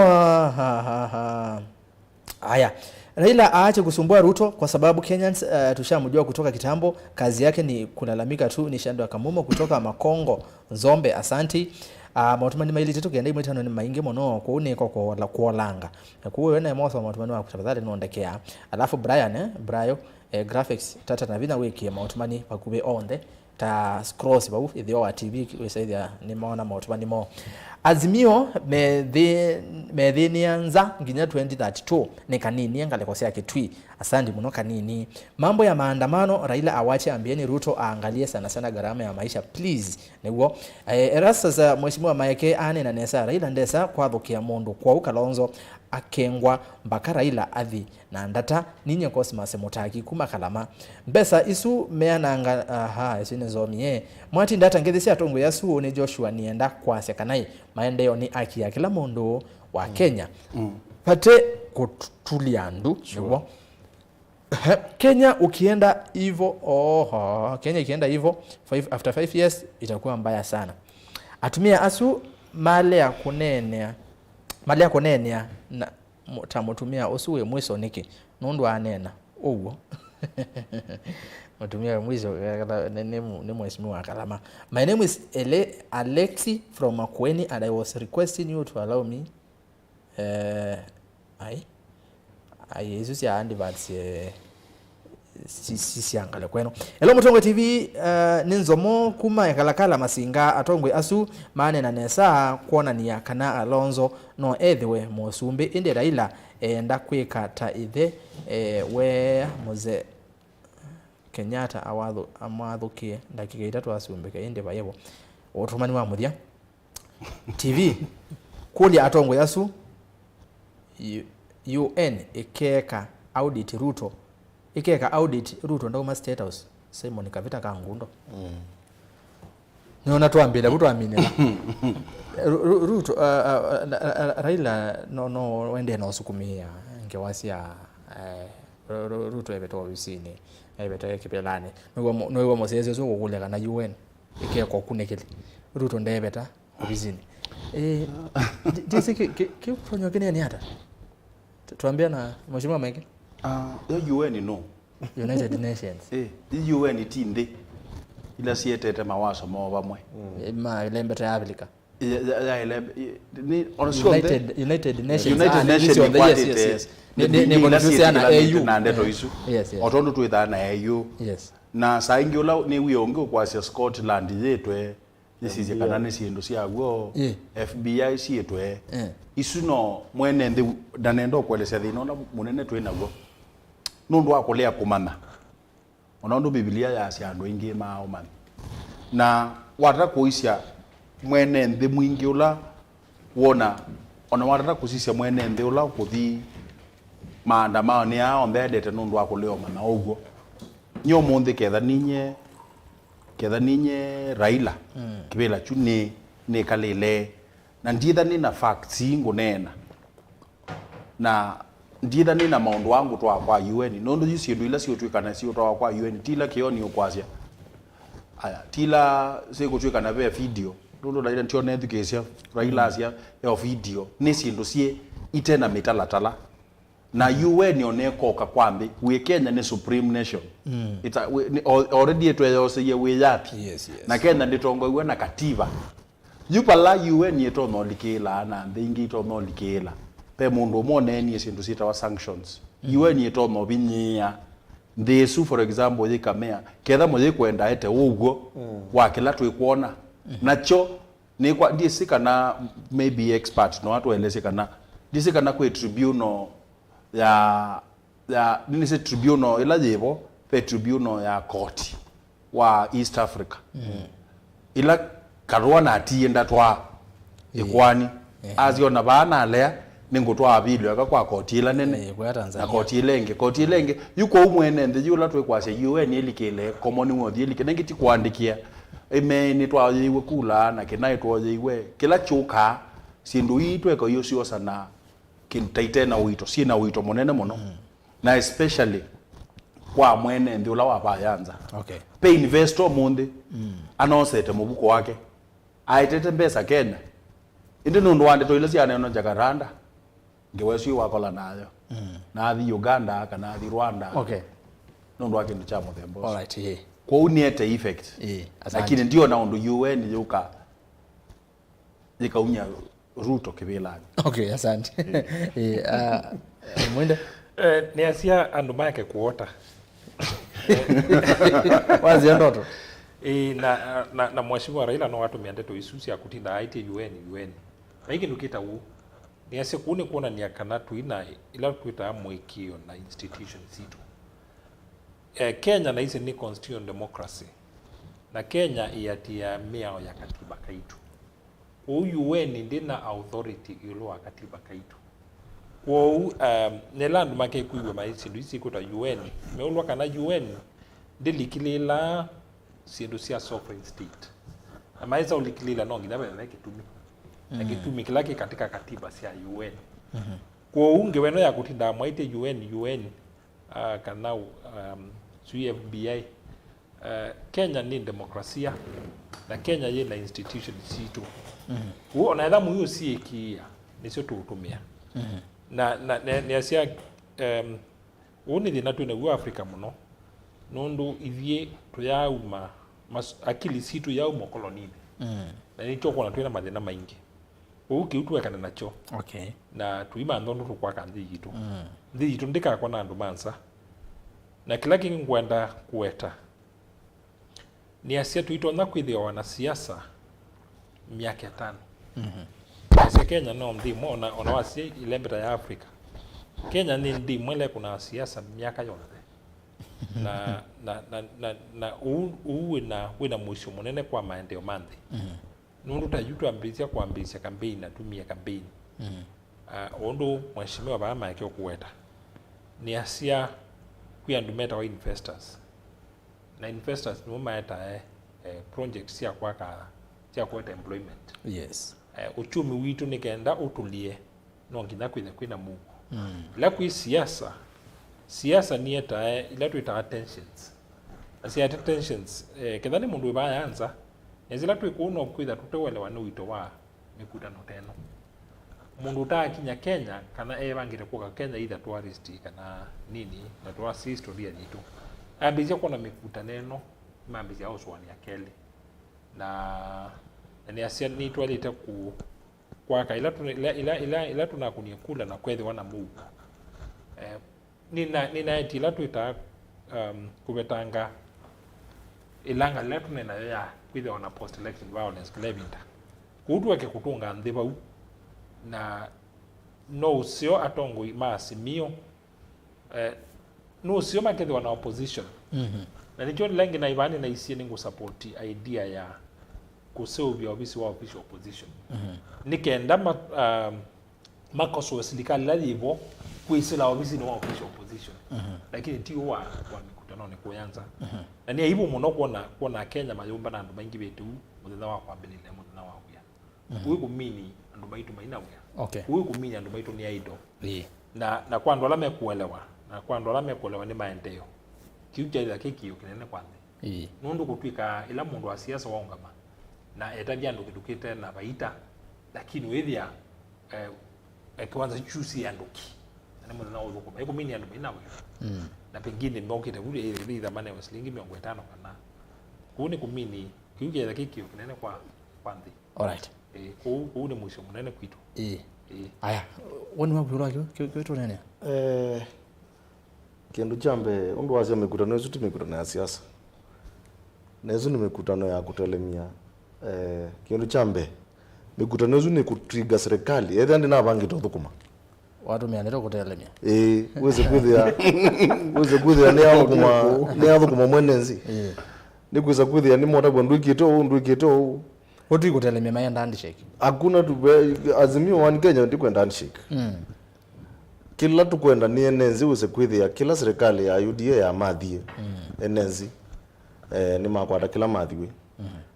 A: haya Raila aache kusumbua Ruto kwa sababu Kenyans tushamjua kutoka kitambo kazi yake ni kulalamika tu ni Shando Kamumo kutoka Makongo Nzombe asanti mautumani maili tetu kenda imwe 5 ni maingi mono kuuniko kwa kuolanga kuwe wena mosa mautumani wa kutafadhali nondekea alafu Brian graphics tata na vina wiki mautumani pakube onde ta scrolls babu ithio wa TV wesaidha ni maona mautumani mo Azimio medhinianza nginya 2032 ni kanini ngale kosea kitui asandi muno kanini mambo ya maandamano Raila awache ambieni Ruto aangalie sana gharama ya maisha please niguo erasa za mheshimiwa MAEKE ane na nesa Raila ndesa kwa thukia mundu kwa Kalonzo akengwa mpaka Raila athi na ndata ninye Cosmas Mutaki kuma Kalama mbesa isu meananga isine zomie mwati ndata ngethisi atongo yasu ni Joshua nienda kwa sekanai maendeleo ni aki ya kila mundu wa Kenya pate kutulia ndu niguo Kenya ukienda hivyo Kenya ikienda hivyo after 5 years itakuwa mbaya sana. Atumia asu mali ya kunenea na tamutumia usuwe mwiso niki nundu anena ugo mutumia mwiso ni mheshimiwa Kalama. My name is Alexi from Ûsakûani and I was requesting you to allow me Jesus ya andi but sisi angala kweno elo Mutongwe TV ninzomo kuma yakalakala masinga atongwe asu maane na nesa kuona ni yakana Alonzo no ethiwe mosumbi indi Raila enda kwikata ithe we muze Kenyatta amathukie ndakika 3 asumbike indi bayebo otumani wa muthia TV kulia atongwe asu UN ikeka audit Ruto ndoma State House Simon Kavita kangundo niona tuambile kutuamini Ruto Raila no wende no sukumia ngewasia Ruto ebeto visini ebeto kipelani no moseze zo kulega na UN ikeka kunekele Ruto ndebeta visini disi kifanya kile ni hata tuambia na mheshimiwa MAEKE
D: UN no
A: United Nations
D: UN itinde ila sietete mawaso mo bamwe
A: ma lembeta ya Afrika
D: United Nations yes ni bonifacena AU na ndeto isu otondo twitha na AU na saingi ula ni wionge kwa Scotland yetwe nisize kana nisindo siagwo FBI sietwe isu no mwene ndi danendo kwelesa thino na munene twinagwo nundu akolea kumana onondo Biblia ya siando ingi mao man na wataka kuisha mwene ndi mwingi ula wona ona wataka kusisia mwene ndi ula kuthi maandamano ni ao mbedete nundu akolea mana ugo nyo monde ketha ninye Raila kibela chu ni kalele na nditha ni na facts ngunena na nditha ni na maundu wangu twa kwa UN nondo yisiendu ila sio twikana sio twa kwa UN tila kioni okwazia aya tila siko twikana be video nondo Raila ntio na education Raila asia ya video ni sindu sie itena mitalatala na UN onekoka kwambi we Kenya ni supreme nation it's already etweyose ye we yapi na Kenya nditongwa na katiba yupala UN yeto no likela na ndingi to no likela pe mundu mone ni sindu sita wa sanctions UN yeto no binyia ndesu for example yikamea ketha moye kwenda ete ugo wakila twikuona nacho ni kwa disika na maybe expert no watu eleseka na disika na kwa tribunal ya nini se tribunal ila jebo pe tribunal ya court wa East Africa ila karwana atienda twa ikwani azio na bana lea ningotwa abili akakwa court ila nene na court ilenge yuko umwene ndi yula twe kwase UN ilikele common ngodi ilikene ngiti kuandikia ni twa yiwe kula na kenaitwa yiwe kila chuka sindu itwe ko yosio sana kintaite na wito sina wito monene mono na especially kwa mwene ndi ula wabayanza pe investor munde anosete mubuko wake aitete mbesa Kenya indi nundu wande to ile siana no Jakaranda ngewesi wakola nayo na thi Uganda kana thi Rwanda nundu wake ndi chamo the boss
A: alright
D: kwa uniete effect lakini ndio na undu UN yuka unya Ruto kibelani
A: asante Mwinde
C: ni asia andu MAEKE kuota
A: wazi ndoto
C: na mheshimiwa Raila no watu miandeto isusi ya kutinda aite UN hiki nukita u ni asia kuone kuona ni akana tuina ila kuita mwekio na institution situ Kenya na hizi ni constitutional democracy na Kenya iatia miao ya katiba kaitu UN ndina authority ilo wa katiba kaitu nelandu make kuiwe maisi ndisi kuta UN meulwa kana UN ndilikilila sindu sia sovereign state amaiza ulikilila no ngina bele kitumi kitumi kilaki katika katiba sia UN kwa unge weno ya kutinda mwaite UN kana FBI Kenya ni demokrasia na Kenya yena institution situ huo na edhamu hiyo si ikia nisio tuutumia na ni asia woni thina tu na Afrika muno nundu ithie tuyauma akili situ yauma kolonini na ni choko na twina mathina maingi ukiutu ekana nacho na tuima ndondo tukwa kandi yitu ndi yitu ndika kwa na andu mansa na kila kingi ngwenda kueta ni asia tuitwa na kwithia wana siasa miaka 5 asia Kenya no ndi mona ona wasia ilembeta ya Afrika Kenya ni ndi mwele kuna siasa miaka yote na wina mwisho munene kwa maendeleo mandi nundu tajutu ambizia kuambizia kampeni na tumia kampeni ondo mheshimiwa ba MAEKE okuweta ni asia kuyandumeta wa investors na investors no matter projects ya kwaka ya kweta employment uchumi witu nikenda utulie no nginya kwina Mungu la kui siasa ni eta ila tuita tensions asia tensions kedani mundu baya anza ezila tuikuno kwitha tutewelewana wito wa mikutano teno mundu ta kinya Kenya kana evangire kwa Kenya either tourist kana nini na tourist historia yitu ambizia kwa na mikutano eno mambizia oswani akeli na ni asia ni twalite ku kwa ila tunakunia kula na kwethe wana Mungu nina etila tuita kubetanga ilanga letu nena ya kwithe wana post election violence levinda kudweke kutunga ndhiba na no sio atongo maasimio no sio makethe wana opposition na nicho lengi na ivani na isie ningu support idea ya kuseuvia obisi wa official opposition nikenda makoso wa serikali la hivyo kuisila obisi ni wa official opposition lakini tio wa mikutano ni kuanza na ni hivyo muno kuona Kenya mayumba na andu maingi betu muthenya wa kwambirire muthenya wa kuya uwe kumini andu maitu maina uya uwe kumini andu maitu ni aido na kwa andu ala mekuelewa ni maendeleo kiuja kikio kinene kwanthi nundu gutwika ila mundu wa siasa waungama na etavia andu kidukite na baita lakini wethia kwanza chusi anduki na muthenya wa uthukuma ikumini andu maina uya na pengine mbokite vile ile dhamana ya shilingi 50 kana kuone kumini kiuja kikio kinene kwanthi
A: alright
C: kuune mwisho munene kwitu
A: aya woni mabura kyo nene
B: kindu chambe undu wasia mikutano yetu mikutano ya siasa na hizo ni mikutano ya kutelemia kindu chambe mikutano yetu ni kutrigger serikali etha ndi na bangi tothukuma
A: watu mianero kutelemia
B: uweze kuthia ni athukuma mwenenzi ni kuweza kuthia ni moda kwa nduikito
A: watu kutelemia mayenda handshake
B: hakuna tu azimio wa Kenya ndi kwenda handshake kila tukwenda ni enenzi uweze kuthia kila serikali ya UDA ya mathie enenzi ni makwata kila mathiwe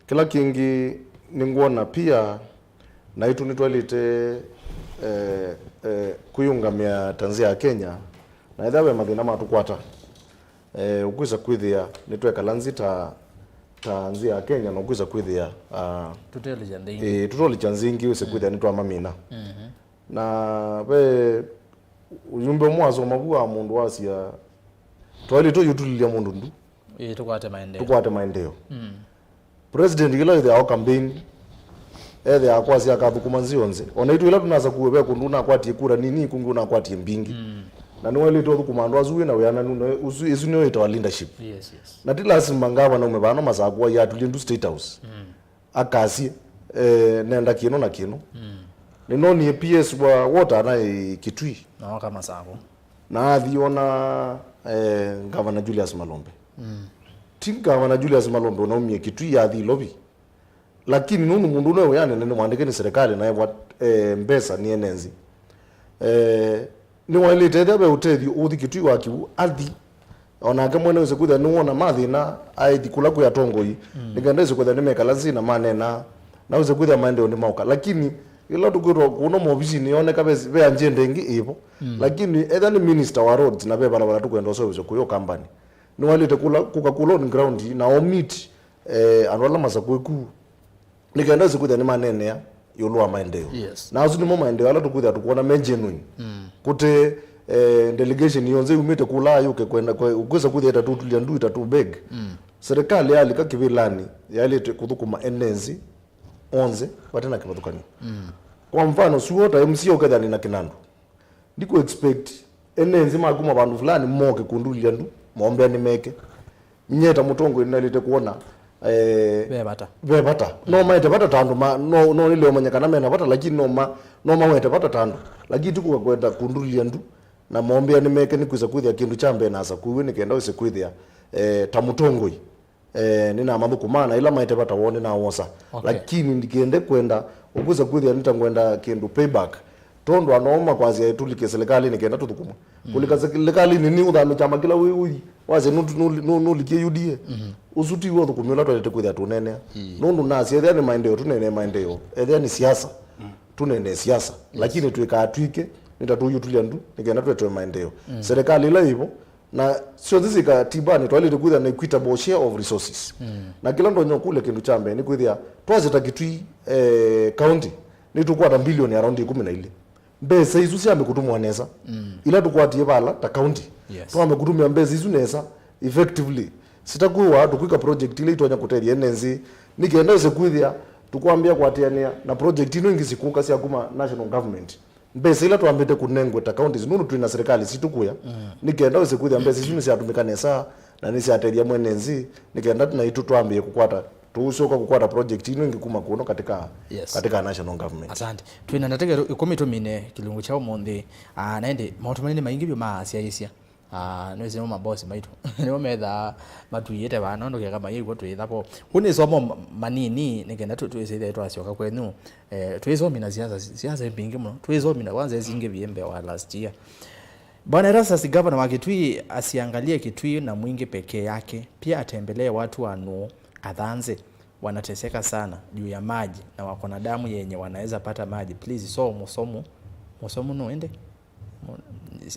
B: kila kingi ningwona pia na itu nitwalite kuyungamia tanzia ya Kenya na ithawe mathina matukwata ukwisa kwithia nitweka nzita tanzia ya Kenya na ukwisa kwithia tutoli chanzingi uwise kwithia nitwa mamina na we ujumbe mwazo magua mundu wasia twali to yutulilia mundu ndu tukwate maendeleo president ila ile campaign ethe akwasi akathukuma nzionze ona itu ila tunaza kuwe kundu na kwati kura nini kungu na kwati mbingi na ni wale to thukuma ndo azuwe na yana nuno izu no ita leadership na tilasima ngava na umebano masakwa ya tulindu state house akasi nenda kino na kino ni PS wa water na Kitui
A: na kama sako
B: na athiona Governor Julius Malombe Governor Julius Malombe na umie Kitui ya thi lobby lakini nunu mundu no yani nene mwandike ni serikali na mbesa ni enenzi ni wale tete be utethi uthi Kitui wakiu athi ona kama mwene wese kutha nuona mathina aithi kula kuya tongoi nikandeze kutha nimeka lazina manena na wese kutha maendeleo ni mauka lakini ila tukiro kuno mobisi nione kabisa be agenda ingi ipo lakini either ni minister wa roads na be barabara tukwenda service kuyo company ni walite kula kukakula on ground na omit anwala masakweku nikaenda zikuja ni manene ya yolwa maendeleo na azuni mo maendeleo ala tukuja tukuona genuine kute delegation yonze umite kula yuke kwenda ukweza kuja itatutulia ndu itatu beg serikali yali kakivilani yali kuthukuma enenzi onze watena kibatukani kwa mfano suota MC okadhani na kinandu ndiko expect enenzi maguma bandu fulani moke kundulia ndu mombe ni meke nyeta mutongo inalite kuona bebata no maite bata tandu no ile omanyakana mena bata lakini no maite bata tandu lakini tuko kwenda kundulia ndu na mombe ni meke ni kuza kuthia kindu chambe na asa kuwe ni kenda use kuthia tamutongoi nina mambo kumana ila maite bata wone na wosa lakini ndikiende kwenda ukuza kuthia nitangwenda kindu payback tondo anoma kwazi yetulike serikali nikenda tuthukuma kulika serikali ni udhami chama kila wewe waze nulikie UDA usuti wo thukumila twalete kwitha tunene nundu nasi ethia ni maendeleo tunene maendeleo ethia ni siasa tunene siasa lakini twike nitatujutulia ndu nikenda twetwe maendeleo serikali ila hivyo na sio zizi ka tibani twalete kwitha na equitable share of resources na kila ndo nyokule kindu chambe ni kwitha twazeta Kitui county ni tukwata bilioni around 12 mbese izu siambe kutumwa nesa ila tukwatie bala ta county tuambe kutumia mbese izu nesa effectively sitakuwa tukwika project ile itwanya kuteria enenzi nikenda use kwithia tukwambia kwatiania na project ino ingizikuka sia kuma national government mbese ila tuambete kunengwe ta counties nunu tuina serikali situkuya nikenda use kwithia mbese izu nisiatumika nesa na nisiateria mwenenzi nikenda tunaitu tuambie kukwata tuusoka kukwata project ino ingikuma kuno katika national government.
A: Asante. Twina natege 12 kilungu chao monde naende mautumanini maingi byo maasiaisia nweze no mabosi maitu niwo metha matuyete bana ndo kama yego twithapo kuni somo manini nikenda twizire twasioka kwenu twizomi na siasa bingi muno twizomi na kwanza zinge biembe wa last year. Bwana Erastus governor wa Kitui asiangalie Kitui na Mwingi pekee yake, pia atembelee watu wanu adhanze wanateseka sana juu ya maji na wako na damu yenye wanaweza pata maji. Please musomo no ende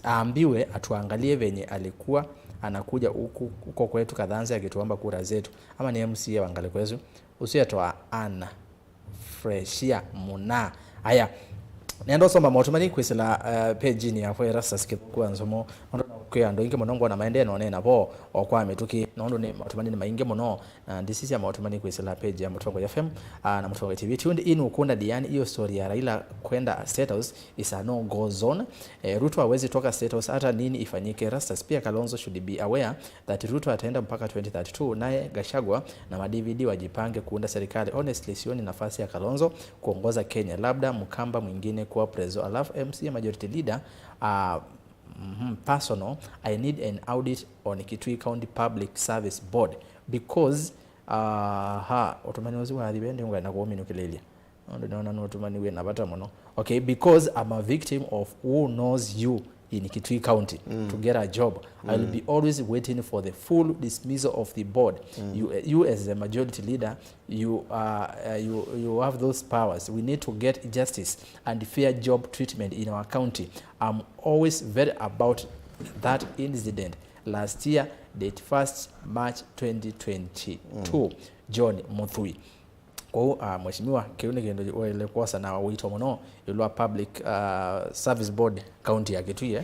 A: aambiwe atuangalie venye alikuwa anakuja huko kwetu Kadhanze akituomba kura zetu, ama ni MCA waangalie kwetu usiyetoa ana freshia muna haya nendo soma motumani kwisila page ni yapo Erastus kwa nsomo kwa ndo inge monongo na maendeleo nena bo okwame tuki nondo ni motumani mainge mono na ndisisi ya motumani kwisila page ya Mutongo FM na Mutongo TV tuned in ukunda diani hiyo story ya Raila kwenda State House is a no go zone. Ruto hawezi toka State House hata nini ifanyike. Erastus pia Kalonzo should be aware that Ruto ataenda mpaka 2032 naye Gachagua na madividi wajipange kuunda serikali. Honestly sioni nafasi ya Kalonzo kuongoza Kenya, labda Mkamba mwingine kuwa prezo alafu MC majority leader personal. I need an audit on Kitui County Public Service Board because otumani wazi wa adibende nga na kuomino kilelia naona otumani we nabata mono okay because I'm a victim of who knows you in Kitui County to get a job. I'll be always waiting for the full dismissal of the board. You as the majority leader, you have those powers. We need to get justice and fair job treatment in our county. I'm always very about that incident last year, date 1st March 2022. John Muthui. Kwa mheshimiwa kiuni kendo ile kosa na wito mono ilwa public service board county ya Kitui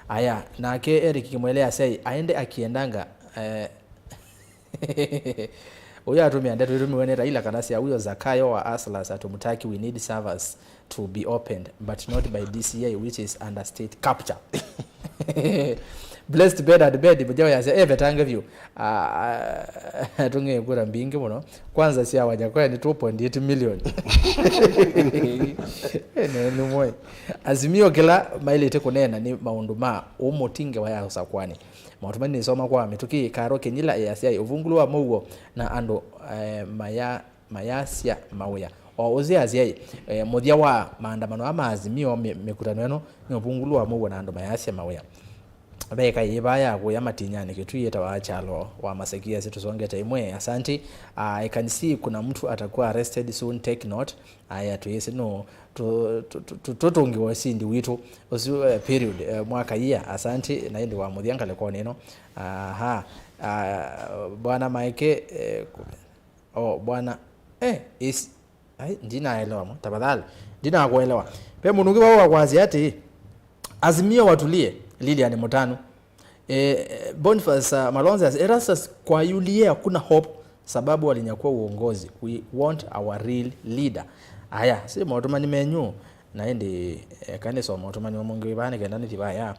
A: haya na ke Eric kimwelea sei aende akiendanga uya atumia ndeto tumiwene Raila kanasi ya huyo Zakayo wa Aslas atumutaki we need servers to be opened but not by DCA which is under state capture. Blessed bed at bed bujao ya betanga view tunge kura mbingi muno kwanza si awaja kwa ni 2.8 million numoi azimio kila maile ite kunena ni maunduma umutinge wa ya Ûsakûani mautumani nisoma kwa mituki karo kenyila ya sia uvungulu wa mugo na ando mayasia mawya ozi azia muthia wa maandamano ama azimio mekutano eno ni uvungulu wa mugo na ando mayasia mawya abeka ibaya ku yamatinyani Kitui eta waachalo wa masekia zetu songeta imwe asanti. I can see kuna mtu atakuwa arrested soon, take note. Aya tuyese no tutongiwa sindi witu osu period mwaka year asanti na ndi wa mudhianga leko neno. Bwana MAEKE bwana is ndina elewa tafadhali ndina kuelewa pe munuki wao kwazi ati Azimio watulie Lilian Mutanu Boniface Malonza Erastus kwa yulie hakuna hope sababu walinyakua uongozi. We want our real leader. Aya si motomani menyu na ndi kanisa motomani wa Mungu ibane kendani tibaya.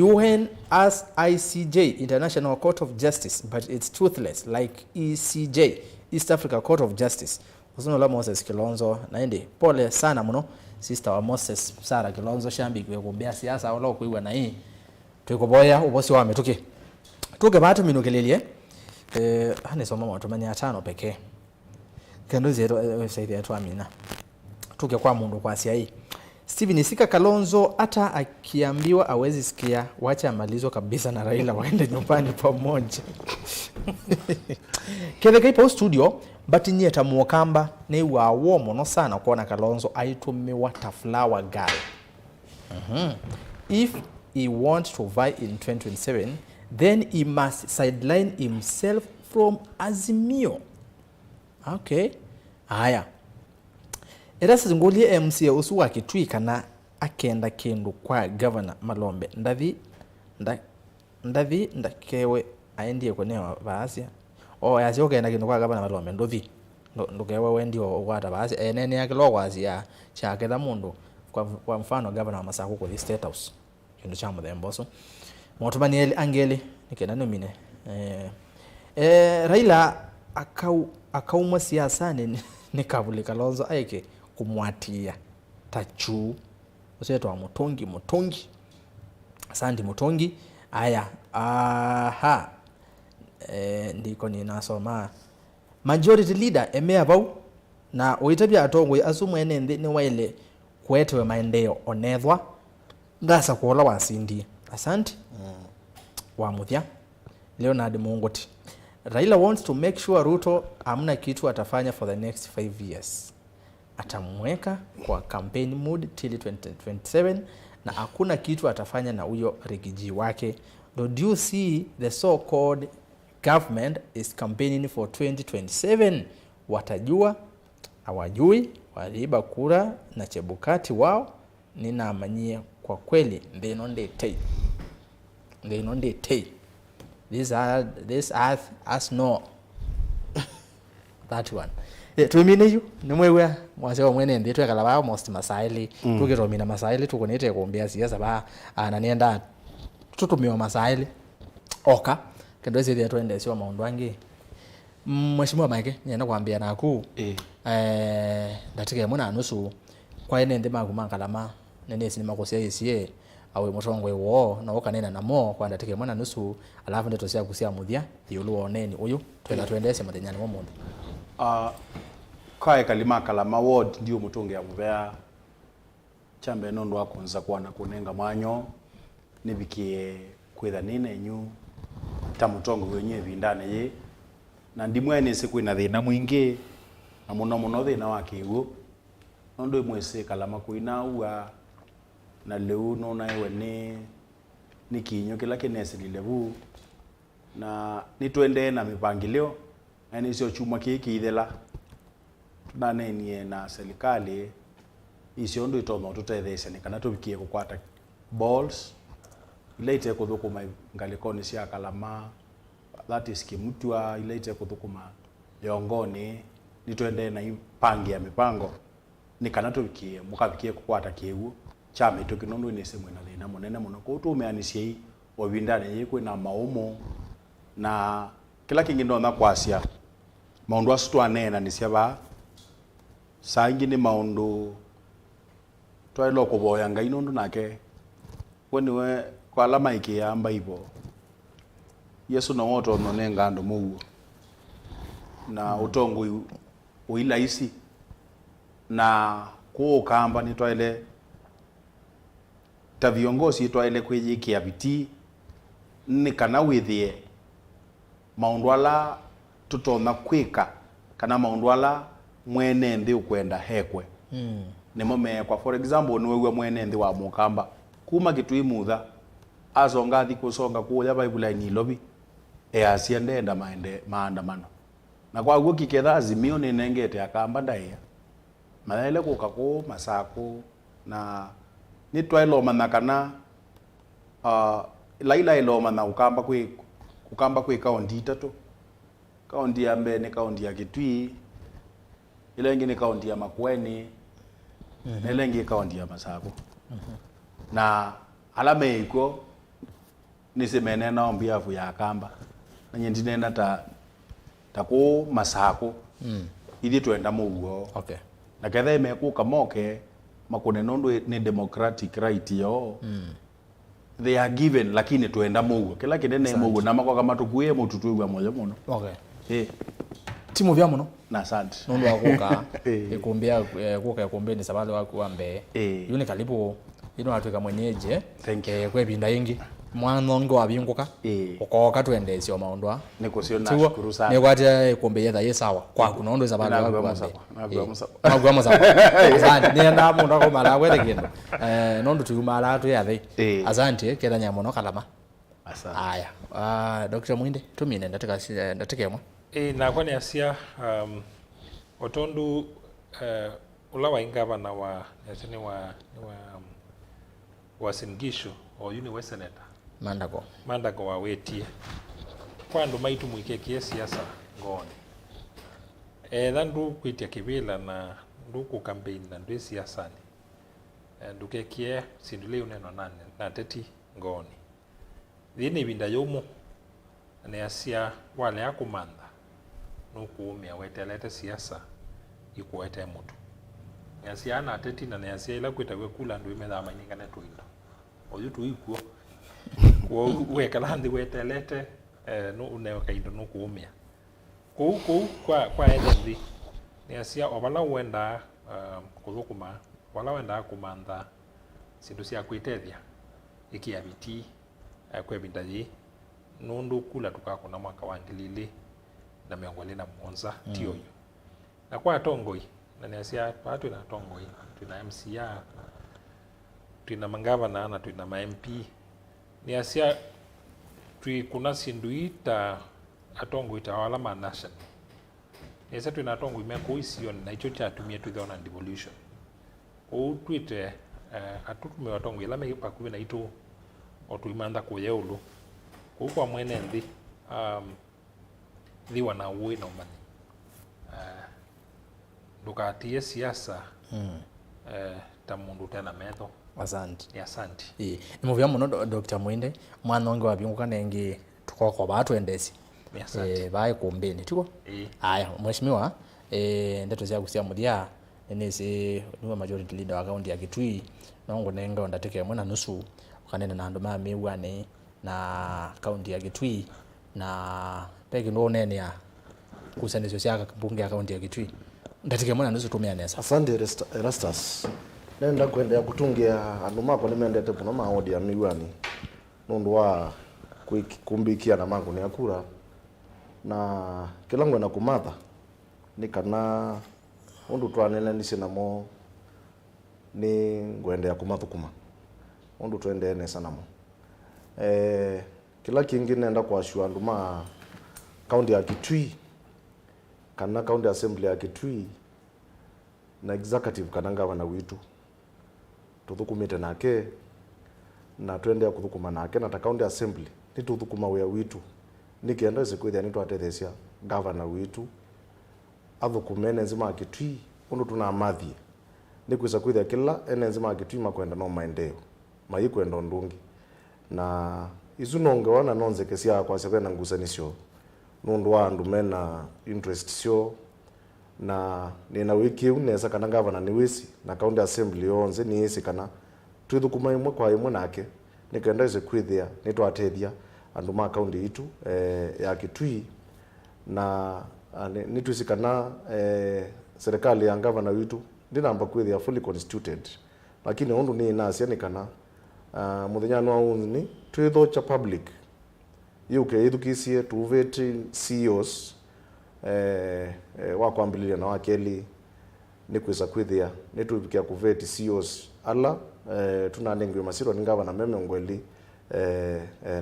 A: UN as ICJ International Court of Justice but it's toothless like ECJ East Africa Court of Justice. Usuno la Moses Kilonzo na ndi pole sana muno sister wa Moses Sara Kilonzo shambi kumbea siasa wala kuiwa na hii tukoboya ubosi wa metuke tuke batu minukelele hane soma watu manya 5 pekee kendo zero website yetu Amina tuke kwa mundu kwa sia hii Steven Sika Kalonzo hata akiambiwa awezi sikia wacha amalizo kabisa na Raila waende nyumbani pamoja. Kele kwa studio but nyeta muokamba ne wa womo no sana kuona Kalonzo aitumiwa taflower girl. If he wants to vie in 2027 then he must sideline himself from Azimio. Okay. Haya. Erasa zingulie MCA usu wa Kitui kana akenda kendo kwa governor Malombe. Ndavi ndakewe aendie konewa baasi. Yasi okenda kendo kwa governor Malombe ndovi. Ndokewe wendi wata baasi. Nene yake lo wazi ya chakela mundu kwa mfano governor Masaku kwa State House. Kendo chamu the mboso. Motumani angeli nikenda nomine. Raila akauma siasa ni kabuli Kalonzo aike kumwatia tachu useto wa mutongi asante mutongi. Aya ndiko ninasoma majority leader emea bau na oitabia atongwe asumu enende ni waile kwetewe maendeleo onethwa ngasa kuola wasindi asante wa muthia Leonard Mungoti. Raila wants to make sure Ruto amna kitu atafanya for the next 5 years. Atamweka kwa campaign mood till 2027 na hakuna kitu atafanya na huyo rigiji wake. Do you see the so-called government is campaigning for 2027? Watajua, hawajui, waliiba kura na Chebukati wao. Nina amanyie kwa kweli they don't take. This earth has no that one. Tuimine yu nimwewe mwase wa mwene nditu ya kalaba most masaili tukiromina masaili tukonete kuombea siasa ba ananienda tutumiwa masaili oka kendo zile tuende sio maundu wangi mheshimiwa MAEKE nyenda kuambia naku ndatike mwana nusu kwa ene ndema kumangalama nene sinema kosia isie awe mutongwe wo na okanena na mo kwa ndatike mwana nusu alafu ndeto sia kusia muthia yulu oneni uyu twenda twendese madenyani wa mundu
D: kwa kalama ward ndio mutonge ya muvea chambe nondo akonza kwana kunenga mwanyo nibikie kwitha nine nyu ta mutongo wenye vindane ye na ndimwene se kwina thina mwingi na muno thina wakigu nondo mwese kalama kuina uwa na leu no naewe ni kinyo kila kinesilile vu na nitwende na mipangilio yani sio chuma kiki ithela tunanenie na serikali isio ndo itono tutethese ni kana tubikie kukwata balls ilete kuthukuma ngalikoni cia Kalama that is kimutwa ilete kuthukuma yongoni nitwende na ipangi ya mipango ni kana tubikie mukabikie kukwata kiwu chame tukinondo ni semwe na thina munene muno ko tumeanicie obindane yekwe na maumo na kila kingi ndo na kwasia maundu asu anena ni siaba sangi ni maundu twailo kuboya ngai nundu nake weniwe kwa alama ikiamba hivyo Yesu na woto nonenga ndo mugu na utongo uila isi na kuo kamba ni twaile ta viongozi twaile kwijikia biti ni kana withie maundu ala tutona kwika kana maundu ala mwene nthi ukwenda hekwe nimo mekwa. For example niwe mwene nthi wa mukamba kuma Kitui mutha azonga thiku songa kuya pipeline ilobi asia ndenda maandamano na kwa guo kiketha azimio ni nengete akamba ndaia maele kukaku masaku na ni twailoma kana laila iloma na ukamba kwi kaunti itatu. Kaunti ya mbere ni kaunti ya Kitui, ile ingine kaunti ya Makueni, na ile ingine kaunti ya Masaku. Na alama iko ni semene na ombi afu ya kamba na nyendine na ta ku Masaku ili tuenda mugo.
A: Okay.
D: Na ketha imekuka moke makune nondo ni democratic right yo. They are given lakini tuenda mugo kila kinene mugo na makwa kama tukuye mututuigwa moyo muno.
A: Okay. Timu vya muno
D: na asante
A: nondo akuka ikumbia kuka ikumbeni sabali waku ambe yuni kalibu ino atuika mwenyeje kwe binda ingi mwanongo wabinguka ukoka tuendesio maundwa
D: nikusio na shukuru sana
A: nikwate ikumbe yetha yesawa kwa kunondo sabali waku ambe nagwa masawa asante ni na mundo ko mala kwete kindu nondo tuyumala tu yathe asante keda nyamono kalama
D: asante
A: aya Dr. Muinde tumine ndatekemwa
C: na kwani asia otondu ula wa ingavana wa yatini wa Singisho o Uniwe Senator Mandago wa wetie kwandu maitu mwike siasa ngoni ndandu kwitia kibila na nduku campaign na ndu siasa ni ndukekie sindule uneno nane na teti ngoni thini binda yomu ne asia wale akumanda nukuumia wetelete siasa ikuwete mutu asia na teti na asia ila kwitagwe kula ndu imetha manyingane tuindo oyu tuikuo wekala handi wetelete no uneo kaindo nukuumia kwa edendi ni asia obala wenda kuthukuma wala wenda kumanda sindu cia kwitethia ikia biti kwe bindaji nundu kula tukakuna mwaka wa 2027 tioyo na kwa tongoi na niasia watu na tongoi tuna MCA tuna mangavana na tuna MP niasia kuna sinduita atongoi tawala ma nation niasia tuna tongoi meko ision na icho cha tumie to the and devolution o twite atutume watongoi la me pakuwe na ito otuimanda kuyeulu kwa mwene ndi dhiwa na uwe na umani dukatie siasa tamundu tena metho
A: asante
C: asante
A: ni muvya muno Dr. Muinde mwanonge wabinguka nengi tukoko batu endesi bai kumbeni tuko aya mheshimiwa ndeto cia gucia muthia nisi niwe majority leader wa county ya Kitui nongo nenga ndateke mwana nusu kanene na andu ma miwane na county ya Kitui na peki ndo nene ya kusanisho cia bunge ya county ya Kitui ndatike mwana nusu tumia nesa.
B: Asante Erastus nenda kwenda kutungia andu mako nimendete puno maodi ya miwani nundu wa kuikumbikia na mangu ni akura na kila ngwe na kumatha ni kana undu twanene ni sinamo ni ngwende ya kumathukuma undu twende nesa namo kila kingi nenda kwa shua andu ma county ya Kitui kana county assembly ya Kitui na executive kana ngavana witu tuthukumite nake na twende ya kuthukuma nake na ta county assembly ni tuthukuma wea witu nikienda sikwithia ni twatethesia gavana witu athukumene nzima Kitui undu tuna mathie ni kwisa kwithia kila ene nzima Kitui makwenda no maendeo mayikwenda ndungi na izu nongeona nonzeke cia kwa cia na ngusanisho nundu wa andu mena interest sio na nina wiki unesa kana gavana ni wisi na county assembly yonze ni isi kana twithukuma imwe kwa imwe nake nikenda ize kwithia ni twatethia andu ma county itu ya Kitui na ni twisikana serikali ya gavana witu ndinamba kwithia fully constituted lakini undu ni nasia ni kana muthenya no unni twitho cha public yuke ithukisie tuveti CEOs wa kwambiliria na wakeli ni kwisa kwithia ni tubikia kuveti CEOs ala tunanengwe masiro ningava na meme ngweli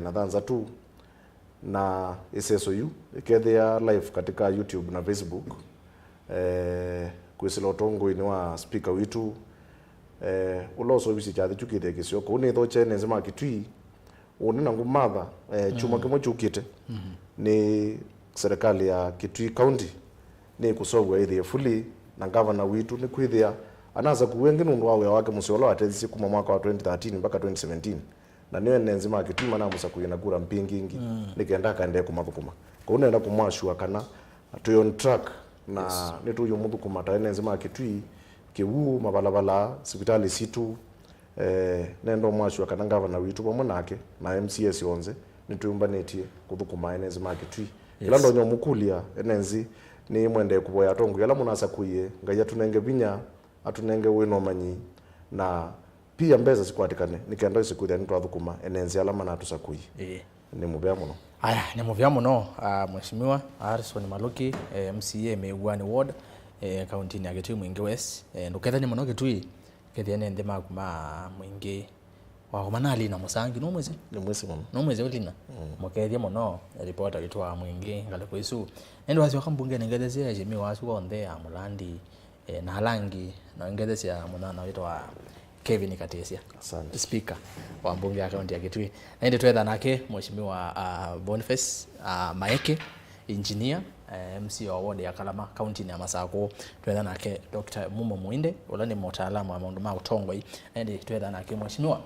B: na dhanza tu na iseso yu ikethia live katika YouTube na Facebook kwisila utongo ini wa speaker witu uloso bisi cha thukite kisio ko ni thoche nzima kitui unina ngumatha chuma kimwe chukite ni serikali ya Kitui County ni kusogwa ile fully na governor witu ni kwithia anaza kuwengi nundu wawe wake musiolo atethisi kuma mwaka wa 2013 mpaka 2017 na niwe nenzima Kitui mana Ûsakûani kura mpingingi nikenda kaende kumathukuma ko unenda kumwashua kana to on track na nitu yo muthukuma ta nenzima Kitui kiwu mabalabala hospitali situ nendo mwashua kana governor witu pamwe nake na MCS onze nituyumbanetie kuthukuma nenzima Kitui ila ndo nyomukulia enenzi ni mwende kuboya tongo yala munasa kuye ngaya tunenge binya atunenge wino manyi na pia mbeza sikwatikane nikenda isikuthia nitwathukuma enenzi ala mana tusakuyi ni mubya muno
A: aya ni mubya muno mheshimiwa Harrison Maluki MCA Meugwani ward county ya Kitui Mwingi West ndukethani muno Kitui kethene ndema kuma mwingi wa manali na musangi no mwezi
B: ni mwezi muno
A: no mwezi ulina mukethia muno reporter litwa mwingi ngale kwisu endo wasio kambunge nengethezia jemi wasu onde ya mulandi na halangi na ngethezia munana witwa Kevin Katesia speaker wa mbunge ya kaunti ya Kitui na ende twetha nake mheshimiwa Boniface MAEKE engineer MC wa ward ya Kalama county ya Masako twetha nake Dr. MUMO MUINDE ula ni mtaalamu wa maundu ma utongoi ende twetha nake mheshimiwa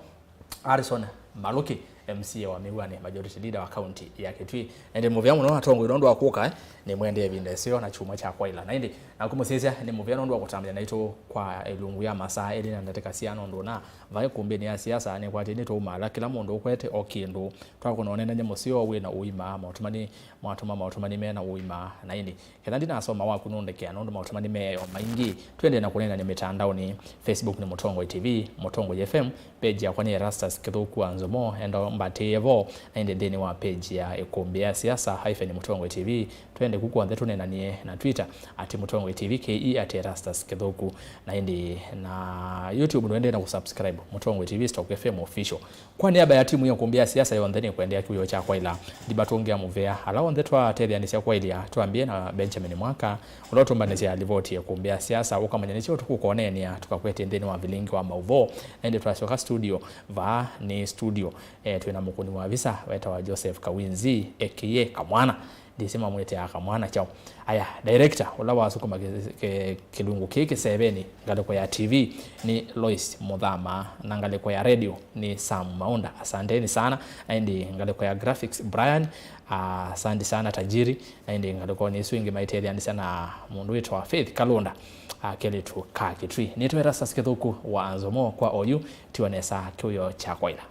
A: Harrison Maluki MCA wa Miwani majority leader wa county ya Kitui ende muvya muno atongo irondo akuka ni mwende ebinde sio na chuma cha kwaila na indi na kumusisia ni muvya ndo akutambia naito kwa elungu ya masaa eli na ndeteka siano ndo na vai kumbe ni siasa ni kwati ni to mala kila mundu kwete okindu twakunonena nyemo sio we na uima mautumani mautumani me na uima na indi kenda ndina asoma wa kunondekea ndo mautumani me maingi twende na kunena ni mitandao ni Facebook ni Mutongoi TV Mutongoi FM page ya kwani Rastas Kithuku Anzomo endo mbatevo na indi deni wa page ya Îkûmbî ya Siasa Mutongoi TV twende kukuanze tunenanie na Twitter @Mutongoi TV KE @Rastas Kithuku na indi na YouTube ndende na kusubscribe Mutongoi TV Stock FM official kwa niaba ya timu ya Îkûmbî ya Siasa yondeni kuendea kiyo cha kwaila dibatongia muvea ala onde twa tethianisia kwailia tuambie na Benjamin Mwaka ulotombanisia alivoti ya Îkûmbî ya Siasa ukamanyanisha tukukonenia tukakwete ndeni wa vilingi wa mauvo ende twashoka studio va ni studio twina mukuni wa visa weta wa Joseph Kawinzi aka Kamwana disema mwete akamwana chao aya director ulawa sukuma kilungu kiki 7 ngaleko ya TV ni Lois Mudhama na ngaleko ya radio ni Sam Maunda asanteni sana ndi ngaleko ya graphics Brian asante sana tajiri ndi ngaleko ni swingi maiteli andi sana mundu wetu wa Faith Kalonda akeli tu ka Kitui nitwe Rastas Kithuku wa Anzomo kwa oyu tionesa kyo cha kwaila